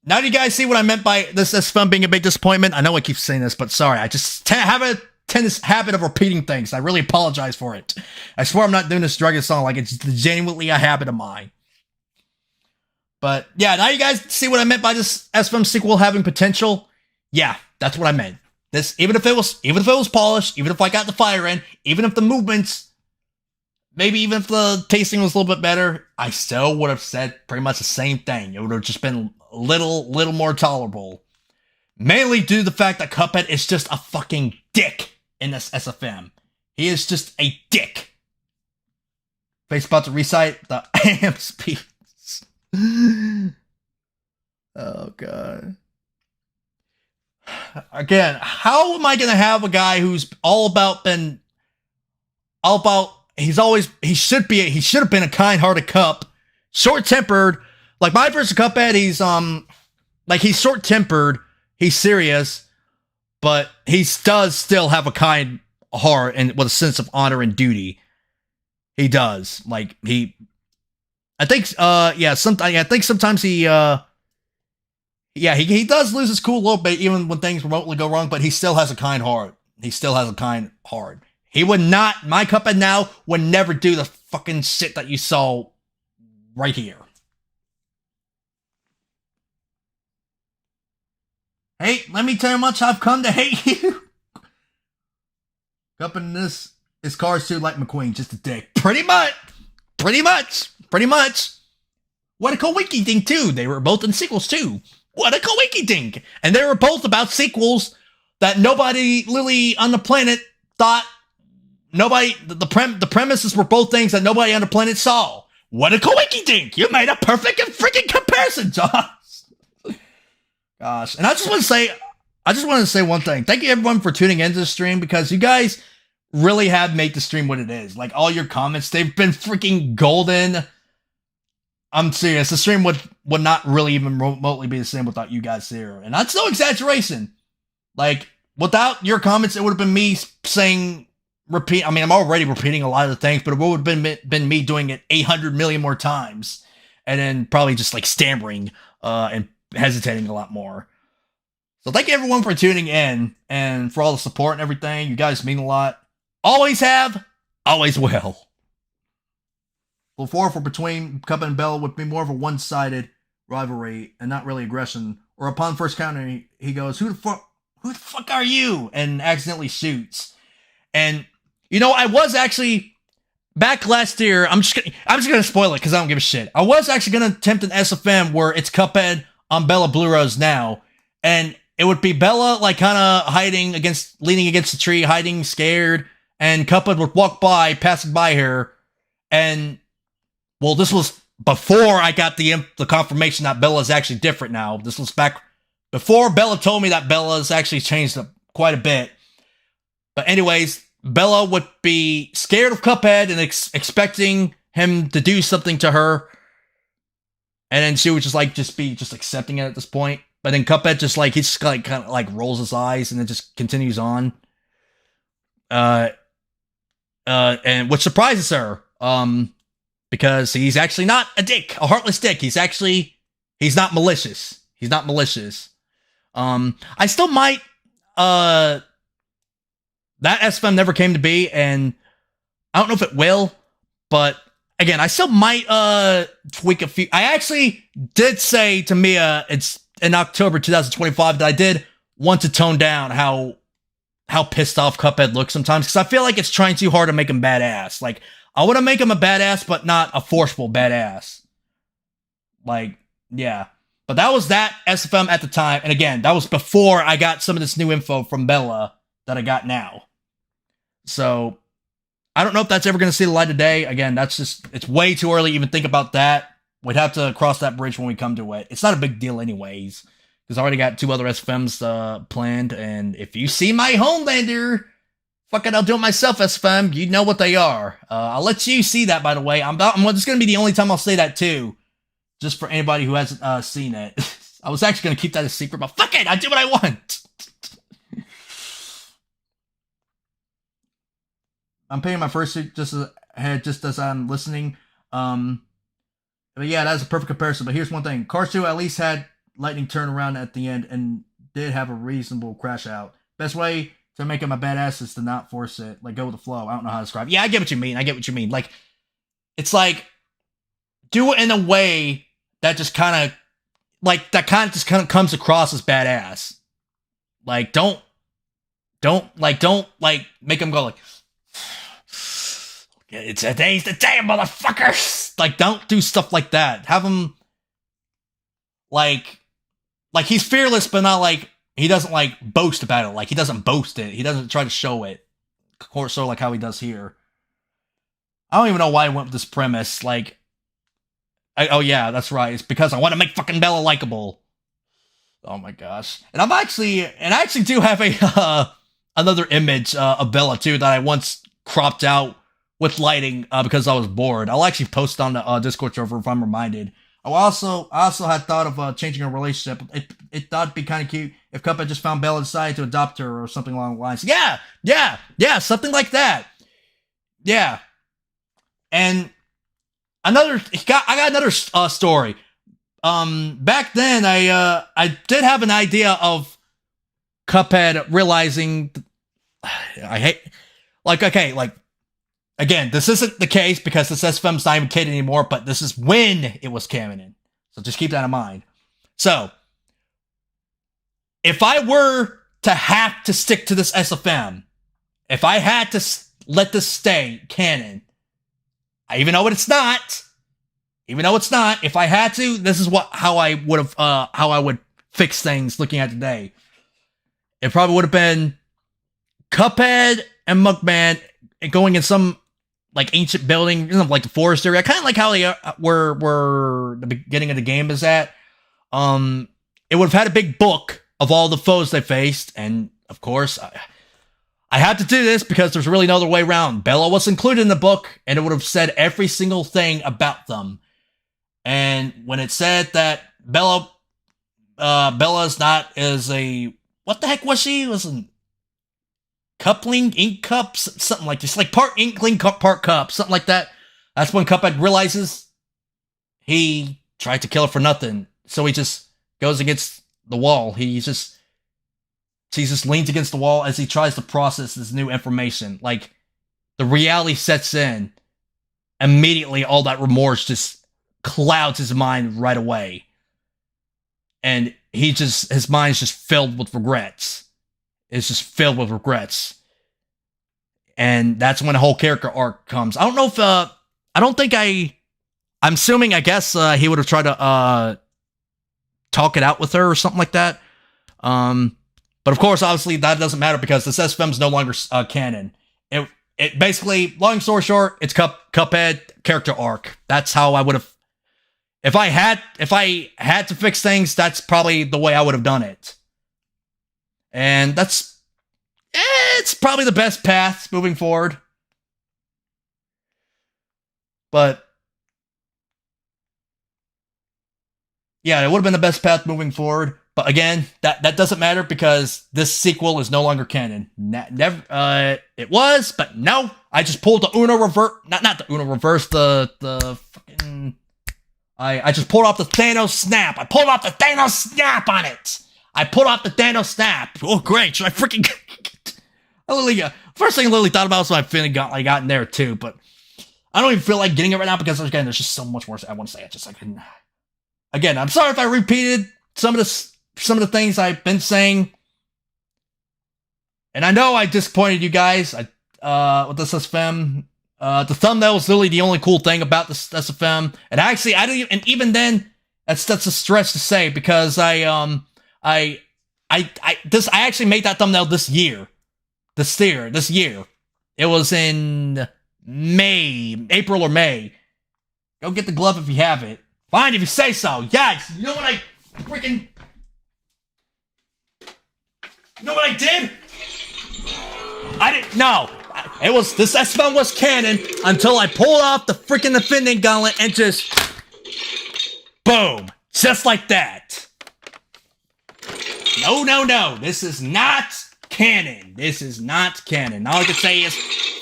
[SPEAKER 1] Now do you guys see what I meant by this SFM being a big disappointment? I know I keep saying this, but sorry. I just have a habit of repeating things. I really apologize for it. I swear I'm not doing this drug song like it's genuinely a habit of mine. But yeah, now you guys see what I meant by this SFM sequel having potential. Yeah, that's what I meant. This, even if it was polished, even if I got the fire in, even if the movements, maybe even if the tasting was a little bit better, I still would have said pretty much the same thing. It would have just been a little more tolerable. Mainly due to the fact that Cuphead is just a fucking dick in this SFM. He is just a dick. Face about to recite the AM speeds. Oh god. Again, how am I gonna have a guy who's he should have been a kind-hearted cup, short-tempered, like my version of Cuphead, he's short-tempered, he's serious, but he does still have a kind heart and with a sense of honor and duty. He does. Sometimes he he does lose his cool a little bit even when things remotely go wrong, but he still has a kind heart. He would not, my Cuphead now would never do the fucking shit that you saw right here. Hey, let me tell you how much I've come to hate you. Cuphead in this is Cars 2 like McQueen, just a dick. Pretty much. What a coinky dink too. They were both in sequels too. What a coinky dink. And they were both about sequels that nobody literally on the planet thought, the premises were both things that nobody on the planet saw. What a coinky dink! You made a perfect and freaking comparison, Josh. Gosh, and I just want to say one thing. Thank you everyone for tuning into the stream, because you guys really have made the stream what it is. Like, all your comments, they've been freaking golden. I'm serious. The stream would not really even remotely be the same without you guys here. And that's no exaggeration. Like, without your comments, it would have been me saying, I'm already repeating a lot of the things, but it would have been me doing it 800 million more times. And then probably just like stammering and hesitating a lot more. So thank you everyone for tuning in and for all the support and everything. You guys mean a lot. Always have, always will. Before, for between Cuphead and Bella would be more of a one-sided rivalry and not really aggression. Or upon first counter, he goes, who the fuck are you? And accidentally shoots. And, you know, I was actually, back last year, I'm just gonna spoil it because I don't give a shit. I was actually gonna attempt an SFM where it's Cuphead on Bella Blue Rose now. And it would be Bella, like, kind of leaning against the tree, hiding, scared. And Cuphead would walk by, passing by her. And, well, this was before I got the confirmation that Bella's actually different now. This was back before Bella told me that Bella's actually changed up quite a bit. But anyways, Bella would be scared of Cuphead and expecting him to do something to her. And then she would just be accepting it at this point. But then Cuphead he just kind of rolls his eyes and then just continues on. And which surprises her. Because he's actually not a dick, a heartless dick. He's not malicious. He's not malicious. I still might, that SFM never came to be, and I don't know if it will, but again, I still might, tweak a few. I actually did say to Mia, it's in October 2025, that I did want to tone down how pissed off Cuphead looks sometimes, because I feel like it's trying too hard to make him badass. Like, I want to make him a badass, but not a forceful badass. Like, yeah. But that was that SFM at the time. And again, that was before I got some of this new info from Bella that I got now. So, I don't know if that's ever going to see the light of day. Again, it's way too early to even think about that. We'd have to cross that bridge when we come to it. It's not a big deal anyways, because I already got 2 other SFMs planned. And if you see my Homelander, fuck it, I'll do it myself, SFM. You know what they are. I'll let you see that, by the way. This is going to be the only time I'll say that, too. Just for anybody who hasn't seen it. I was actually going to keep that a secret, but fuck it, I do what I want. I'm paying my first suit just as I'm listening. But yeah, that's a perfect comparison. But here's one thing. Cars 2 at least had lightning turn around at the end and did have a reasonable crash out. Best way to make him a badass is to not force it. Like, go with the flow. I don't know how to describe it. Yeah, I get what you mean. Like, it's like, do it in a way that just kind of comes across as badass. Like, don't make him go like, today's the day, motherfuckers! Like, don't do stuff like that. Have him, like he's fearless, but not like, he doesn't, like, boast about it. Like, he doesn't boast it. He doesn't try to show it. Of course, so like how he does here. I don't even know why I went with this premise. Like, oh yeah, that's right. It's because I want to make fucking Bella likable. Oh my gosh. And I actually do have another image of Bella, too, that I once cropped out with lighting because I was bored. I'll actually post on the Discord server if I'm reminded. I also had thought of changing a relationship. It thought it'd be kind of cute if Cuphead just found Bella and decided to adopt her or something along the lines. Yeah, something like that. Yeah. And I got another story. Back then, I did have an idea of Cuphead realizing, again, this isn't the case because this SFM's not even canon anymore, but this is when it was canon. So just keep that in mind. So, if I were to have to stick to this SFM, if I had to let this stay canon, even though it's not, if I had to, this is how I would fix things looking at today. it probably would have been Cuphead and Mugman going in some like ancient building, like the forest area, kind of like how they were the beginning of the game is at. It would have had a big book of all the foes they faced, and of course, I had to do this because there's really no other way around. Bella was included in the book, and it would have said every single thing about them. And when it said that Bella's not as a, what the heck was she? Was a coupling, ink cups, something like this, like part inkling, part cup, something like that. That's when Cuphead realizes he tried to kill her for nothing. So he just goes against the wall. He just leans against the wall as he tries to process this new information. Like, the reality sets in. Immediately, all that remorse just clouds his mind right away. And his mind's just filled with regrets. It's just filled with regrets. And that's when the whole character arc comes. I don't know if, I'm assuming, I guess, he would have tried to, talk it out with her or something like that. But of course, obviously, that doesn't matter because this SFM's no longer canon. It basically, long story short, it's Cuphead character arc. That's how I would have. If I had to fix things, that's probably the way I would have done it. And it's probably the best path moving forward. But yeah, it would have been the best path moving forward. But again, that doesn't matter because this sequel is no longer canon. Never, it was, but no. I just pulled the Uno reverse, not the Uno reverse, the fucking. I just pulled off the Thanos snap. I pulled off the Thanos snap on it. I pulled off the Thanos snap. Oh great! Should I freaking? I literally first thing I literally thought about was my feeling got in there too, but I don't even feel like getting it right now because again, there's just so much more I want to say. Again, I'm sorry if I repeated some of the things I've been saying. And I know I disappointed you guys with this SFM. The thumbnail was literally the only cool thing about this SFM. And actually, and even then, that's a stretch to say because I actually made that thumbnail this year. It was in April or May. Go get the glove if you have it. Fine, if you say so. Yes, you know what I did? I didn't. No, this SFM was canon until I pulled off the freaking Infinity Gauntlet and just boom, just like that. No. This is not canon. All I can say is,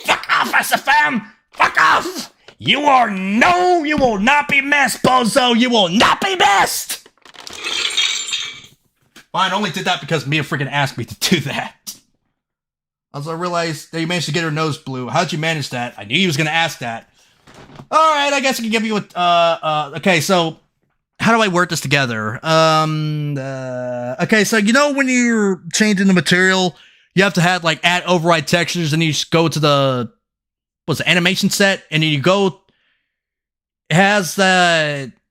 [SPEAKER 1] fuck off, SFM. Fuck off. You will not be missed, bozo! You will not be missed! Fine, I only did that because Mia freaking asked me to do that. Also, I realized that you managed to get her nose blue. How'd you manage that? I knew he was gonna ask that. Alright, I guess I can give you a, okay, so, how do I work this together? Okay, so you know when you're changing the material, you have to have, like, add override textures, and you just go to the animation set, and then you go, it has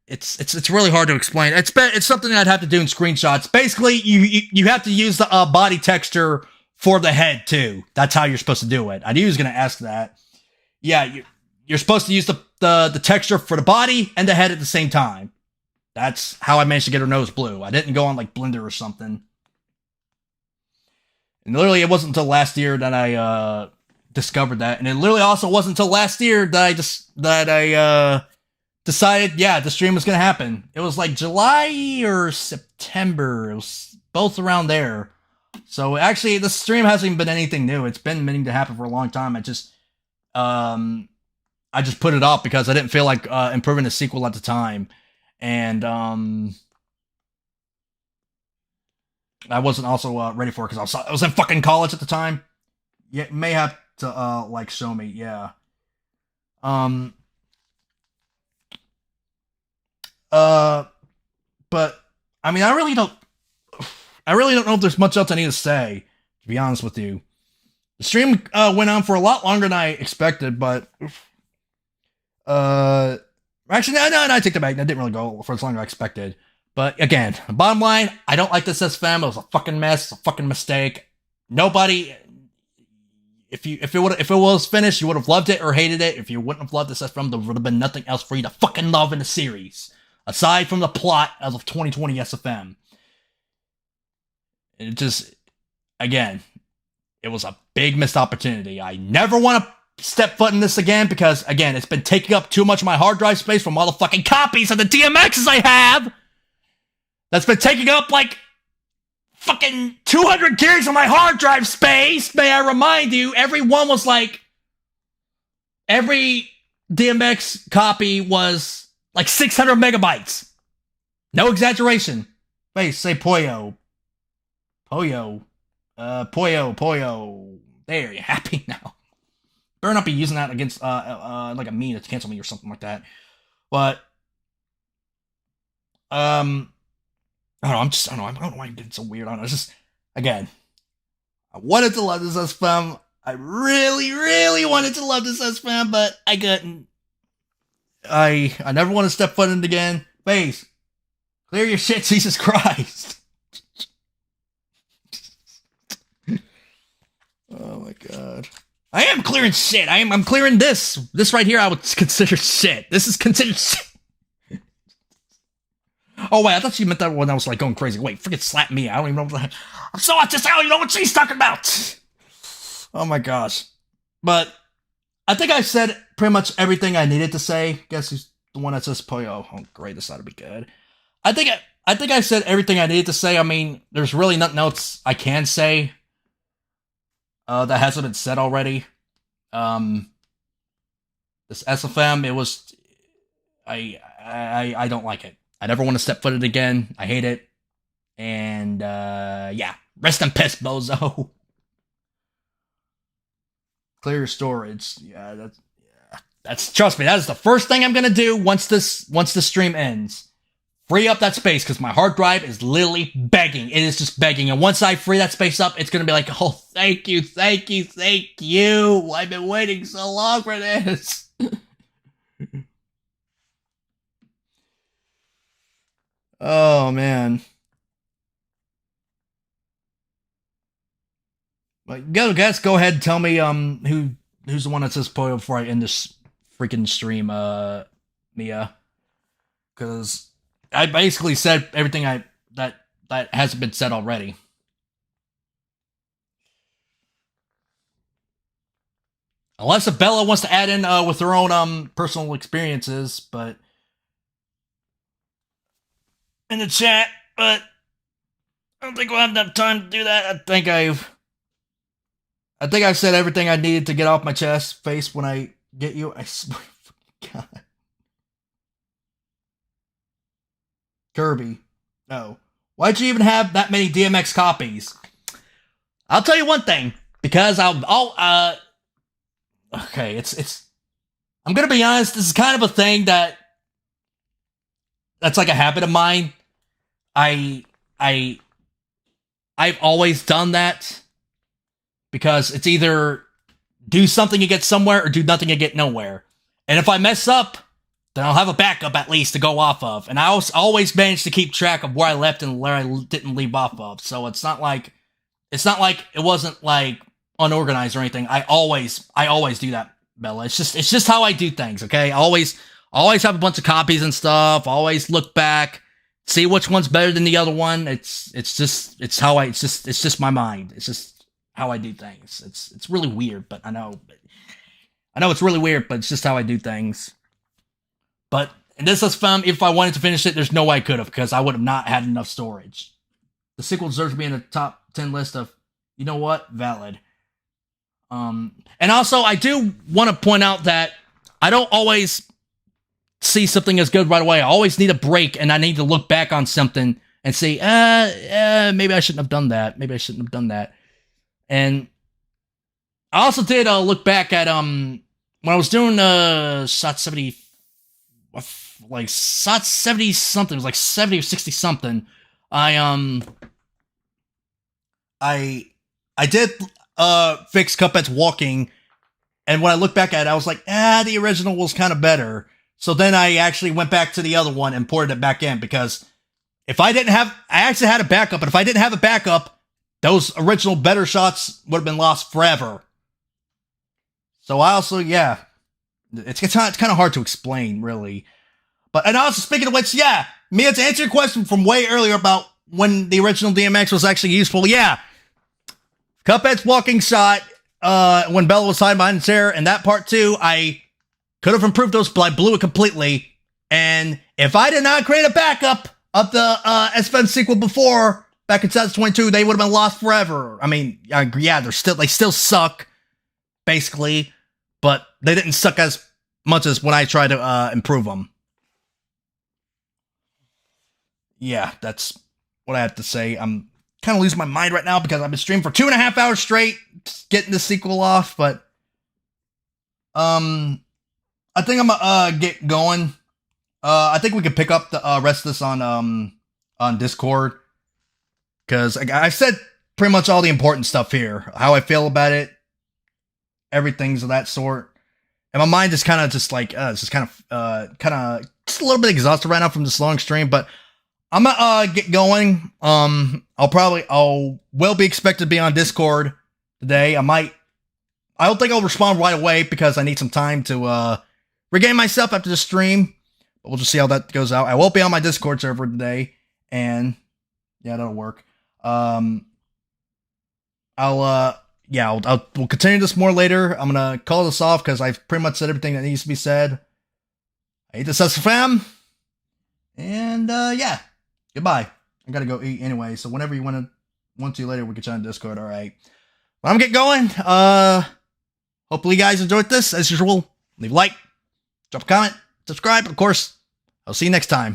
[SPEAKER 1] it's really hard to explain. It's something I'd have to do in screenshots. Basically, you have to use the body texture for the head too. That's how you're supposed to do it. I knew he was going to ask that. Yeah, you're supposed to use the texture for the body and the head at the same time. That's how I managed to get her nose blue. I didn't go on like Blender or something. And literally, it wasn't until last year that I discovered that, and it literally also wasn't until last year that I decided, yeah, the stream was gonna happen. It was like July or September. It was both around there. So actually, the stream hasn't even been anything new. It's been meaning to happen for a long time. I just put it off because I didn't feel like improving the sequel at the time, and I wasn't also ready for it because I was in fucking college at the time. Yeah, may have to like show me, yeah. But I mean, I really don't know if there's much else I need to say, to be honest with you. The stream went on for a lot longer than I expected, but actually no, I take that back. That didn't really go for as long as I expected. But again, bottom line, I don't like this SFM. It was a fucking mess. It's a fucking mistake. Nobody, if it was finished, you would have loved it or hated it. If you wouldn't have loved this SFM, there would have been nothing else for you to fucking love in the series. Aside from the plot of 2020 SFM. It just, again, it was a big missed opportunity. I never want to step foot in this again because, again, it's been taking up too much of my hard drive space from all the fucking copies of the DMXs I have. That's been taking up, like, fucking 200 gigs of my hard drive space. May I remind you, every DMX copy was, like, 600 megabytes. No exaggeration. Wait, say Poyo. Poyo. Poyo. There, you're happy now. Better not be using that against, like a meme to cancel me or something like that. But, I don't know why I'm getting so weird on it. It's just, again, I wanted to love this SFM. I really, really wanted to love this SFM, but I couldn't. I never want to step foot in it again. Face, clear your shit, Jesus Christ. Oh my god. I am clearing shit. I'm clearing this. This right here I would consider shit. This is considered shit. Oh wait, I thought she meant that when I was like going crazy. Wait, freaking slap me. I don't even know what I'm so autistic, I don't even know what she's talking about. Oh my gosh. But I think I said pretty much everything I needed to say. Guess who's the one that says Poyo? Oh great, this ought to be good. I think I said everything I needed to say. I mean, there's really nothing else I can say that hasn't been said already. This SFM, it was I don't like it. I never want to step foot in it again. I hate it. And yeah. Rest in piss, bozo. Clear your storage. Yeah, that's trust me, that is the first thing I'm gonna do once this stream ends. Free up that space, because my hard drive is literally begging. It is just begging. And once I free that space up, it's gonna be like, oh, thank you. I've been waiting so long for this. Oh man. But go ahead and tell me who's the one that says Poyo before I end this freaking stream, Mia. Cause I basically said everything that hasn't been said already. Unless Bella wants to add in with her own personal experiences, but in the chat, but I don't think we'll have enough time to do that. I think I've said everything I needed to get off my chest. Face, when I get you, I swear to God. Kirby, no. Why'd you even have that many DMX copies? I'll tell you one thing, because okay, it's. I'm gonna be honest. This is kind of a thing that's like a habit of mine. I've always done that because it's either do something and get somewhere or do nothing and get nowhere. And if I mess up, then I'll have a backup at least to go off of. And I always manage to keep track of where I left and where I didn't leave off of. So it's not like it wasn't like unorganized or anything. I always do that, Bella. It's just how I do things, okay? I always have a bunch of copies and stuff. Always look back, see which one's better than the other one. It's just my mind. It's just how I do things. It's really weird, but I know it's really weird, but it's just how I do things. But in this SFM, if I wanted to finish it, there's no way I could have, because I would have not had enough storage. The sequel deserves to be in the top 10 list of, you know what, valid. And also, I do want to point out that I don't always see something as good right away. I always need a break, and I need to look back on something and say, maybe I shouldn't have done that. Maybe I shouldn't have done that. And I also did look back at when I was doing SOT 70, like SOT 70 something. It was like 70 or 60 something. I did fix Cuphead's walking, and when I look back at it, I was like, the original was kind of better. So then I actually went back to the other one and ported it back in, because if I didn't have, I actually had a backup, but if I didn't have a backup, those original better shots would have been lost forever. So I also, yeah, it's kind of hard to explain, really. But, and also, speaking of which, yeah, Mia, to answer your question from way earlier about when the original DMX was actually useful, yeah, Cuphead's walking shot, when Bella was hiding behind the chair, and that part too, I could have improved those, but I blew it completely. And if I did not create a backup of the SFM sequel before, back in 2022, they would have been lost forever. I mean, yeah, they still suck, basically, but they didn't suck as much as when I tried to improve them. Yeah, that's what I have to say. I'm kind of losing my mind right now because I've been streaming for 2.5 hours straight, getting the sequel off, but I think I'm gonna get going. I think we could pick up the rest of this on Discord, because I said pretty much all the important stuff here, how I feel about it, everything's of that sort, and my mind is kind of just like it's just kind of just a little bit exhausted right now from this long stream, but I'm gonna get going. I will be expected to be on Discord today. I don't think I'll respond right away because I need some time to regain myself after the stream. But we'll just see how that goes out. I will be on my Discord server today, and yeah, that'll work. We'll continue this more later. I'm gonna call this off because I've pretty much said everything that needs to be said. I hate this SFM, and yeah, goodbye. I gotta go eat anyway, so whenever you want to later, we can chat on Discord. All right, but I'm gonna get going. Hopefully you guys enjoyed this. As usual, leave a like, drop a comment, subscribe. Of course, I'll see you next time.